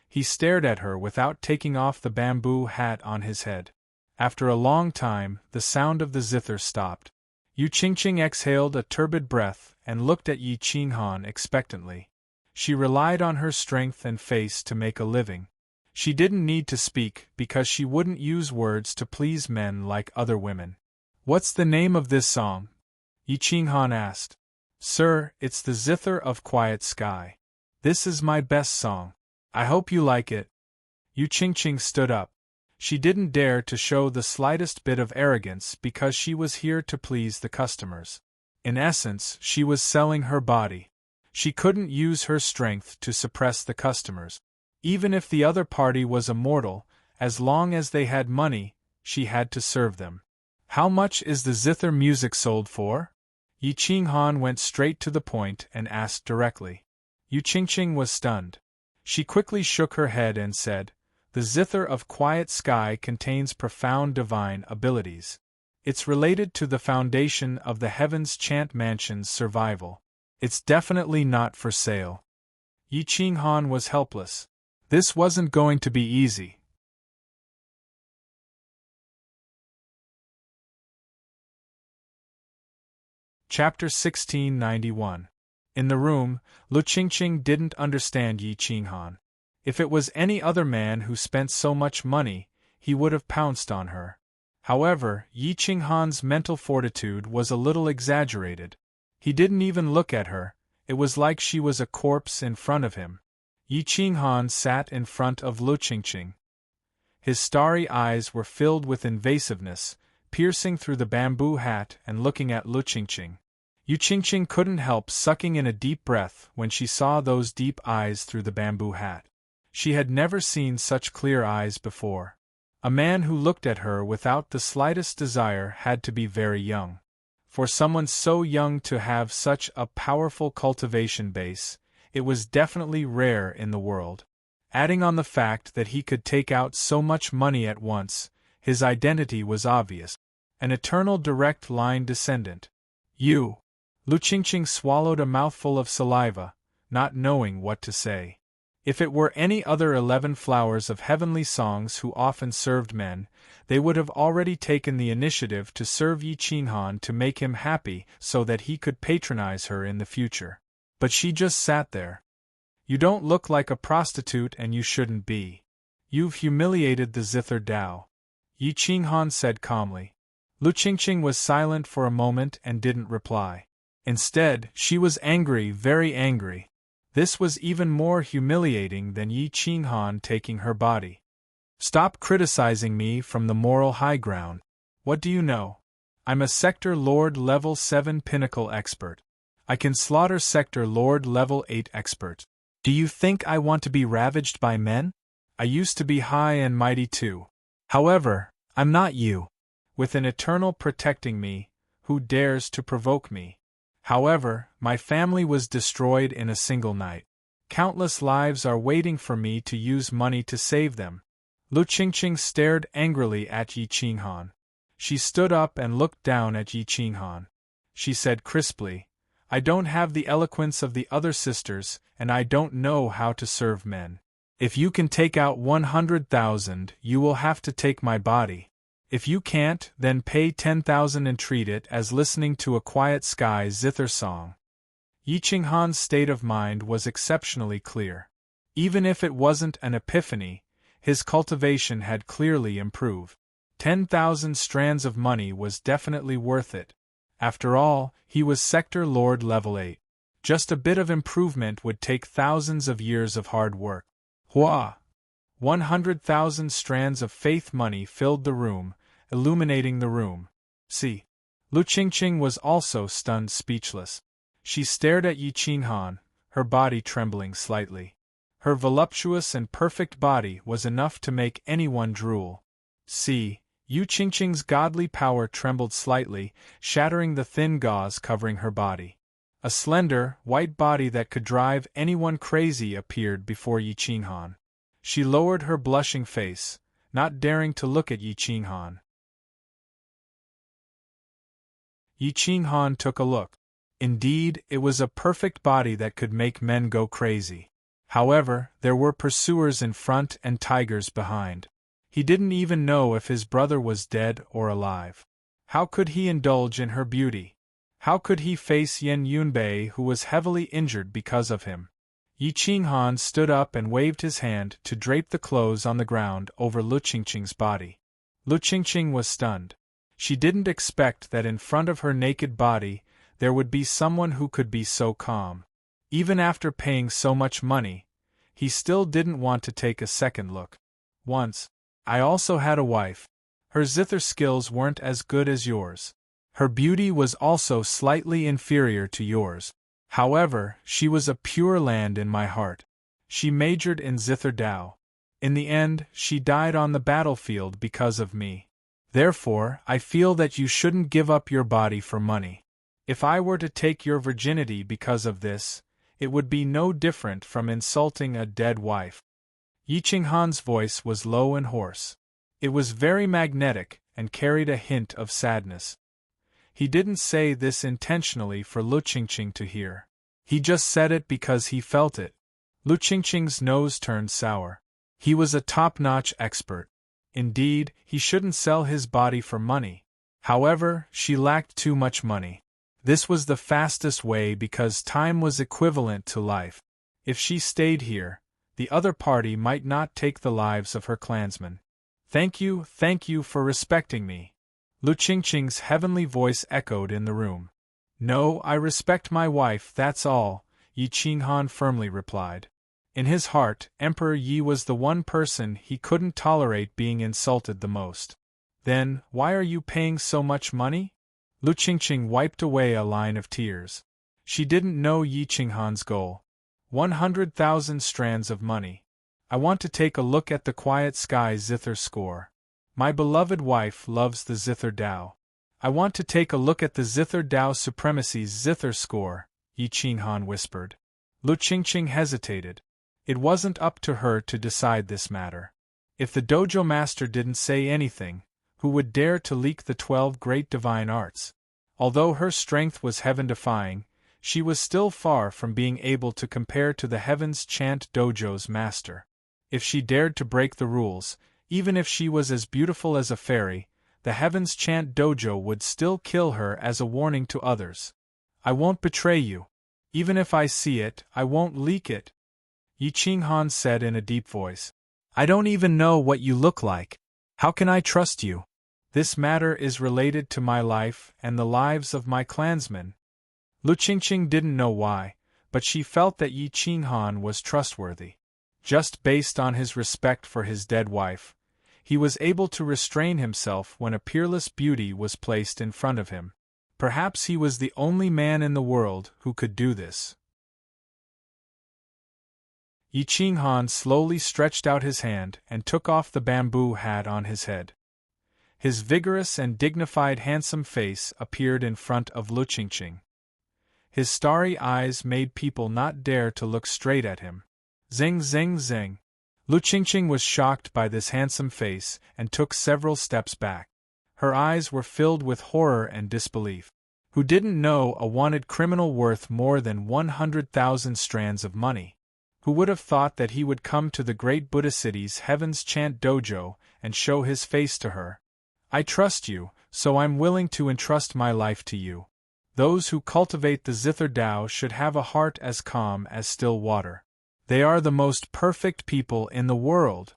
He stared at her without taking off the bamboo hat on his head. After a long time, the sound of the zither stopped. Yu Qingqing exhaled a turbid breath and looked at Yi Qinghan expectantly. She relied on her strength and face to make a living. She didn't need to speak because she wouldn't use words to please men like other women. "What's the name of this song?" Yi Qinghan asked. "Sir, it's the Zither of Quiet Sky. This is my best song. I hope you like it." Yu Qingqing stood up. She didn't dare to show the slightest bit of arrogance because she was here to please the customers. In essence, she was selling her body. She couldn't use her strength to suppress the customers. Even if the other party was immortal, as long as they had money, she had to serve them. "How much is the zither music sold for?" Yi Qinghan went straight to the point and asked directly. Yu Qingqing was stunned. She quickly shook her head and said, "The Zither of Quiet Sky contains profound divine abilities. It's related to the foundation of the Heavens Chant Mansion's survival. It's definitely not for sale." Yi Qinghan was helpless. This wasn't going to be easy. Chapter 1691. In the room, Lu Qingqing didn't understand Yi Qinghan. If it was any other man who spent so much money, he would have pounced on her. However, Yi Qinghan's mental fortitude was a little exaggerated. He didn't even look at her. It was like she was a corpse in front of him. Yi Qinghan sat in front of Lu Qingqing. His starry eyes were filled with invasiveness, piercing through the bamboo hat and looking at Lu Qingqing. Yu Qingqing couldn't help sucking in a deep breath when she saw those deep eyes through the bamboo hat. She had never seen such clear eyes before. A man who looked at her without the slightest desire had to be very young. For someone so young to have such a powerful cultivation base, it was definitely rare in the world. Adding on the fact that he could take out so much money at once, his identity was obvious. An eternal direct line descendant. You. Lu Qingqing swallowed a mouthful of saliva, not knowing what to say. If it were any other 11 flowers of heavenly songs who often served men, they would have already taken the initiative to serve Yi Qinghan to make him happy so that he could patronize her in the future. But she just sat there. You don't look like a prostitute and you shouldn't be. You've humiliated the Zither Dao, Yi Qinghan said calmly. Lu Qingqing was silent for a moment and didn't reply. Instead, she was angry, very angry. This was even more humiliating than Yi Qinghan taking her body. Stop criticizing me from the moral high ground. What do you know? I'm a Sector Lord Level 7 Pinnacle expert. I can slaughter Sector Lord Level 8 expert. Do you think I want to be ravaged by men? I used to be high and mighty too. However, I'm not you. With an eternal protecting me, who dares to provoke me? However, my family was destroyed in a single night. Countless lives are waiting for me to use money to save them. Lu Qingqing stared angrily at Yi Qinghan. She stood up and looked down at Yi Qinghan. She said crisply, I don't have the eloquence of the other sisters, and I don't know how to serve men. If you can take out 100,000, you will have to take my body. If you can't, then pay 10,000 and treat it as listening to a quiet sky zither song. Yi Qinghan's state of mind was exceptionally clear. Even if it wasn't an epiphany, his cultivation had clearly improved. 10,000 strands of money was definitely worth it. After all, he was Sector Lord Level 8. Just a bit of improvement would take thousands of years of hard work. Hua! 100,000 strands of faith money filled the room, illuminating the room. See. Lu Qingqing was also stunned speechless. She stared at Yi Qinghan, her body trembling slightly. Her voluptuous and perfect body was enough to make anyone drool. See. Yu Qingqing's godly power trembled slightly, shattering the thin gauze covering her body. A slender, white body that could drive anyone crazy appeared before Yi Qinghan. She lowered her blushing face, not daring to look at Yi Qinghan. Yi Qinghan took a look. Indeed, it was a perfect body that could make men go crazy. However, there were pursuers in front and tigers behind. He didn't even know if his brother was dead or alive. How could he indulge in her beauty? How could he face Yen Yunbei, who was heavily injured because of him? Yi Qinghan stood up and waved his hand to drape the clothes on the ground over Lu Qingqing's body. Lu Qingqing was stunned. She didn't expect that in front of her naked body there would be someone who could be so calm. Even after paying so much money, he still didn't want to take a second look. Once, I also had a wife. Her zither skills weren't as good as yours. Her beauty was also slightly inferior to yours. However, she was a pure land in my heart. She majored in Zither Dao. In the end, she died on the battlefield because of me. Therefore, I feel that you shouldn't give up your body for money. If I were to take your virginity because of this, it would be no different from insulting a dead wife. Yi Qinghan's voice was low and hoarse. It was very magnetic and carried a hint of sadness. He didn't say this intentionally for Lu Qingqing to hear. He just said it because he felt it. Lu Qingqing's nose turned sour. He was a top-notch expert. Indeed, he shouldn't sell his body for money. However, she lacked too much money. This was the fastest way because time was equivalent to life. If she stayed here, the other party might not take the lives of her clansmen. Thank you for respecting me. Lu Qingqing's heavenly voice echoed in the room. No, I respect my wife, that's all, Yi Qinghan firmly replied. In his heart, Emperor Yi was the one person he couldn't tolerate being insulted the most. Then, why are you paying so much money? Lu Qingqing wiped away a line of tears. She didn't know Yi Qinghan's goal. 100,000 strands of money. I want to take a look at the quiet sky zither score. My beloved wife loves the zither Dao. I want to take a look at the zither Dao supremacy's zither score, Yi Qinghan whispered. Lu Qingqing hesitated. It wasn't up to her to decide this matter. If the dojo master didn't say anything, who would dare to leak the 12 great divine arts? Although her strength was heaven-defying, she was still far from being able to compare to the Heaven's Chant Dojo's master. If she dared to break the rules, even if she was as beautiful as a fairy, the Heaven's Chant Dojo would still kill her as a warning to others. I won't betray you. Even if I see it, I won't leak it, Yi Qinghan said in a deep voice. I don't even know what you look like. How can I trust you? This matter is related to my life and the lives of my clansmen. Lu Qingqing didn't know why, but she felt that Yi Qinghan was trustworthy. Just based on his respect for his dead wife, he was able to restrain himself when a peerless beauty was placed in front of him. Perhaps he was the only man in the world who could do this. Yi Qinghan slowly stretched out his hand and took off the bamboo hat on his head. His vigorous and dignified handsome face appeared in front of Lu Qingqing. His starry eyes made people not dare to look straight at him. Zing zing zing. Lu Qingqing was shocked by this handsome face and took several steps back. Her eyes were filled with horror and disbelief. Who didn't know a wanted criminal worth more than 100,000 strands of money? Who would have thought that he would come to the great Buddha city's Heaven's Chant Dojo and show his face to her? I trust you, so I'm willing to entrust my life to you. Those who cultivate the Zither Tao should have a heart as calm as still water. They are the most perfect people in the world.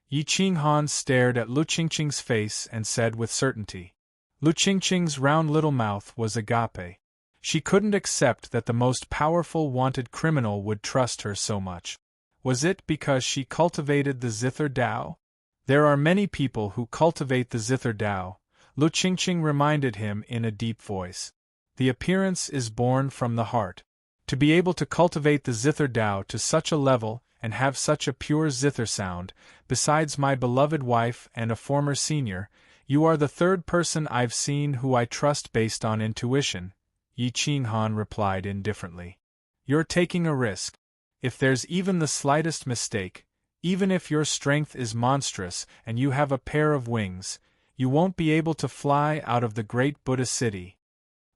Yi Qinghan stared at Lu Qingqing's face and said with certainty. Lu Qingqing's round little mouth was agape. She couldn't accept that the most powerful wanted criminal would trust her so much. Was it because she cultivated the Zither Tao? There are many people who cultivate the Zither Tao, Lu Qingqing reminded him in a deep voice. The appearance is born from the heart. To be able to cultivate the Zither Tao to such a level and have such a pure Zither sound, besides my beloved wife and a former senior, you are the third person I've seen who I trust based on intuition, Yi Qinghan replied indifferently. You're taking a risk. If there's even the slightest mistake, even if your strength is monstrous and you have a pair of wings, you won't be able to fly out of the great Buddha city.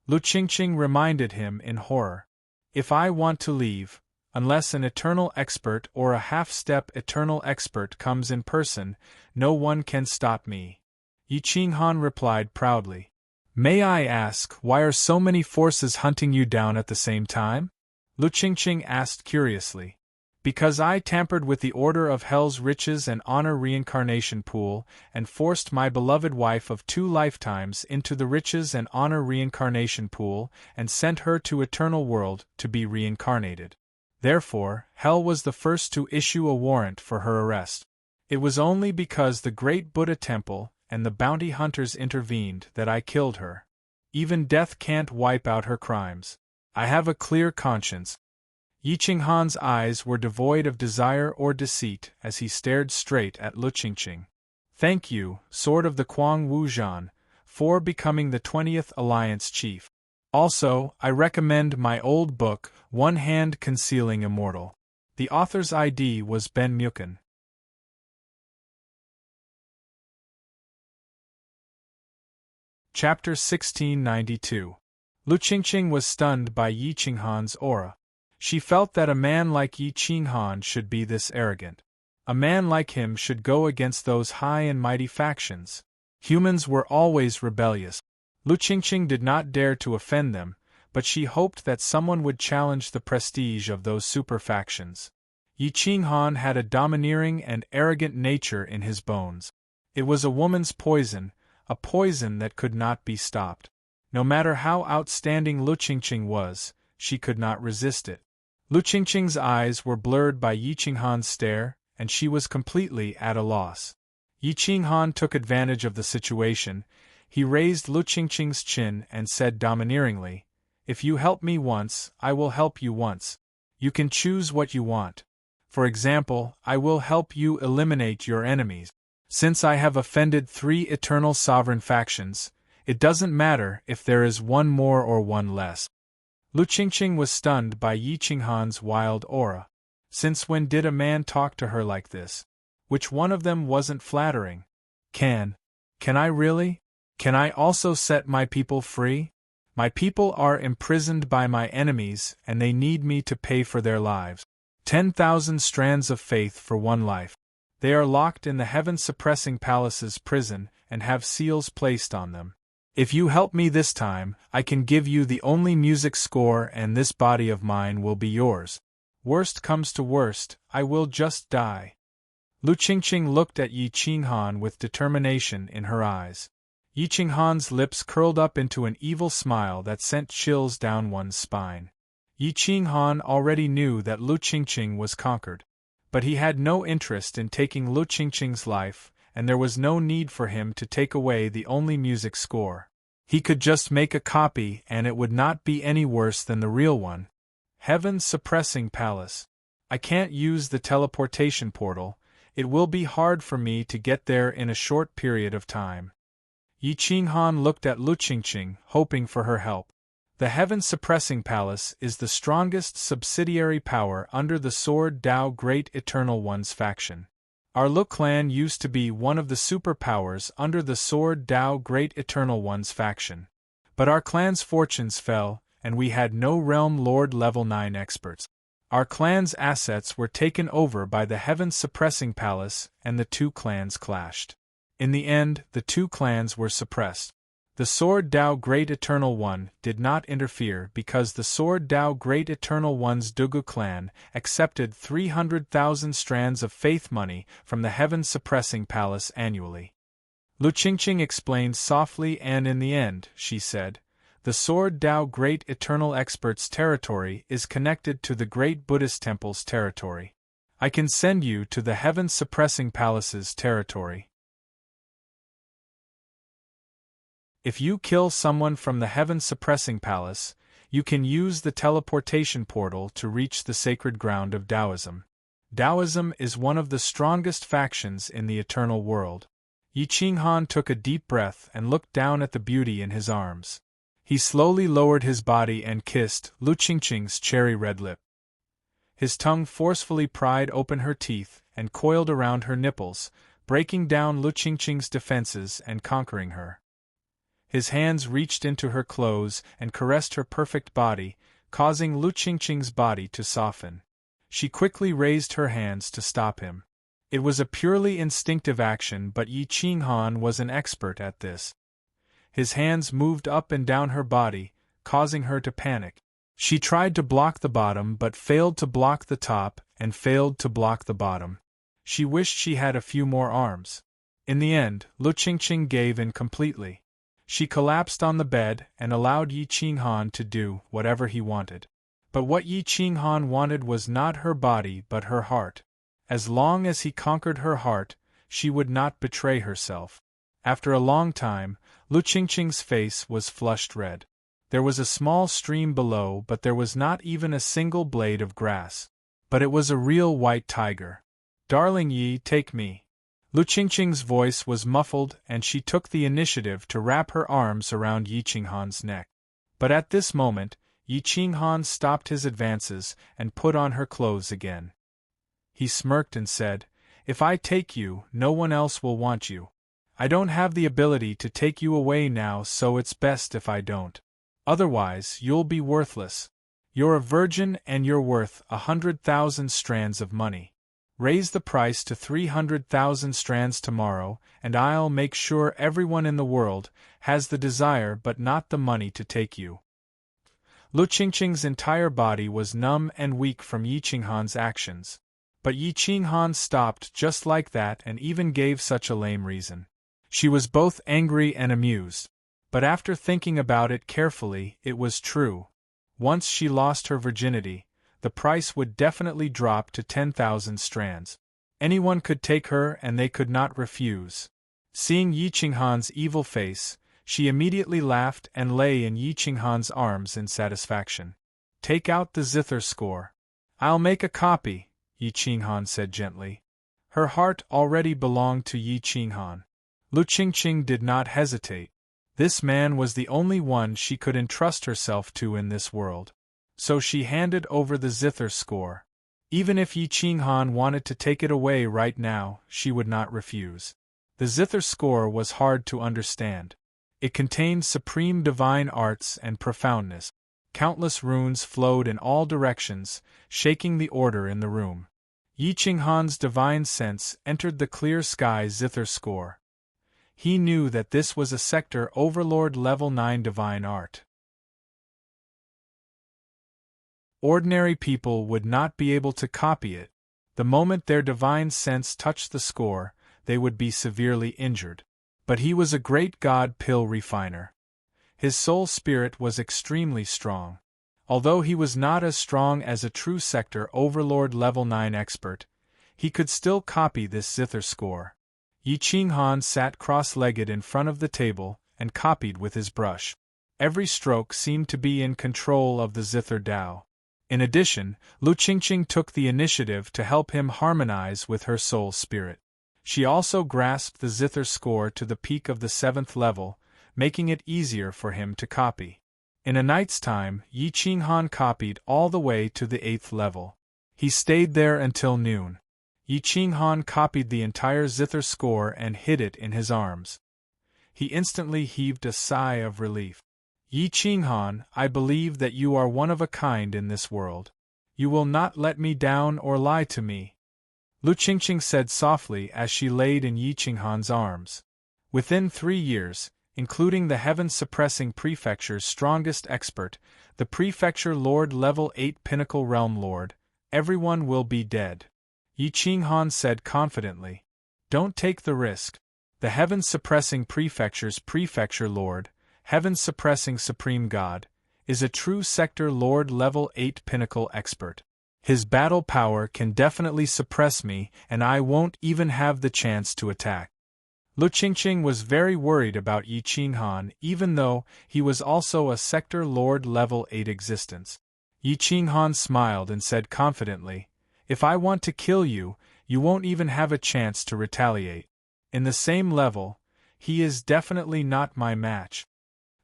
Lu Qingqing reminded him in horror. If I want to leave, unless an eternal expert or a half-step eternal expert comes in person, no one can stop me. Yi Qinghan replied proudly. May I ask, why are so many forces hunting you down at the same time? Lu Qingqing asked curiously. Because I tampered with the Order of Hell's Riches and Honor reincarnation pool and forced my beloved wife of 2 lifetimes into the Riches and Honor reincarnation pool and sent her to Eternal World to be reincarnated. Therefore, Hell was the first to issue a warrant for her arrest. It was only because the great Buddha temple and the bounty hunters intervened that I killed her. Even death can't wipe out her crimes. I have a clear conscience. Yi Qinghan's eyes were devoid of desire or deceit as he stared straight at Lu Qingqing. Thank you, Sword of the Kuang Wuzhan, for becoming the 20th Alliance Chief. Also, I recommend my old book, One Hand Concealing Immortal. The author's ID was Ben Mukun. Chapter 1692. Lu Qingqing was stunned by Yi Qinghan's aura. She felt that a man like Yi Qinghan should be this arrogant. A man like him should go against those high and mighty factions. Humans were always rebellious. Lu Qingqing did not dare to offend them, but she hoped that someone would challenge the prestige of those super factions. Yi Qinghan had a domineering and arrogant nature in his bones. It was a woman's poison, a poison that could not be stopped. No matter how outstanding Lu Qingqing was, she could not resist it. Lu Qingqing's eyes were blurred by Yi Qinghan's stare, and she was completely at a loss. Yi Qinghan took advantage of the situation. He raised Lu Qingqing's chin and said domineeringly, "If you help me once, I will help you once. You can choose what you want. For example, I will help you eliminate your enemies. Since I have offended 3 eternal sovereign factions, it doesn't matter if there is one more or one less." Lu Qingqing was stunned by Yi Qinghan's wild aura. Since when did a man talk to her like this? Which one of them wasn't flattering? Can I really? Can I also set my people free? My people are imprisoned by my enemies and they need me to pay for their lives. 10,000 strands of faith for one life. They are locked in the heaven-suppressing palace's prison and have seals placed on them. If you help me this time, I can give you the only music score and this body of mine will be yours. Worst comes to worst, I will just die. Lu Qingqing looked at Yi Qinghan with determination in her eyes. Yi Qinghan's lips curled up into an evil smile that sent chills down one's spine. Yi Qinghan already knew that Lu Qingqing was conquered. But he had no interest in taking Lu Qingqing's life, and there was no need for him to take away the only music score. He could just make a copy and it would not be any worse than the real one. Heaven's suppressing palace. I can't use the teleportation portal. It will be hard for me to get there in a short period of time. Yi Qinghan looked at Lu Qingqing, hoping for her help. The heaven-suppressing palace is the strongest subsidiary power under the Sword Dao Great Eternal One's faction. Our Lu clan used to be one of the superpowers under the Sword Dao Great Eternal One's faction. But our clan's fortunes fell, and we had no Realm Lord Level 9 experts. Our clan's assets were taken over by the heaven-suppressing palace and the 2 clans clashed. In the end, the 2 clans were suppressed. The Sword Dao Great Eternal One did not interfere because the Sword Dao Great Eternal One's Dugu clan accepted 300,000 strands of faith money from the heaven-suppressing palace annually. Lu Qingqing explained softly, and in the end, she said, the Sword Dao Great Eternal Expert's territory is connected to the Great Buddhist Temple's territory. I can send you to the heaven-suppressing palace's territory. If you kill someone from the heaven-suppressing palace, you can use the teleportation portal to reach the sacred ground of Taoism. Taoism is one of the strongest factions in the eternal world. Yi Qinghan took a deep breath and looked down at the beauty in his arms. He slowly lowered his body and kissed Lu Qingqing's cherry-red lip. His tongue forcefully pried open her teeth and coiled around her nipples, breaking down Lu Qingqing's defenses and conquering her. His hands reached into her clothes and caressed her perfect body, causing Lu Qingqing's body to soften. She quickly raised her hands to stop him. It was a purely instinctive action, but Yi Qinghan was an expert at this. His hands moved up and down her body, causing her to panic. She tried to block the bottom but failed to block the top and failed to block the bottom. She wished she had a few more arms. In the end, Lu Qingqing gave in completely. She collapsed on the bed and allowed Yi Qinghan to do whatever he wanted. But what Yi Qinghan wanted was not her body but her heart. As long as he conquered her heart, she would not betray herself. After a long time, Lu Qingqing's face was flushed red. There was a small stream below, but there was not even a single blade of grass. But it was a real white tiger. "Darling Yi, take me." Lu Qingqing's voice was muffled and she took the initiative to wrap her arms around Yi Qinghan's neck. But at this moment, Yi Qinghan stopped his advances and put on her clothes again. He smirked and said, "If I take you, no one else will want you. I don't have the ability to take you away now, so it's best if I don't. Otherwise, you'll be worthless. You're a virgin and you're worth 100,000 strands of money. Raise the price to 300,000 strands tomorrow, and I'll make sure everyone in the world has the desire but not the money to take you." Lu Qingqing's entire body was numb and weak from Yi Qinghan's actions. But Yi Qinghan stopped just like that and even gave such a lame reason. She was both angry and amused. But after thinking about it carefully, it was true. Once she lost her virginity, the price would definitely drop to 10,000 strands. Anyone could take her and they could not refuse. Seeing Yi Qinghan's evil face, she immediately laughed and lay in Yi Qinghan's arms in satisfaction. Take out the zither score. I'll make a copy, Yi Qinghan said gently. Her heart already belonged to Yi Qinghan. Lu Qingqing did not hesitate. This man was the only one she could entrust herself to in this world. So she handed over the zither score. Even if Yi Qinghan wanted to take it away right now, she would not refuse. The zither score was hard to understand. It contained supreme divine arts and profoundness. Countless runes flowed in all directions, shaking the order in the room. Yi Qinghan's divine sense entered the clear sky zither score. He knew that this was a sector overlord level 9 divine art. Ordinary people would not be able to copy it. The moment their divine sense touched the score, they would be severely injured. But he was a great god pill refiner. His soul spirit was extremely strong. Although he was not as strong as a true sector overlord level 9 expert, he could still copy this zither score. Yi Qinghan sat cross-legged in front of the table and copied with his brush. Every stroke seemed to be in control of the zither Dao. In addition, Lu Qingqing took the initiative to help him harmonize with her soul spirit. She also grasped the zither score to the peak of the 7th level, making it easier for him to copy. In a night's time, Yi Qinghan copied all the way to the 8th level. He stayed there until noon. Yi Qinghan copied the entire zither score and hid it in his arms. He instantly heaved a sigh of relief. Yi Qinghan, I believe that you are one of a kind in this world. You will not let me down or lie to me. Lu Qingqing said softly as she laid in Yi Qinghan's arms. Within 3 years, including the heaven-suppressing prefecture's strongest expert, the prefecture lord level 8 pinnacle realm lord, everyone will be dead. Yi Qinghan said confidently. Don't take the risk. The heaven-suppressing prefecture's prefecture lord, heaven-suppressing supreme god, is a true sector lord level 8 pinnacle expert. His battle power can definitely suppress me and I won't even have the chance to attack. Lu Qingqing was very worried about Yi Qinghan even though he was also a sector lord level 8 existence. Yi Qinghan smiled and said confidently, If I want to kill you, you won't even have a chance to retaliate. In the same level, he is definitely not my match.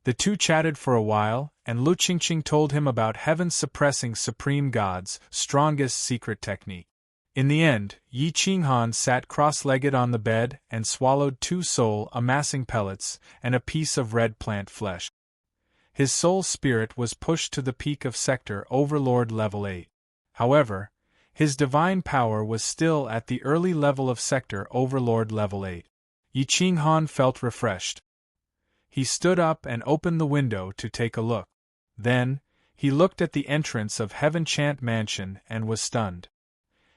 The two chatted for a while, and Lu Qingqing told him about heaven-suppressing supreme god's strongest secret technique. In the end, Yi Qinghan sat cross-legged on the bed and swallowed 2 soul-amassing pellets and a piece of red plant flesh. His soul spirit was pushed to the peak of sector overlord level 8. However, his divine power was still at the early level of sector overlord level 8. Yi Qinghan felt refreshed. He stood up and opened the window to take a look. Then, he looked at the entrance of Heaven Chant Mansion and was stunned.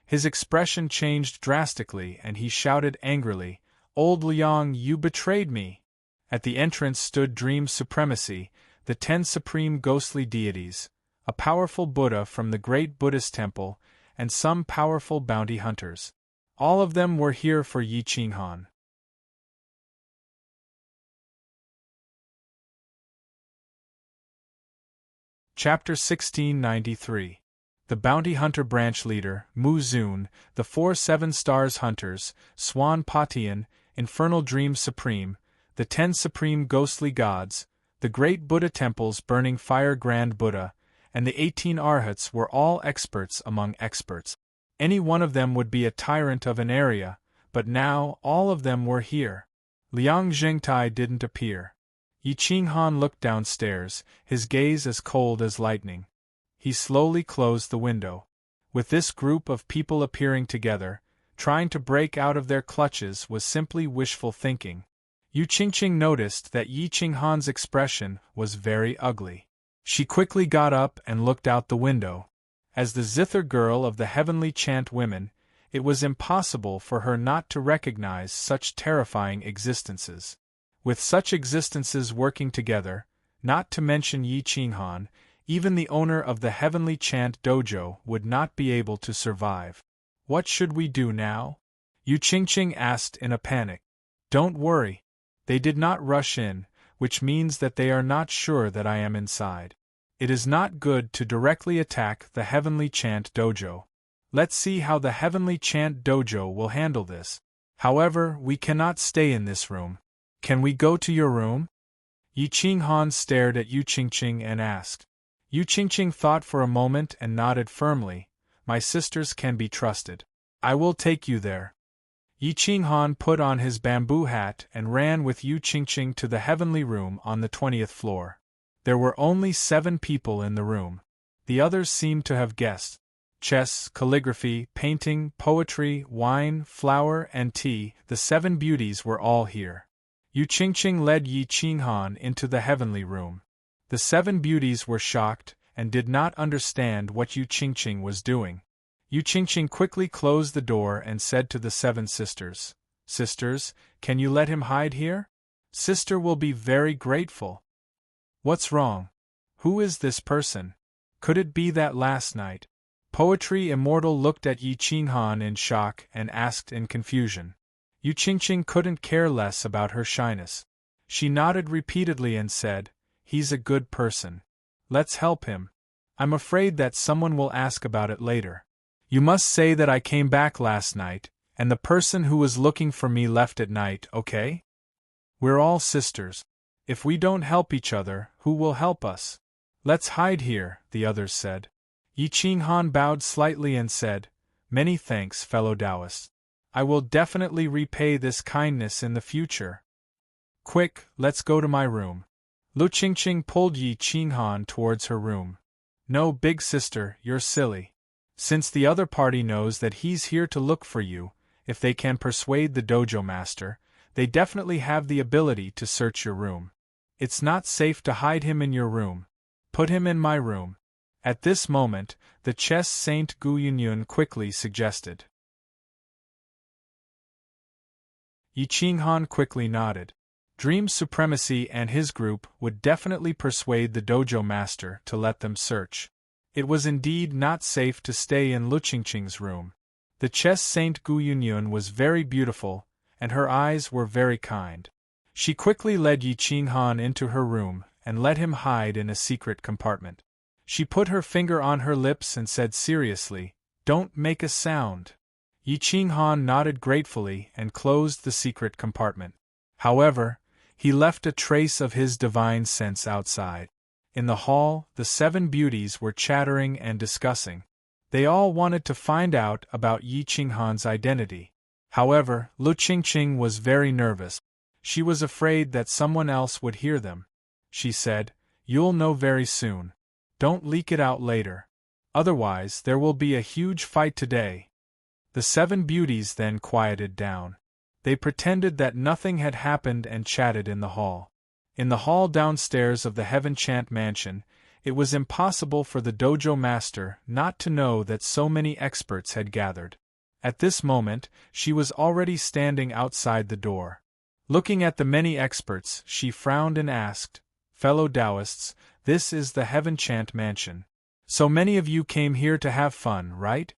His expression changed drastically and he shouted angrily, Old Liang, you betrayed me! At the entrance stood Dream Supremacy, the 10 supreme ghostly deities, a powerful Buddha from the great Buddhist temple, and some powerful bounty hunters. All of them were here for Yi Qinghan. Chapter 1693. The Bounty Hunter Branch Leader, Mu Zun, the 4 7 Stars Hunters, Swan Patian, Infernal Dream Supreme, the 10 Supreme Ghostly Gods, the Great Buddha Temple's Burning Fire Grand Buddha, and the 18 Arhats were all experts among experts. Any one of them would be a tyrant of an area, but now all of them were here. Liang Zhengtai didn't appear. Yi Qinghan looked downstairs, his gaze as cold as lightning. He slowly closed the window. With this group of people appearing together, trying to break out of their clutches was simply wishful thinking. Yu Qingqing noticed that Yi Qinghan's expression was very ugly. She quickly got up and looked out the window. As the zither girl of the heavenly chant women, it was impossible for her not to recognize such terrifying existences. With such existences working together, not to mention Yi Qinghan, even the owner of the heavenly chant dojo would not be able to survive. What should we do now? Yu Qingqing asked in a panic. Don't worry. They did not rush in, which means that they are not sure that I am inside. It is not good to directly attack the heavenly chant dojo. Let's see how the heavenly chant dojo will handle this. However, we cannot stay in this room. Can we go to your room? Yi Qinghan stared at Yu Qingqing and asked. Yu Qingqing thought for a moment and nodded firmly. My sisters can be trusted. I will take you there. Yi Qinghan put on his bamboo hat and ran with Yu Qingqing to the heavenly room on the 20th floor. There were only 7 people in the room. The others seemed to have guessed. Chess, calligraphy, painting, poetry, wine, flower, and tea, the 7 beauties were all here. Yu Qingqing led Yi Qinghan into the heavenly room. The 7 beauties were shocked and did not understand what Yu Qingqing was doing. Yu Qingqing quickly closed the door and said to the 7 sisters, Sisters, can you let him hide here? Sister will be very grateful. What's wrong? Who is this person? Could it be that last night? Poetry Immortal looked at Yi Qinghan in shock and asked in confusion. Yu Qingqing couldn't care less about her shyness. She nodded repeatedly and said, He's a good person. Let's help him. I'm afraid that someone will ask about it later. You must say that I came back last night, and the person who was looking for me left at night, okay? We're all sisters. If we don't help each other, who will help us? Let's hide here, the others said. Yi Qinghan bowed slightly and said, Many thanks, fellow Taoists. I will definitely repay this kindness in the future. Quick, let's go to my room. Lu Qingqing pulled Yi Qinghan towards her room. No, big sister, you're silly. Since the other party knows that he's here to look for you, if they can persuade the dojo master, they definitely have the ability to search your room. It's not safe to hide him in your room. Put him in my room. At this moment, the chess saint Gu Yunyun quickly suggested. Yi Qinghan quickly nodded. Dream Supremacy and his group would definitely persuade the dojo master to let them search. It was indeed not safe to stay in Lu Qingqing's room. The chess saint Gu Yunyun was very beautiful, and her eyes were very kind. She quickly led Yi Qinghan into her room and let him hide in a secret compartment. She put her finger on her lips and said seriously, Don't make a sound. Yi Qinghan nodded gratefully and closed the secret compartment. However, he left a trace of his divine sense outside. In the hall, the 7 beauties were chattering and discussing. They all wanted to find out about Yi Qinghan's identity. However, Lu Qingqing was very nervous. She was afraid that someone else would hear them. She said, You'll know very soon. Don't leak it out later. Otherwise, there will be a huge fight today. The 7 beauties then quieted down. They pretended that nothing had happened and chatted in the hall. In the hall downstairs of the Heaven Chant Mansion, it was impossible for the dojo master not to know that so many experts had gathered. At this moment, she was already standing outside the door. Looking at the many experts, she frowned and asked, Fellow Taoists, this is the Heaven Chant Mansion. So many of you came here to have fun, right?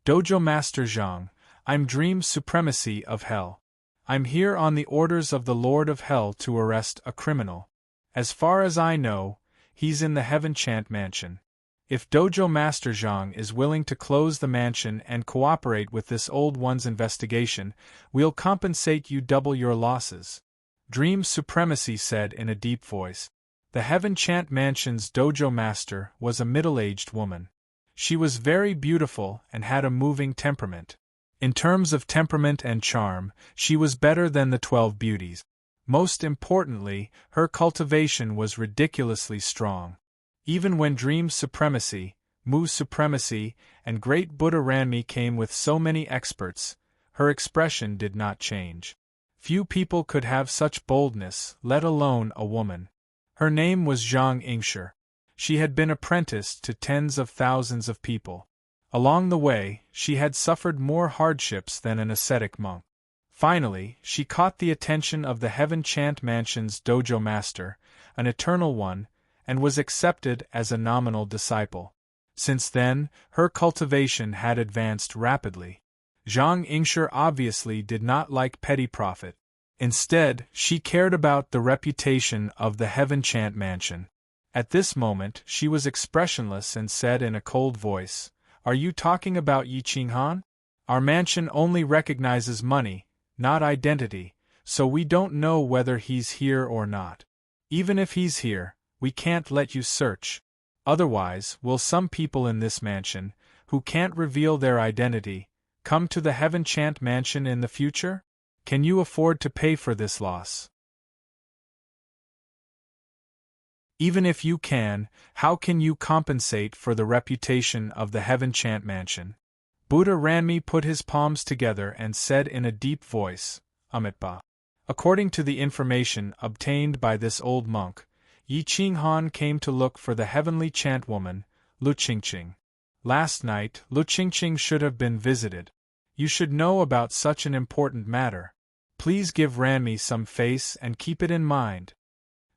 Dojo Master Zhang, I'm Dream Supremacy of Hell. I'm here on the orders of the Lord of Hell to arrest a criminal. As far as I know, he's in the Heaven Chant Mansion. If Dojo Master Zhang is willing to close the mansion and cooperate with this old one's investigation, we'll compensate you double your losses. Dream Supremacy said in a deep voice. The Heaven Chant Mansion's dojo master was a middle-aged woman. She was very beautiful and had a moving temperament. In terms of temperament and charm, she was better than the 12 beauties. Most importantly, her cultivation was ridiculously strong. Even when Dream Supremacy, Mu Supremacy, and Great Buddha Ranmi came with so many experts, her expression did not change. Few people could have such boldness, let alone a woman. Her name was Zhang Yingshi. She had been apprenticed to tens of thousands of people. Along the way, she had suffered more hardships than an ascetic monk. Finally, she caught the attention of the Heaven Chant Mansion's dojo master, an eternal one, and was accepted as a nominal disciple. Since then, her cultivation had advanced rapidly. Zhang Yingshi obviously did not like petty profit. Instead, she cared about the reputation of the Heavenchant Mansion. At this moment, she was expressionless and said in a cold voice, "Are you talking about Yi Qinghan? Our mansion only recognizes money, not identity, so we don't know whether he's here or not. Even if he's here, we can't let you search. Otherwise, will some people in this mansion, who can't reveal their identity, come to the Heavenchant Mansion in the future? Can you afford to pay for this loss? Even if you can, how can you compensate for the reputation of the Heavenchant Mansion?" Buddha Ranmi put his palms together and said in a deep voice, "Amitabha." According to the information obtained by this old monk, Yi Qinghan came to look for the heavenly chantwoman, Lu Qingqing. Last night, Lu Qingqing should have been visited. You should know about such an important matter. Please give Ranmi some face and keep it in mind.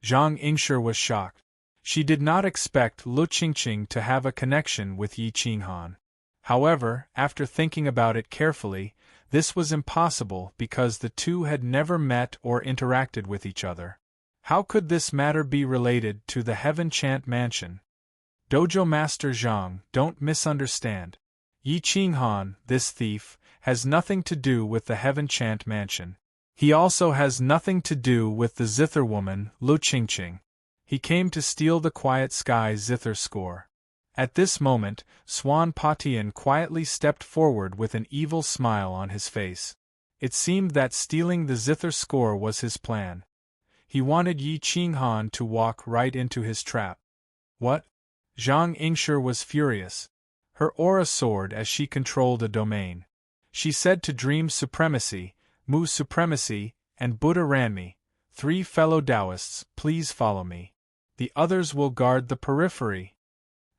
Zhang Yingshi was shocked. She did not expect Lu Qingqing to have a connection with Yi Qinghan. However, after thinking about it carefully, this was impossible because the two had never met or interacted with each other. How could this matter be related to the Heavenchant Mansion? Dojo Master Zhang, don't misunderstand. Yi Qinghan, this thief, has nothing to do with the Heavenchant Mansion. He also has nothing to do with the zither woman, Lu Qingqing. He came to steal the Quiet Sky zither score. At this moment, Swan Patian quietly stepped forward with an evil smile on his face. It seemed that stealing the zither score was his plan. He wanted Yi Qinghan to walk right into his trap. What? Zhang Yingshi was furious. Her aura soared as she controlled a domain. She said to Dream Supremacy, Mu Supremacy, and Buddha Ranmi, "Three fellow Taoists, please follow me. The others will guard the periphery."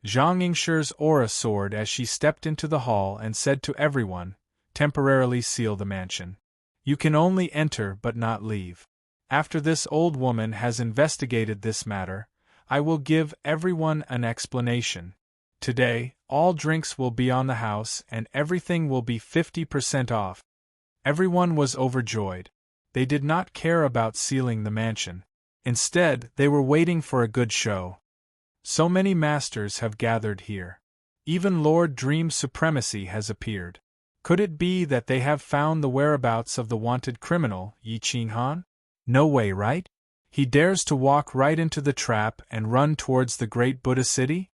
Zhang Yingshi's aura soared as she stepped into the hall and said to everyone, "Temporarily seal the mansion. You can only enter but not leave. After this old woman has investigated this matter, I will give everyone an explanation. Today, all drinks will be on the house and everything will be 50% off." Everyone was overjoyed. They did not care about sealing the mansion. Instead, they were waiting for a good show. So many masters have gathered here. Even Lord Dream Supremacy has appeared. Could it be that they have found the whereabouts of the wanted criminal, Yi Qinghan? No way, right? He dares to walk right into the trap and run towards the great Buddha city?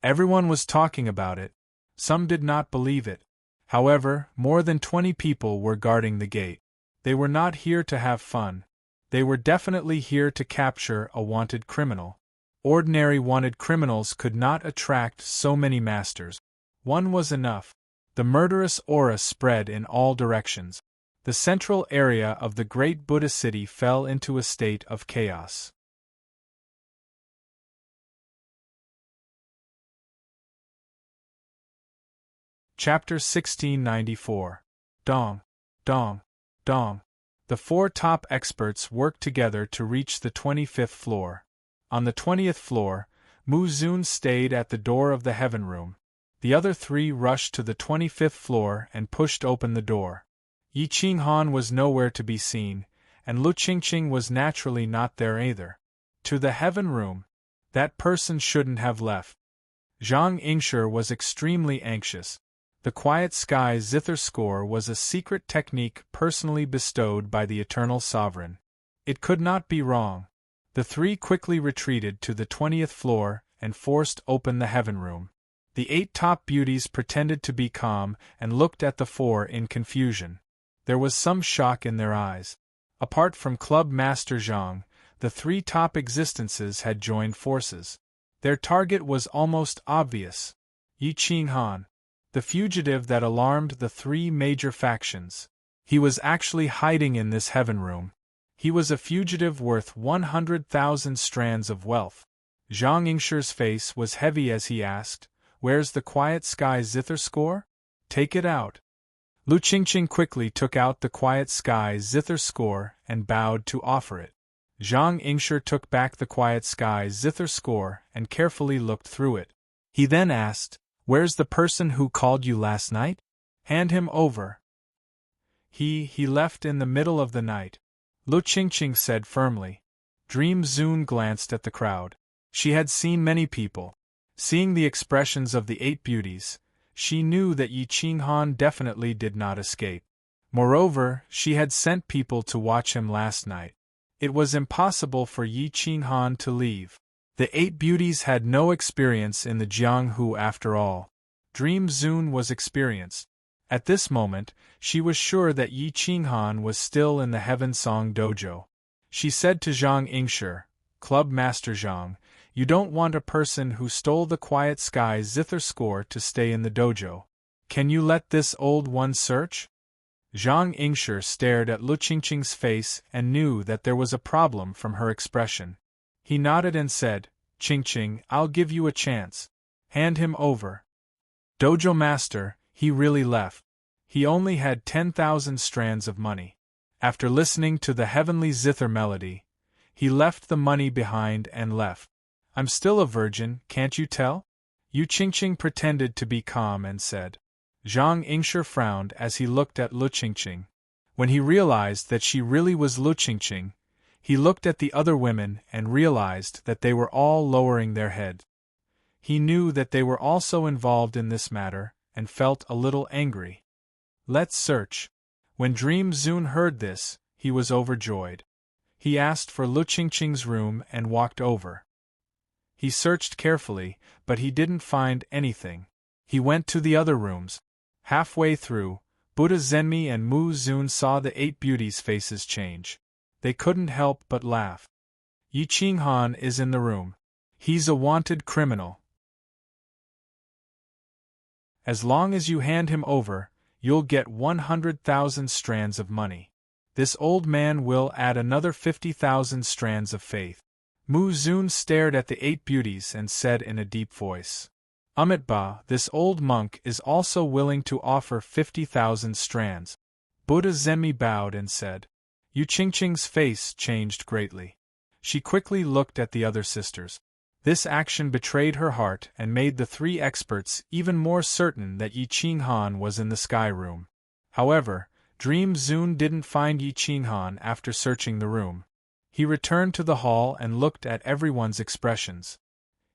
Everyone was talking about it. Some did not believe it. However, more than 20 people were guarding the gate. They were not here to have fun. They were definitely here to capture a wanted criminal. Ordinary wanted criminals could not attract so many masters. One was enough. The murderous aura spread in all directions. The central area of the great Buddha city fell into a state of chaos. Chapter 1694. Dong, Dong, Dong. The four top experts worked together to reach the 25th floor. On the 20th floor, Mu Zun stayed at the door of the heaven room. The other three rushed to the 25th floor and pushed open the door. Yi Qinghan was nowhere to be seen, and Lu Qingqing was naturally not there either. To the heaven room. That person shouldn't have left. Zhang Yingshi was extremely anxious. The Quiet Sky zither score was a secret technique personally bestowed by the Eternal Sovereign. It could not be wrong. The three quickly retreated to the 20th floor and forced open the heaven room. The 8 top beauties pretended to be calm and looked at the 4 in confusion. There was some shock in their eyes. Apart from Club Master Zhang, the 3 top existences had joined forces. Their target was almost obvious. Yi Qinghan, the fugitive that alarmed the 3 major factions. He was actually hiding in this heaven room. He was a fugitive worth 100,000 strands of wealth. Zhang Yingshi's face was heavy as he asked, "Where's the Quiet Sky zither score? Take it out." Lu Qingqing quickly took out the Quiet Sky zither score and bowed to offer it. Zhang Yingshi took back the quiet sky zither score and carefully looked through it. He then asked, "Where's the person who called you last night? Hand him over." He left in the middle of the night," Lu Qingqing said firmly. Dream Zun glanced at the crowd. She had seen many people. Seeing the expressions of the 8 beauties, she knew that Yi Qinghan definitely did not escape. Moreover, she had sent people to watch him last night. It was impossible for Yi Qinghan to leave. The 8 beauties had no experience in the Jianghu after all. Dream Zun was experienced. At this moment, she was sure that Yi Qinghan was still in the Heaven Song dojo. She said to Zhang Yingshi, "Club Master Zhang, you don't want a person who stole the quiet sky zither score to stay in the dojo. Can you let this old one search?" Zhang Yingshi stared at Lu Qingqing's face and knew that there was a problem from her expression. He nodded and said, "Qingqing, I'll give you a chance. Hand him over." Dojo master, he really left. He only had 10,000 strands of money. After listening to the heavenly zither melody, he left the money behind and left. "I'm still a virgin, can't you tell?" Yu Qingqing pretended to be calm and said. Zhang Yingshi frowned as he looked at Lu Qingqing. When he realized that she really was Lu Qingqing, he looked at the other women and realized that they were all lowering their heads. He knew that they were also involved in this matter, and felt a little angry. "Let's search." When Dream Zun heard this, he was overjoyed. He asked for Lu Qingqing's room and walked over. He searched carefully, but he didn't find anything. He went to the other rooms. Halfway through, Buddha Zenmi and Mu Zun saw the 8 beauties' faces change. They couldn't help but laugh. "Yi Qinghan is in the room. He's a wanted criminal. As long as you hand him over, you'll get 100,000 strands of money. This old man will add another 50,000 strands of faith." Mu Zun stared at the 8 beauties and said in a deep voice, "Amitba, this old monk is also willing to offer 50,000 strands." Buddha Zenmi bowed and said. Yu Qingqing's face changed greatly. She quickly looked at the other sisters. This action betrayed her heart and made the 3 experts even more certain that Yi Qinghan was in the sky room. However, Dream Zun didn't find Yi Qinghan after searching the room. He returned to the hall and looked at everyone's expressions.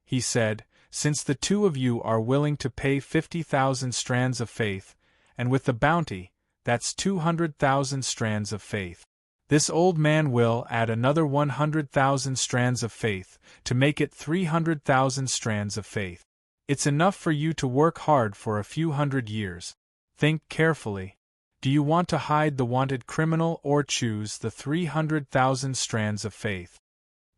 He said, "Since the 2 of you are willing to pay 50,000 strands of faith, and with the bounty, that's 200,000 strands of faith. This old man will add another 100,000 strands of faith, to make it 300,000 strands of faith. It's enough for you to work hard for a few hundred years. Think carefully. Do you want to hide the wanted criminal or choose the 300,000 strands of faith?"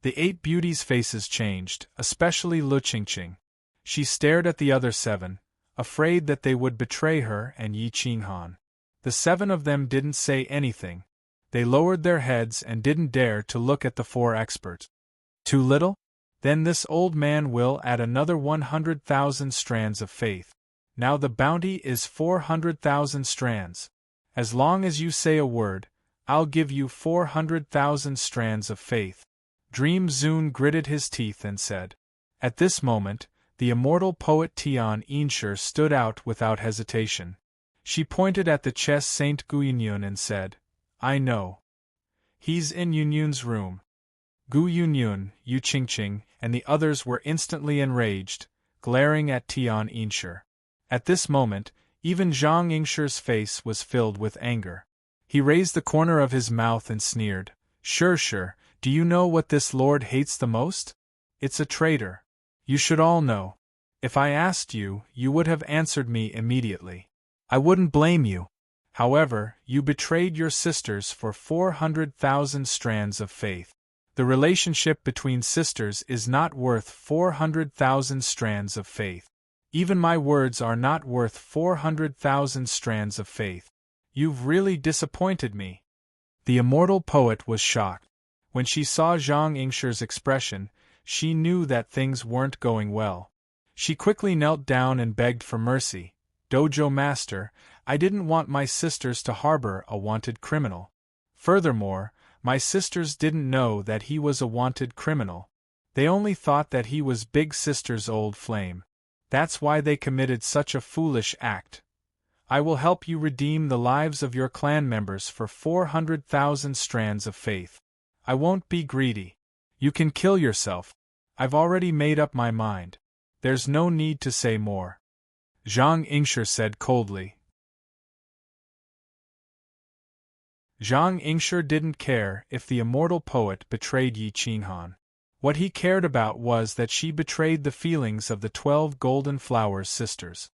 The 8 beauties' faces changed, especially Lu Qingqing. She stared at the other 7, afraid that they would betray her and Yi Qinghan. The 7 of them didn't say anything. They lowered their heads and didn't dare to look at the 4 experts. "Too little? Then this old man will add another 100,000 strands of faith. Now the bounty is 400,000 strands. As long as you say a word, I'll give you 400,000 strands of faith." Dream Zun gritted his teeth and said. At this moment, the immortal poet Tian Yinshi stood out without hesitation. She pointed at the chess Saint Gu Yunyun and said, "I know. He's in Yunyun's room." Gu Yunyun, Yu Qingqing, and the others were instantly enraged, glaring at Tian Yinshi. At this moment, even Zhang Yingshi's face was filled with anger. He raised the corner of his mouth and sneered, Sure, do you know what this lord hates the most? It's a traitor. You should all know. If I asked you, you would have answered me immediately. I wouldn't blame you. However, you betrayed your sisters for 400,000 strands of faith. The relationship between sisters is not worth 400,000 strands of faith. Even my words are not worth 400,000 strands of faith. You've really disappointed me. The immortal poet was shocked. When she saw Zhang Yingshi's expression, she knew that things weren't going well. She quickly knelt down and begged for mercy. Dojo master, I didn't want my sisters to harbor a wanted criminal. Furthermore, My sisters didn't know that he was a wanted criminal. They only thought that he was Big Sister's old flame. That's why they committed such a foolish act. I will help you redeem the lives of your clan members for 400,000 strands of faith. I won't be greedy. You can kill yourself. I've already made up my mind. There's no need to say more. Zhang Yingshi said coldly. Zhang Yingshi didn't care if the immortal poet betrayed Yi Qinghan. What he cared about was that she betrayed the feelings of the 12 Golden Flowers sisters.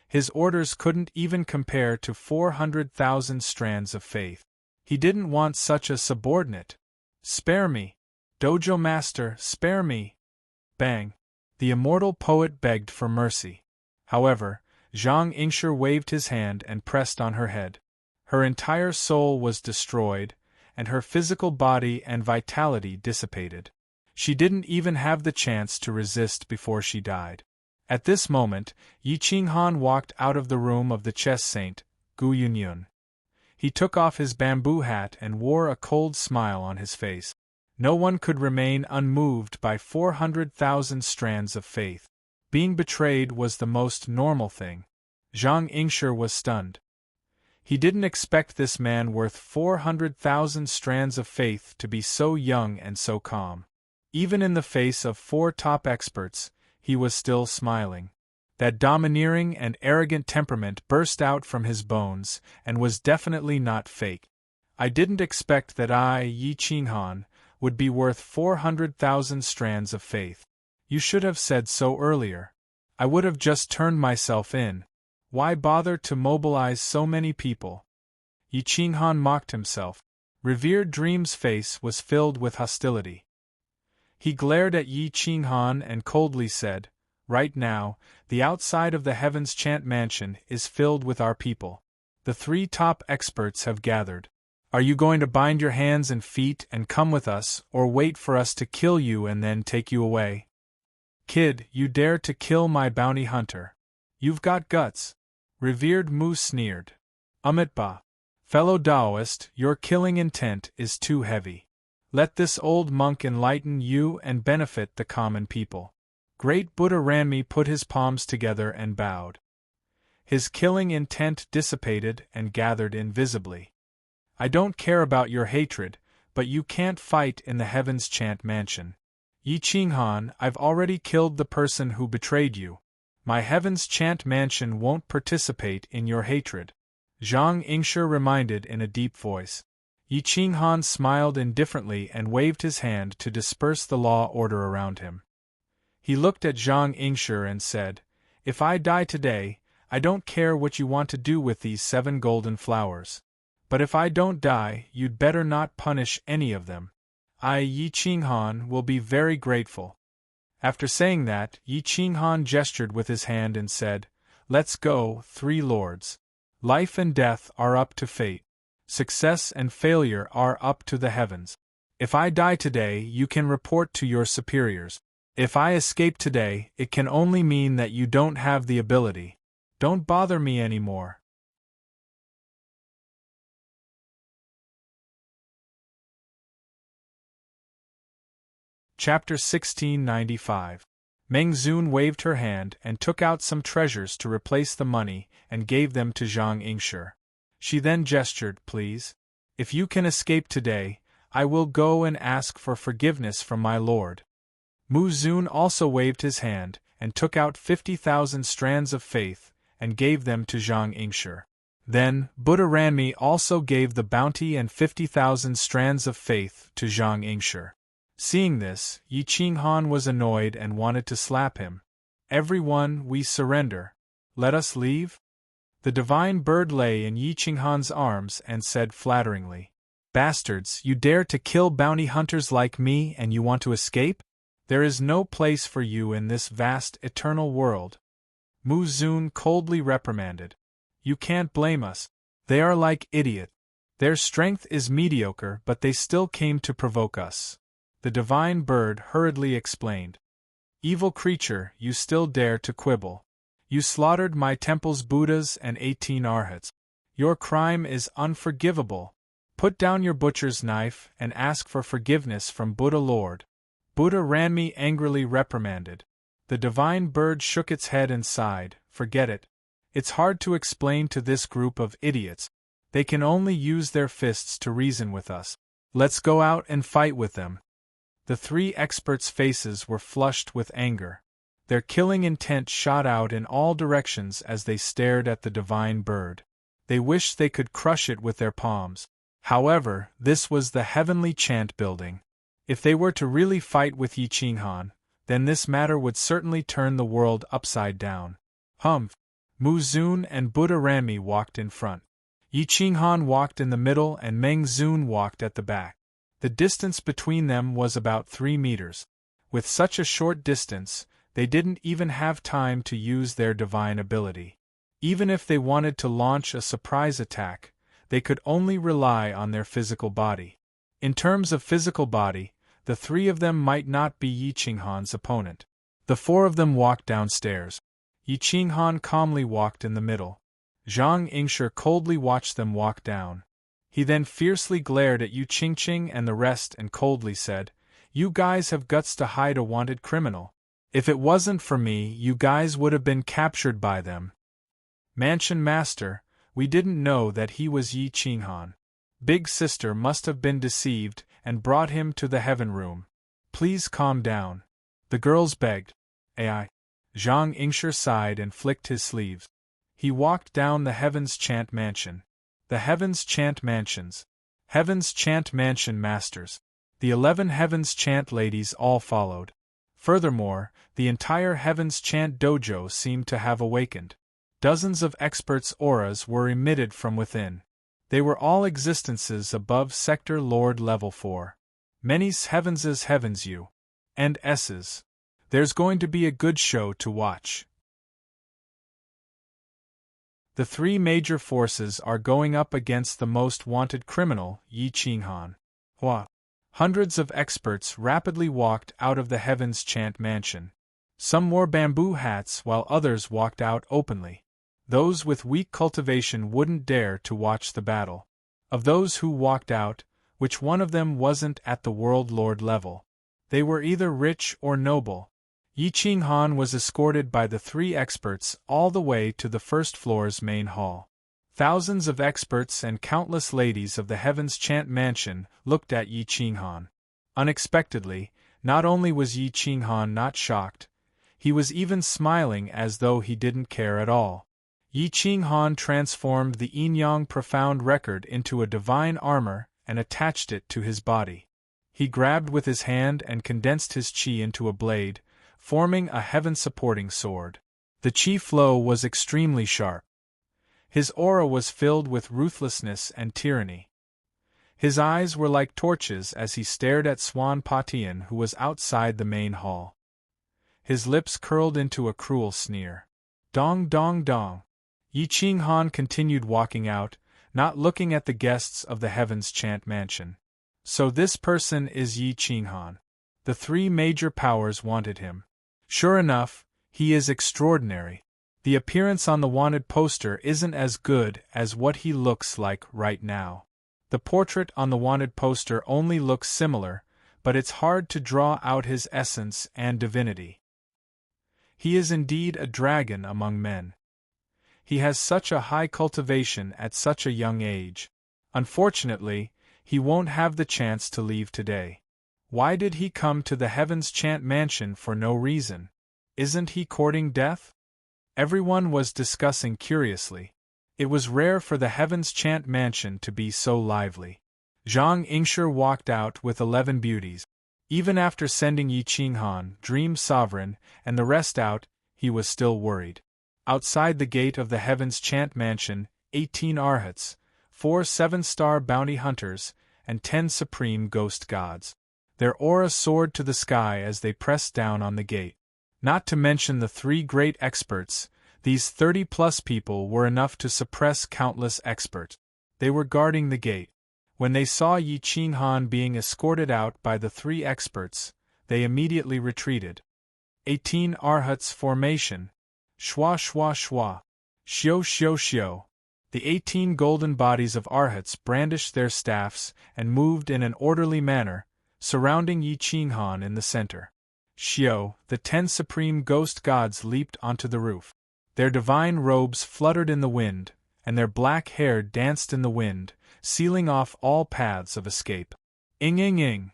His orders couldn't even compare to 400,000 strands of faith. He didn't want such a subordinate. Spare me. Dojo master, spare me. Bang. The immortal poet begged for mercy. However, Zhang Yingshi waved his hand and pressed on her head. Her entire soul was destroyed, and her physical body and vitality dissipated. She didn't even have the chance to resist before she died. At this moment, Yi Qinghan walked out of the room of the chess saint, Gu Yunyun. He took off his bamboo hat and wore a cold smile on his face. No one could remain unmoved by 400,000 strands of faith. Being betrayed was the most normal thing. Zhang Yingshi was stunned. He didn't expect this man worth 400,000 strands of faith to be so young and so calm. Even in the face of 4 top experts, he was still smiling. That domineering and arrogant temperament burst out from his bones and was definitely not fake. I didn't expect that I, Yi Qinghan, would be worth 400,000 strands of faith. You should have said so earlier. I would have just turned myself in. Why bother to mobilize so many people? Yi Qinghan mocked himself. Revered Dream's face was filled with hostility. He glared at Yi Qinghan and coldly said, "Right now, the outside of the Heaven's Chant Mansion is filled with our people. The 3 top experts have gathered. Are you going to bind your hands and feet and come with us, or wait for us to kill you and then take you away? Kid, you dare to kill my bounty hunter. You've got guts." Revered Mu sneered. Amitabha. Fellow Taoist, your killing intent is too heavy. Let this old monk enlighten you and benefit the common people. Great Buddha Ranmi put his palms together and bowed. His killing intent dissipated and gathered invisibly. I don't care about your hatred, but you can't fight in the Heaven's Chant Mansion. Yi Qinghan, I've already killed the person who betrayed you. My Heaven's Chant Mansion won't participate in your hatred. Zhang Yingshi reminded in a deep voice. Yi Qinghan smiled indifferently and waved his hand to disperse the law order around him. He looked at Zhang Yingshi and said, "If I die today, I don't care what you want to do with these 7 golden flowers. But if I don't die, you'd better not punish any of them. I, Yi Qinghan, will be very grateful." After saying that, Yi Qinghan gestured with his hand and said, "Let's go, 3 lords. Life and death are up to fate. Success and failure are up to the heavens. If I die today, you can report to your superiors. If I escape today, it can only mean that you don't have the ability. Don't bother me anymore." Chapter 1695. Meng Zun waved her hand and took out some treasures to replace the money and gave them to Zhang Yingshi. She then gestured, "Please. If you can escape today, I will go and ask for forgiveness from my lord." Mu Zun also waved his hand and took out 50,000 strands of faith and gave them to Zhang Yingshi. Then, Buddha Ranmi also gave the bounty and 50,000 strands of faith to Zhang Yingshi. Seeing this, Yi Qinghan was annoyed and wanted to slap him. "Everyone, we surrender. Let us leave?" The divine bird lay in Yi Qinghan's arms and said flatteringly, "Bastards, you dare to kill bounty hunters like me and you want to escape? There is no place for you in this vast eternal world." Mu Zun coldly reprimanded. "You can't blame us. They are like idiots. Their strength is mediocre, but they still came to provoke us." The divine bird hurriedly explained. "Evil creature, you still dare to quibble. You slaughtered my temple's Buddhas and 18 Arhats. Your crime is unforgivable. Put down your butcher's knife and ask for forgiveness from Buddha Lord. Buddha Ranmi angrily reprimanded. The divine bird shook its head and sighed, forget it. It's hard to explain to this group of idiots. They can only use their fists to reason with us. Let's go out and fight with them. The three experts' faces were flushed with anger. Their killing intent shot out in all directions as they stared at the divine bird. They wished they could crush it with their palms. However, this was the heavenly chant building. If they were to really fight with Yi Qinghan, then this matter would certainly turn the world upside down. Humph! Mu Zun and Buddha Ranmi walked in front. Yi Qinghan walked in the middle and Meng Zun walked at the back. The distance between them was about 3 meters. With such a short distance, they didn't even have time to use their divine ability. Even if they wanted to launch a surprise attack, they could only rely on their physical body. In terms of physical body, the three of them might not be Yi Qinghan's opponent. The four of them walked downstairs. Yi Qinghan calmly walked in the middle. Zhang Yingshi coldly watched them walk down. He then fiercely glared at Yu Qingqing and the rest and coldly said, "You guys have guts to hide a wanted criminal. If it wasn't for me, you guys would have been captured by them." Mansion Master, we didn't know that he was Yi Qinghan. Big Sister must have been deceived and brought him to the heaven room. Please calm down. The girls begged. Ai. Zhang Yingshi sighed and flicked his sleeves. He walked down the Heavens Chant Mansion. The Heavens Chant Mansions. Heavens Chant Mansion Masters. The 11 Heavens Chant ladies all followed. Furthermore, the entire Heavens Chant dojo seemed to have awakened. Dozens of experts' auras were emitted from within. They were all existences above Sector Lord Level 4. Many's Heavens' Heavens U. And S's. There's going to be a good show to watch. The three major forces are going up against the most wanted criminal, Yi Qinghan. Hua. Hundreds of experts rapidly walked out of the Heavens Chant Mansion. Some wore bamboo hats while others walked out openly. Those with weak cultivation wouldn't dare to watch the battle. Of those who walked out, which one of them wasn't at the World Lord level? They were either rich or noble. Yi Qinghan was escorted by the three experts all the way to the first floor's main hall. Thousands of experts and countless ladies of the Heavens Chant Mansion looked at Yi Qinghan. Unexpectedly, not only was Yi Qinghan not shocked, he was even smiling as though he didn't care at all. Yi Qinghan transformed the yin-yang profound record into a divine armor and attached it to his body. He grabbed with his hand and condensed his qi into a blade, forming a heaven-supporting sword. The qi flow was extremely sharp. His aura was filled with ruthlessness and tyranny. His eyes were like torches as he stared at Swan Patian, who was outside the main hall. His lips curled into a cruel sneer. Dong dong dong. Yi Qinghan continued walking out, not looking at the guests of the Heavens Chant Mansion. So this person is Yi Qinghan. The three major powers wanted him. Sure enough, he is extraordinary. The appearance on the wanted poster isn't as good as what he looks like right now. The portrait on the wanted poster only looks similar, but it's hard to draw out his essence and divinity. He is indeed a dragon among men. He has such a high cultivation at such a young age. Unfortunately, he won't have the chance to leave today. Why did he come to the Heavens Chant Mansion for no reason? Isn't he courting death? Everyone was discussing curiously. It was rare for the Heavens Chant Mansion to be so lively. Zhang Yingshi walked out with 11 beauties. Even after sending Yi Qinghan, Dream Sovereign, and the rest out, he was still worried. Outside the gate of the Heavens Chant Mansion, 18 Arhats, 4 7-star bounty hunters, and 10 supreme ghost gods. Their aura soared to the sky as they pressed down on the gate. Not to mention the 3 great experts, these 30-plus people were enough to suppress countless experts. They were guarding the gate. When they saw Yi Qinghan being escorted out by the 3 experts, they immediately retreated. 18 Arhats formation. Shwa shwa shwa. Shio shio shio. The 18 golden bodies of Arhats brandished their staffs and moved in an orderly manner, surrounding Yi Qinghan in the center. Xiao, the 10 supreme ghost gods leaped onto the roof. Their divine robes fluttered in the wind, and their black hair danced in the wind, sealing off all paths of escape. Ing.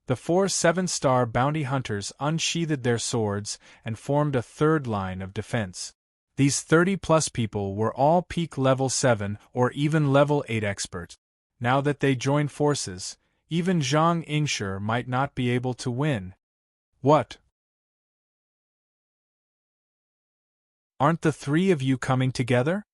The 4 7-star bounty hunters unsheathed their swords and formed a third line of defense. These 30-plus people were all peak level 7 or even level 8 experts. Now that they joined forces, even Zhang Yingshi might not be able to win. What? Aren't the 3 of you coming together?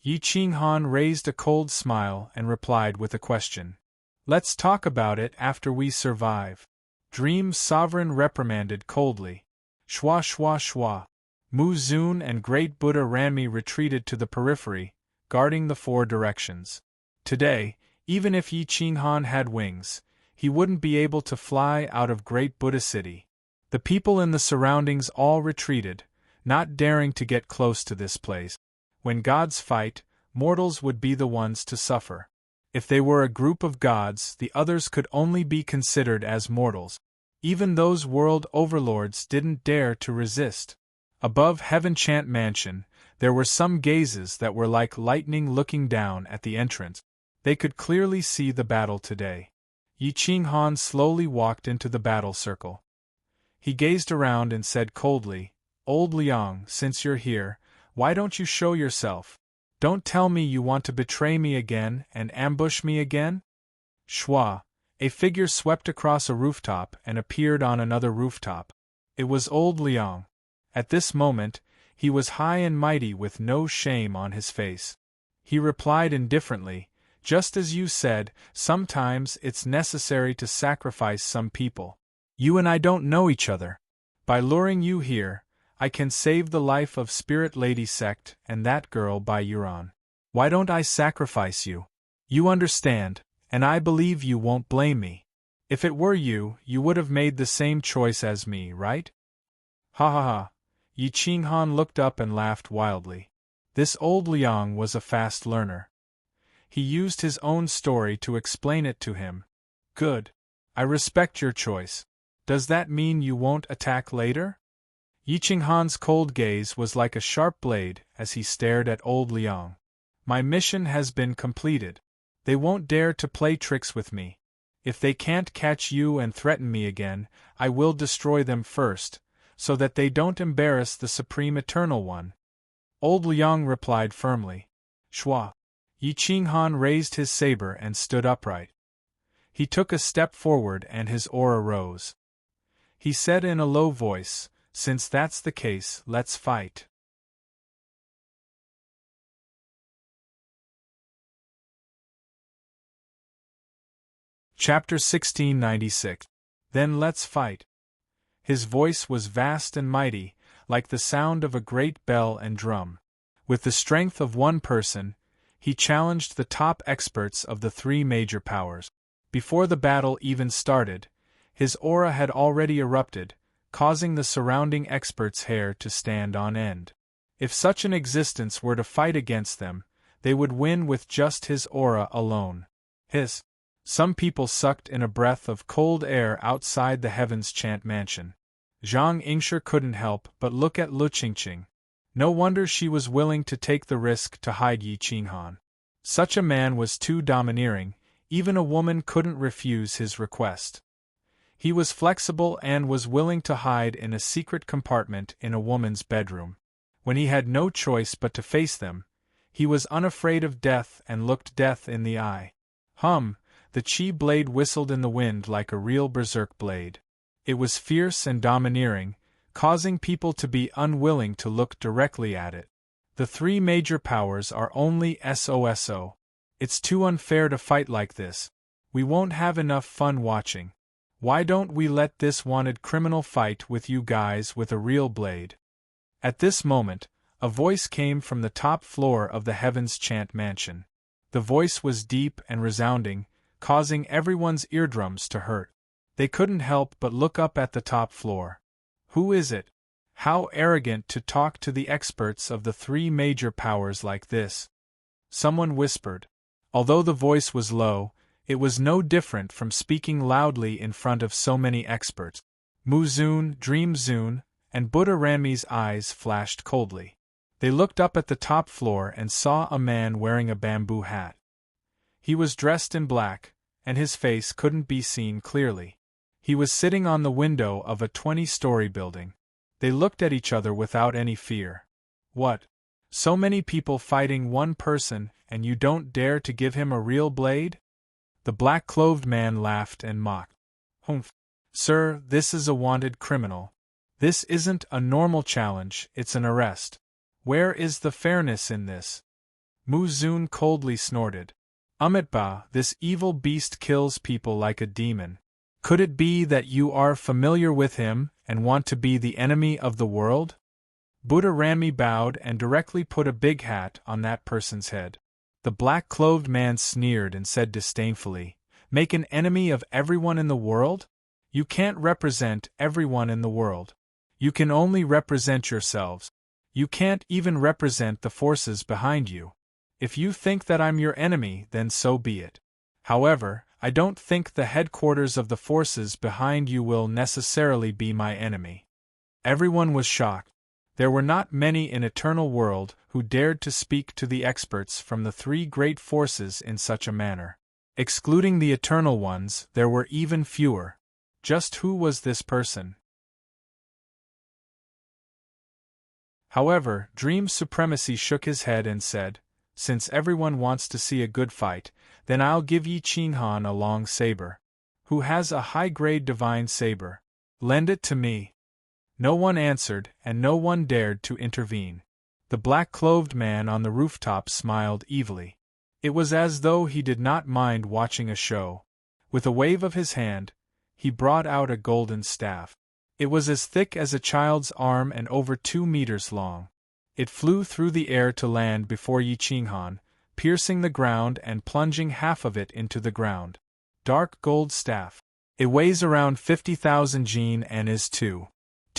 Yi Qinghan raised a cold smile and replied with a question. Let's talk about it after we survive. Dream's sovereign reprimanded coldly. Shwa shwa shwa. Mu Zun and Great Buddha Ranmi retreated to the periphery, guarding the 4 directions. Today, even if Yi Qinghan had wings, he wouldn't be able to fly out of Great Buddha City. The people in the surroundings all retreated, not daring to get close to this place. When gods fight, mortals would be the ones to suffer. If they were a group of gods, the others could only be considered as mortals. Even those world overlords didn't dare to resist. Above Heaven Chant Mansion, there were some gazes that were like lightning looking down at the entrance. They could clearly see the battle today. Yi Qinghan slowly walked into the battle circle. He gazed around and said coldly, Old Liang, since you're here, why don't you show yourself? Don't tell me you want to betray me again and ambush me again? Shwa, a figure swept across a rooftop and appeared on another rooftop. It was Old Liang. At this moment, he was high and mighty with no shame on his face. He replied indifferently, just as you said, sometimes it's necessary to sacrifice some people. You and I don't know each other. By luring you here, I can save the life of Spirit Lady Sect and that girl by Yuan. Why don't I sacrifice you? You understand, and I believe you won't blame me. If it were you, you would have made the same choice as me, right? Ha ha ha. Yi Qinghan looked up and laughed wildly. This Old Liang was a fast learner. He used his own story to explain it to him. Good. I respect your choice. Does that mean you won't attack later? Yi Qinghan's cold gaze was like a sharp blade as he stared at Old Liang. My mission has been completed. They won't dare to play tricks with me. If they can't catch you and threaten me again, I will destroy them first, so that they don't embarrass the Supreme Eternal One. Old Liang replied firmly. Shwa. Yi Qinghan raised his saber and stood upright. He took a step forward and his aura rose. He said in a low voice, Since that's the case, let's fight. Chapter 1696. Then let's fight. His voice was vast and mighty, like the sound of a great bell and drum. With the strength of one person, he challenged the top experts of the 3 major powers. Before the battle even started, his aura had already erupted, causing the surrounding experts' hair to stand on end. If such an existence were to fight against them, they would win with just his aura alone. Some people sucked in a breath of cold air outside the Heavens Chant Mansion. Zhang Yingshi couldn't help but look at Lu Qingqing. No wonder she was willing to take the risk to hide Yi Qinghan. Such a man was too domineering, even a woman couldn't refuse his request. He was flexible and was willing to hide in a secret compartment in a woman's bedroom. When he had no choice but to face them, he was unafraid of death and looked death in the eye. The chi blade whistled in the wind like a real berserk blade. It was fierce and domineering, causing people to be unwilling to look directly at it. The 3 major powers are only SOSO. It's too unfair to fight like this. We won't have enough fun watching. Why don't we let this wanted criminal fight with you guys with a real blade? At this moment, a voice came from the top floor of the Heavens Chant Mansion. The voice was deep and resounding, causing everyone's eardrums to hurt. They couldn't help but look up at the top floor. Who is it? How arrogant to talk to the experts of the 3 major powers like this. someone whispered. Although the voice was low, it was no different from speaking loudly in front of so many experts. Muzun, Dream Zun, and Buddha Ranmi's eyes flashed coldly. They looked up at the top floor and saw a man wearing a bamboo hat. He was dressed in black, and his face couldn't be seen clearly. He was sitting on the window of a 20-story building. They looked at each other without any fear. What? So many people fighting one person, and you don't dare to give him a real blade? The black-clothed man laughed and mocked. Humph. Sir, this is a wanted criminal. This isn't a normal challenge, it's an arrest. Where is the fairness in this? Muzun coldly snorted. Amitba, this evil beast kills people like a demon. Could it be that you are familiar with him and want to be the enemy of the world? Buddha Ranmi bowed and directly put a big hat on that person's head. The black-clothed man sneered and said disdainfully, Make an enemy of everyone in the world? You can't represent everyone in the world. You can only represent yourselves. You can't even represent the forces behind you. If you think that I'm your enemy, then so be it. However, I don't think the headquarters of the forces behind you will necessarily be my enemy. Everyone was shocked. There were not many in Eternal World who dared to speak to the experts from the three great forces in such a manner. Excluding the Eternal Ones, there were even fewer. Just who was this person? However, Dream Supremacy shook his head and said, Since everyone wants to see a good fight, then I'll give Yi Qinghan a long saber. Who has a high-grade divine saber? Lend it to me. No one answered, and no one dared to intervene. The black-clothed man on the rooftop smiled evilly. It was as though he did not mind watching a show. With a wave of his hand, he brought out a golden staff. It was as thick as a child's arm and over 2 meters long. It flew through the air to land before Yi Qinghan, piercing the ground and plunging half of it into the ground. Dark gold staff. It weighs around 50,000 jin and is 2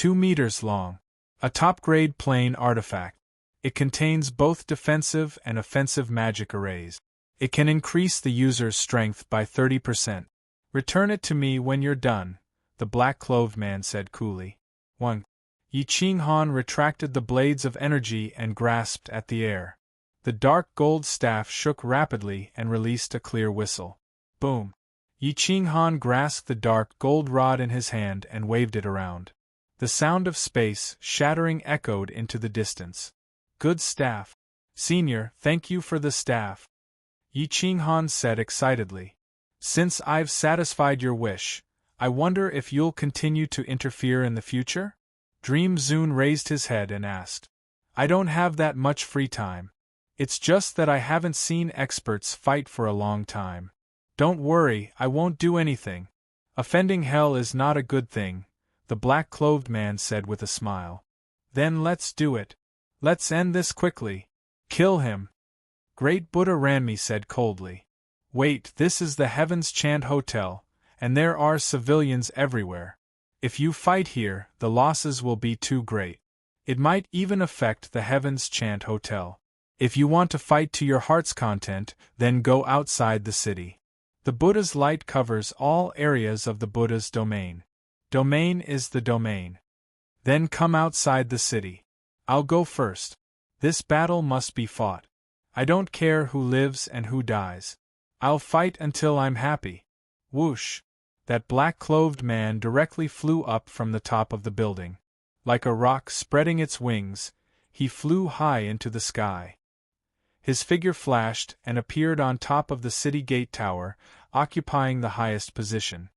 meters long. A top-grade plane artifact. It contains both defensive and offensive magic arrays. It can increase the user's strength by 30%. Return it to me when you're done, the black-clothed man said coolly. 1. Yi Qinghan retracted the blades of energy and grasped at the air. The dark gold staff shook rapidly and released a clear whistle. Boom! Yi Qinghan grasped the dark gold rod in his hand and waved it around. The sound of space shattering echoed into the distance. Good staff. Senior, thank you for the staff. Yi Qinghan said excitedly. Since I've satisfied your wish, I wonder if you'll continue to interfere in the future? Dream Zun raised his head and asked. I don't have that much free time. It's just that I haven't seen experts fight for a long time. Don't worry, I won't do anything. Offending hell is not a good thing, the black-clothed man said with a smile. Then let's do it. Let's end this quickly. Kill him. Great Buddha Ranmi said coldly. Wait, this is the Heaven's Chant Hotel, and there are civilians everywhere. If you fight here, the losses will be too great. It might even affect the Heaven's Chant Hotel. If you want to fight to your heart's content, then go outside the city. The Buddha's light covers all areas of the Buddha's domain. Domain is the domain. Then come outside the city. I'll go first. This battle must be fought. I don't care who lives and who dies. I'll fight until I'm happy. Whoosh! That black-clothed man directly flew up from the top of the building. Like a rock spreading its wings, he flew high into the sky. His figure flashed and appeared on top of the city gate tower, occupying the highest position.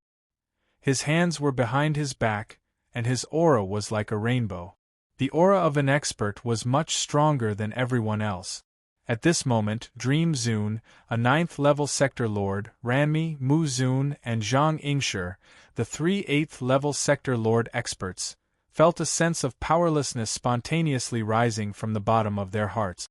His hands were behind his back, and his aura was like a rainbow. The aura of an expert was much stronger than everyone else. At this moment, Dream Zun, a 9th-level Sector Lord, Ranmi, Mu Zun, and Zhang Yingshi, the 3 8th-level Sector Lord experts, felt a sense of powerlessness spontaneously rising from the bottom of their hearts.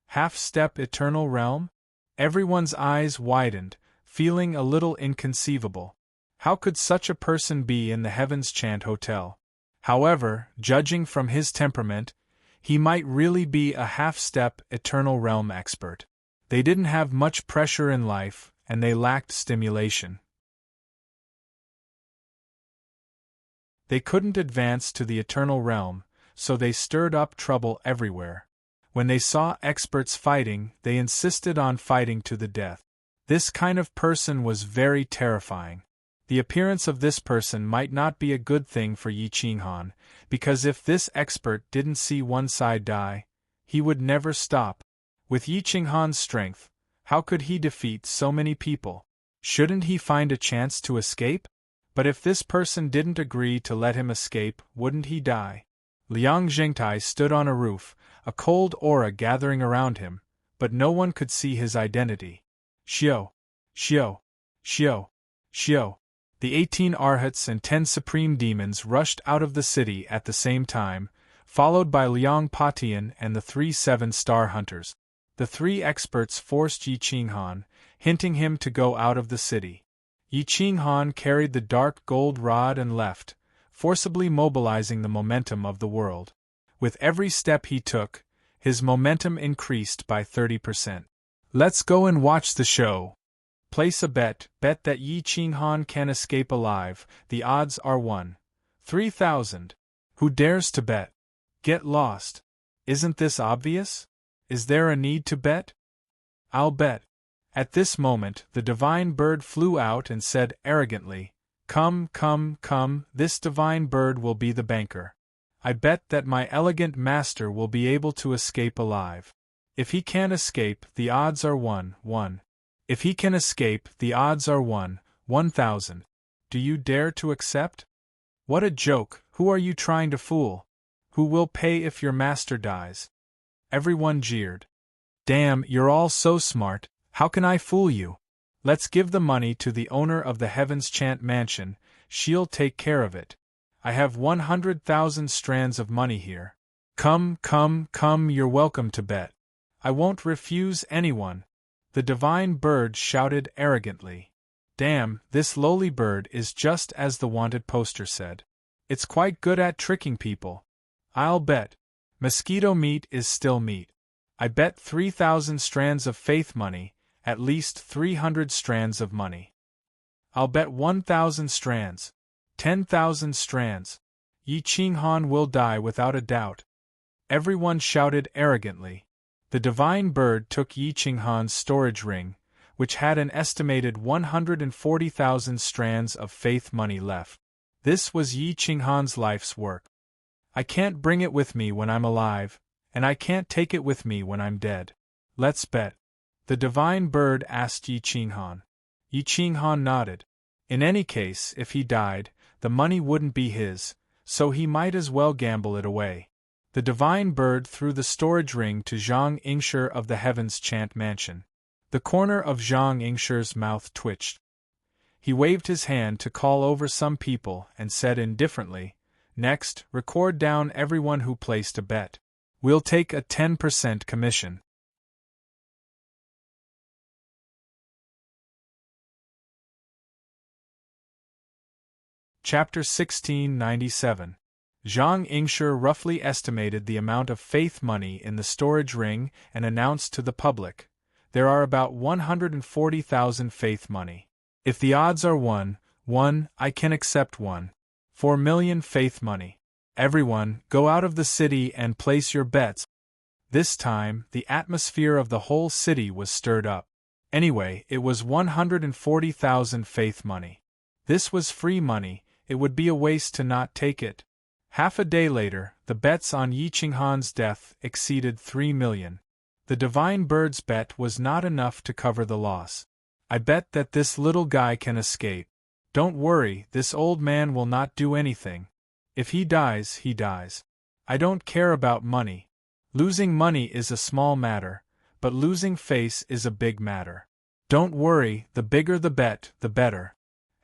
Half-step Eternal Realm? Everyone's eyes widened, feeling a little inconceivable. How could such a person be in the Heaven's Chant Hotel? However, judging from his temperament, he might really be a half-step Eternal Realm expert. They didn't have much pressure in life, and they lacked stimulation. They couldn't advance to the eternal realm, so they stirred up trouble everywhere. When they saw experts fighting, they insisted on fighting to the death. This kind of person was very terrifying. The appearance of this person might not be a good thing for Yi Qinghan, because if this expert didn't see one side die, he would never stop. With Yi Qinghan's strength, how could he defeat so many people? Shouldn't he find a chance to escape? But if this person didn't agree to let him escape, wouldn't he die? Liang Zhengtai stood on a roof, a cold aura gathering around him, but no one could see his identity. Xiao, Xiao, Xiao, Xiao. The 18 Arhats and 10 supreme demons rushed out of the city at the same time, followed by Liang Patian and the 3 7-star hunters. The 3 experts forced Yi Qinghan, hinting him to go out of the city. Yi Qinghan carried the dark gold rod and left, forcibly mobilizing the momentum of the world. With every step he took, his momentum increased by 30%. Let's go and watch the show. Place a bet that Yi Qinghan can escape alive. The odds are 1/3,000. Who dares to bet? Get lost. Isn't this obvious? Is there a need to bet? I'll bet. At this moment, the divine bird flew out and said arrogantly, "Come, come, come, this divine bird will be the banker. I bet that my elegant master will be able to escape alive. If he can't escape, the odds are 1/1. If he can escape, the odds are 1/1,000. Do you dare to accept? What a joke! Who are you trying to fool? Who will pay if your master dies?" Everyone jeered. "Damn, you're all so smart. How can I fool you? Let's give the money to the owner of the Heaven's Chant Mansion. She'll take care of it. I have 100,000 strands of money here. Come, come, come, you're welcome to bet. I won't refuse anyone." The divine bird shouted arrogantly. "Damn, this lowly bird is just as the wanted poster said. It's quite good at tricking people. I'll bet. Mosquito meat is still meat. I bet 3,000 strands of faith money, at least 300 strands of money. I'll bet 1,000 strands. 10,000 strands. Yi Qinghan will die without a doubt." Everyone shouted arrogantly. The divine bird took Yi Qinghan's storage ring, which had an estimated 140,000 strands of faith money left. This was Yi Qinghan's life's work. "I can't bring it with me when I'm alive, and I can't take it with me when I'm dead. Let's bet." The divine bird asked Yi Qinghan. Yi Qinghan nodded. In any case, if he died, the money wouldn't be his, so he might as well gamble it away. The divine bird threw the storage ring to Zhang Yingshi of the Heaven's Chant Mansion. The corner of Zhang Yingshi's mouth twitched. He waved his hand to call over some people and said indifferently, "Next, record down everyone who placed a bet. We'll take a 10% commission." Chapter 1697. Zhang Yingshi roughly estimated the amount of faith money in the storage ring and announced to the public, "There are about 140,000 faith money. If the odds are 1/1, I can accept 1/4 million faith money. Everyone, go out of the city and place your bets." This time, the atmosphere of the whole city was stirred up. Anyway, it was 140,000 faith money. This was free money. It would be a waste to not take it. Half a day later, the bets on Yi Qinghan's death exceeded 3 million. The divine bird's bet was not enough to cover the loss. "I bet that this little guy can escape. Don't worry, this old man will not do anything. If he dies, he dies. I don't care about money. Losing money is a small matter, but losing face is a big matter. Don't worry, the bigger the bet, the better."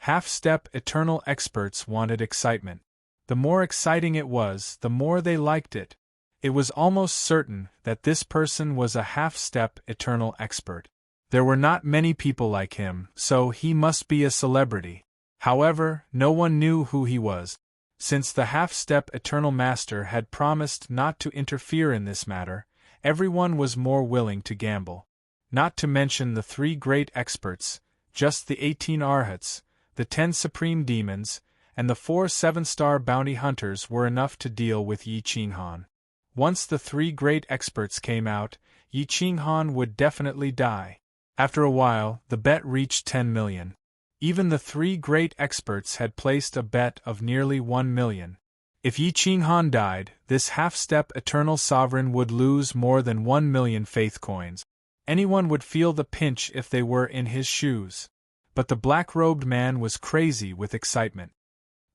Half-step eternal experts wanted excitement. The more exciting it was, the more they liked it. It was almost certain that this person was a half-step eternal expert. There were not many people like him, so he must be a celebrity. However, no one knew who he was. Since the half-step eternal master had promised not to interfere in this matter, everyone was more willing to gamble. Not to mention the 3 great experts, just the 18 arhats, the 10 supreme demons, and the 4 7-star bounty hunters were enough to deal with Yi Qinghan. Once the 3 great experts came out, Yi Qinghan would definitely die. After a while, the bet reached 10 million. Even the 3 great experts had placed a bet of nearly 1 million. If Yi Qinghan died, this half-step eternal sovereign would lose more than 1 million faith coins. Anyone would feel the pinch if they were in his shoes. But the black-robed man was crazy with excitement.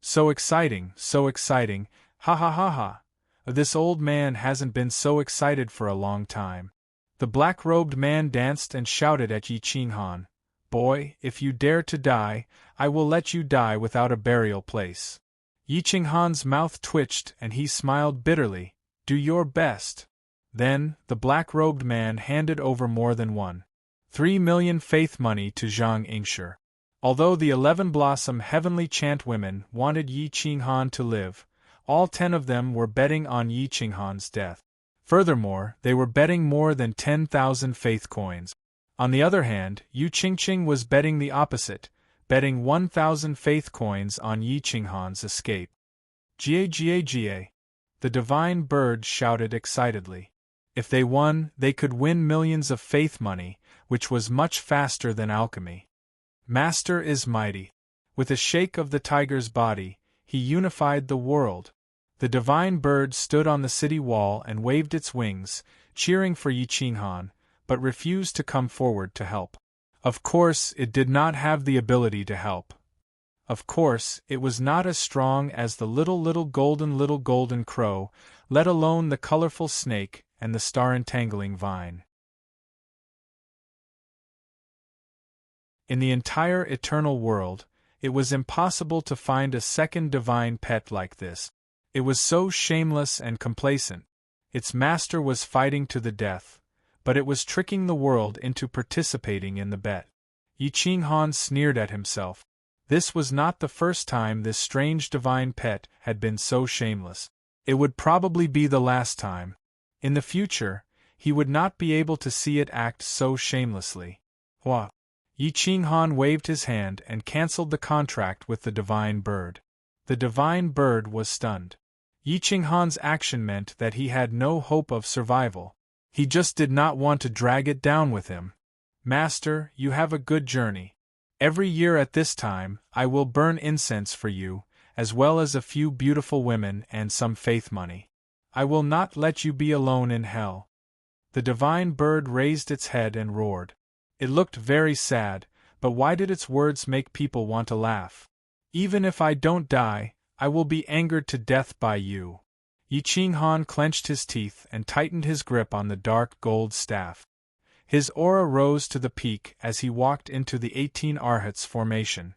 So exciting, ha ha ha ha. This old man hasn't been so excited for a long time. The black-robed man danced and shouted at Yi Qinghan, "Boy, if you dare to die, I will let you die without a burial place." Yi Qinghan's mouth twitched and he smiled bitterly. "Do your best." Then, the black-robed man handed over more than 1.3 million faith money to Zhang Yingshi. Although the 11 Blossom Heavenly Chant women wanted Yi Qinghan to live, all 10 of them were betting on Yi Qinghan's death. Furthermore, they were betting more than 10,000 faith coins. On the other hand, Yu Qingqing was betting the opposite, betting 1,000 faith coins on Yi Qinghan's escape. Jia. The divine bird shouted excitedly. If they won, they could win millions of faith money, which was much faster than alchemy. Master is mighty. With a shake of the tiger's body, he unified the world. The divine bird stood on the city wall and waved its wings, cheering for Yi Qinghan, but refused to come forward to help. Of course, it did not have the ability to help. Of course, it was not as strong as the little golden crow, let alone the colorful snake and the star-entangling vine. In the entire eternal world, it was impossible to find a second divine pet like this. It was so shameless and complacent. Its master was fighting to the death, but it was tricking the world into participating in the bet. Yi Qinghan sneered at himself. This was not the first time this strange divine pet had been so shameless. It would probably be the last time. In the future, he would not be able to see it act so shamelessly. Hua! Yi Qinghan waved his hand and cancelled the contract with the divine bird. The divine bird was stunned. Yi Qinghan's action meant that he had no hope of survival. He just did not want to drag it down with him. Master, you have a good journey. Every year at this time, I will burn incense for you, as well as a few beautiful women and some faith money. I will not let you be alone in hell. The divine bird raised its head and roared. It looked very sad, but why did its words make people want to laugh? Even if I don't die, I will be angered to death by you. Yi Qinghan clenched his teeth and tightened his grip on the dark gold staff. His aura rose to the peak as he walked into the 18 Arhats formation.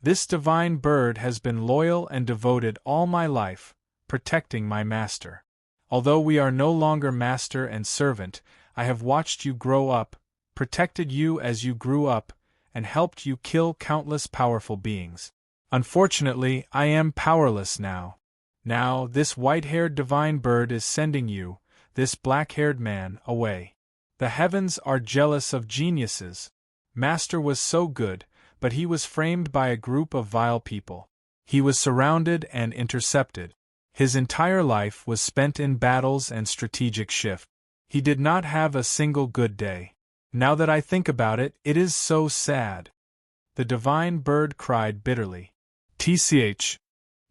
This divine bird has been loyal and devoted all my life, protecting my master. Although we are no longer master and servant, I have watched you grow up, protected you as you grew up, and helped you kill countless powerful beings. Unfortunately, I am powerless now. Now, this white-haired divine bird is sending you, this black-haired man, away. The heavens are jealous of geniuses. Master was so good, but he was framed by a group of vile people. He was surrounded and intercepted. His entire life was spent in battles and strategic shift. He did not have a single good day. Now that I think about it, it is so sad. The divine bird cried bitterly. TCH.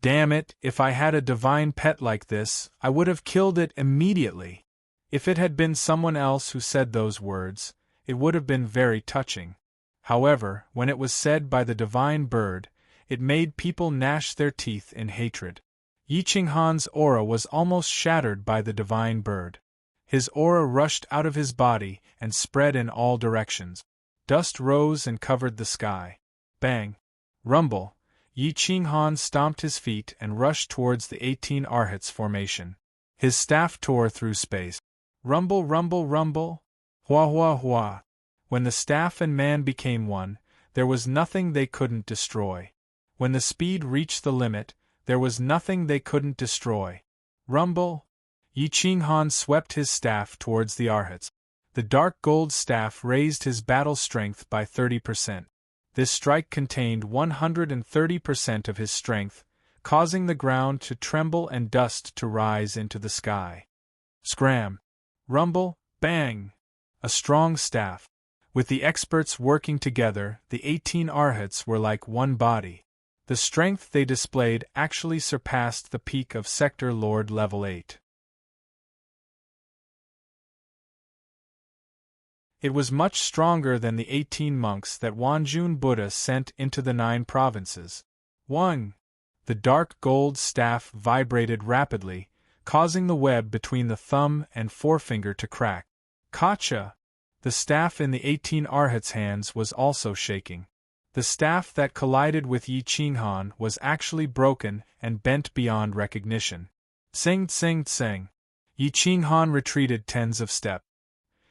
Damn it, if I had a divine pet like this, I would have killed it immediately. If it had been someone else who said those words, it would have been very touching. However, when it was said by the divine bird, it made people gnash their teeth in hatred. Yi Qinghan's aura was almost shattered by the divine bird. His aura rushed out of his body and spread in all directions. Dust rose and covered the sky. Bang! Rumble! Yi Qinghan stomped his feet and rushed towards the 18 Arhats formation. His staff tore through space. Rumble, rumble, rumble! Hua, hua, hua! When the staff and man became one, there was nothing they couldn't destroy. When the speed reached the limit, there was nothing they couldn't destroy. Rumble! Yi Qinghan swept his staff towards the Arhats. The dark gold staff raised his battle strength by 30%. This strike contained 130% of his strength, causing the ground to tremble and dust to rise into the sky. Scram! Rumble! Bang! A strong staff. With the experts working together, the 18 Arhats were like one body. The strength they displayed actually surpassed the peak of Sector Lord Level 8. It was much stronger than the 18 monks that Wanjun Buddha sent into the 9 provinces. 1. The dark gold staff vibrated rapidly, causing the web between the thumb and forefinger to crack. Kacha! The staff in the 18 Arhats' hands was also shaking. The staff that collided with Yi Qinghan was actually broken and bent beyond recognition. Tsing tsing tsing! Yi Qinghan retreated tens of steps.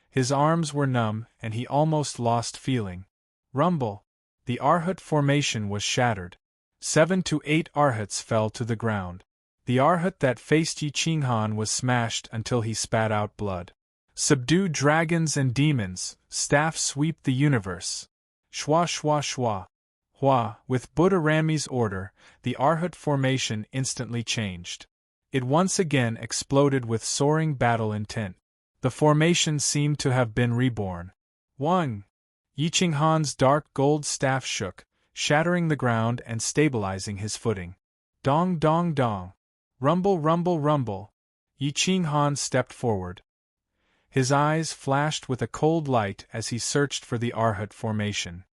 His arms were numb, and he almost lost feeling. Rumble! The Arhat formation was shattered. 7 to 8 Arhats fell to the ground. The Arhat that faced Yi Qinghan was smashed until he spat out blood. Subdue dragons and demons, staff sweep the universe. Shwa shwa shwa. Hua! With Buddha Rami's order, the Arhat formation instantly changed. It once again exploded with soaring battle intent. The formation seemed to have been reborn. 1. Yi Qinghan's dark gold staff shook, shattering the ground and stabilizing his footing. Dong dong dong. Rumble rumble rumble. Yi Qinghan stepped forward. His eyes flashed with a cold light as he searched for the Arhat formation.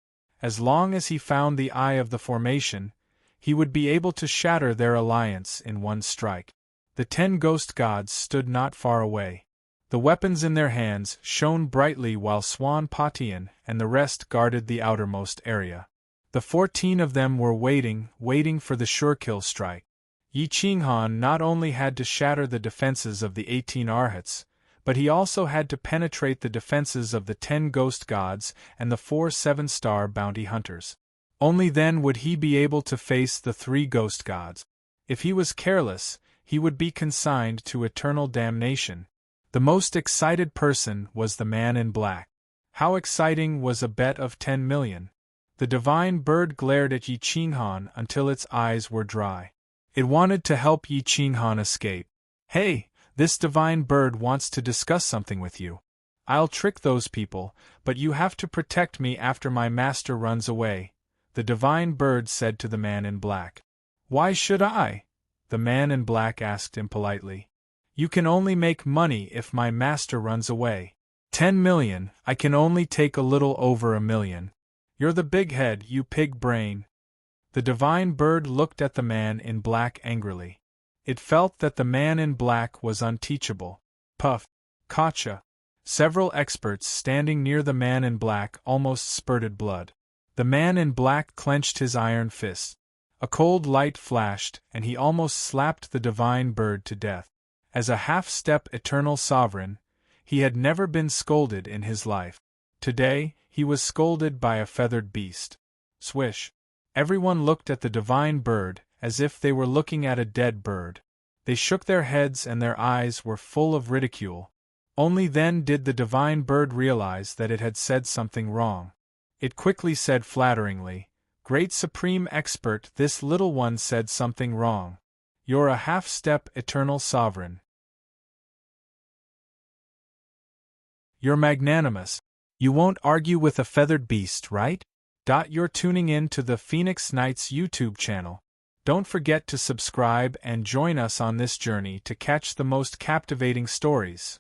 As long as he found the eye of the formation, he would be able to shatter their alliance in one strike. The 10 ghost gods stood not far away. The weapons in their hands shone brightly while Swan Patian and the rest guarded the outermost area. The 14 of them were waiting for the sure-kill strike. Yi Qinghan not only had to shatter the defenses of the 18 Arhats, but he also had to penetrate the defenses of the 10 ghost gods and the 4 7-star bounty hunters. Only then would he be able to face the 3 ghost gods. If he was careless, he would be consigned to eternal damnation. The most excited person was the man in black. How exciting was a bet of 10 million? The divine bird glared at Yi Qinghan until its eyes were dry. It wanted to help Yi Qinghan escape. Hey, this divine bird wants to discuss something with you. I'll trick those people, but you have to protect me after my master runs away, the divine bird said to the man in black. Why should I? The man in black asked impolitely. You can only make money if my master runs away. 10 million, I can only take a little over 1 million. You're the big head, you pig brain. The divine bird looked at the man in black angrily. It felt that the man in black was unteachable. Puff! Kacha! Several experts standing near the man in black almost spurted blood. The man in black clenched his iron fist. A cold light flashed, and he almost slapped the divine bird to death. As a half-step eternal sovereign, he had never been scolded in his life. Today, he was scolded by a feathered beast. Swish! Everyone looked at the divine bird, as if they were looking at a dead bird. They shook their heads and their eyes were full of ridicule. Only then did the divine bird realize that it had said something wrong. It quickly said flatteringly, "Great Supreme Expert, this little one said something wrong. You're a half-step eternal sovereign. You're magnanimous. You won't argue with a feathered beast, right? You're tuning in to the Phoenix Knights YouTube channel. Don't forget to subscribe and join us on this journey to catch the most captivating stories.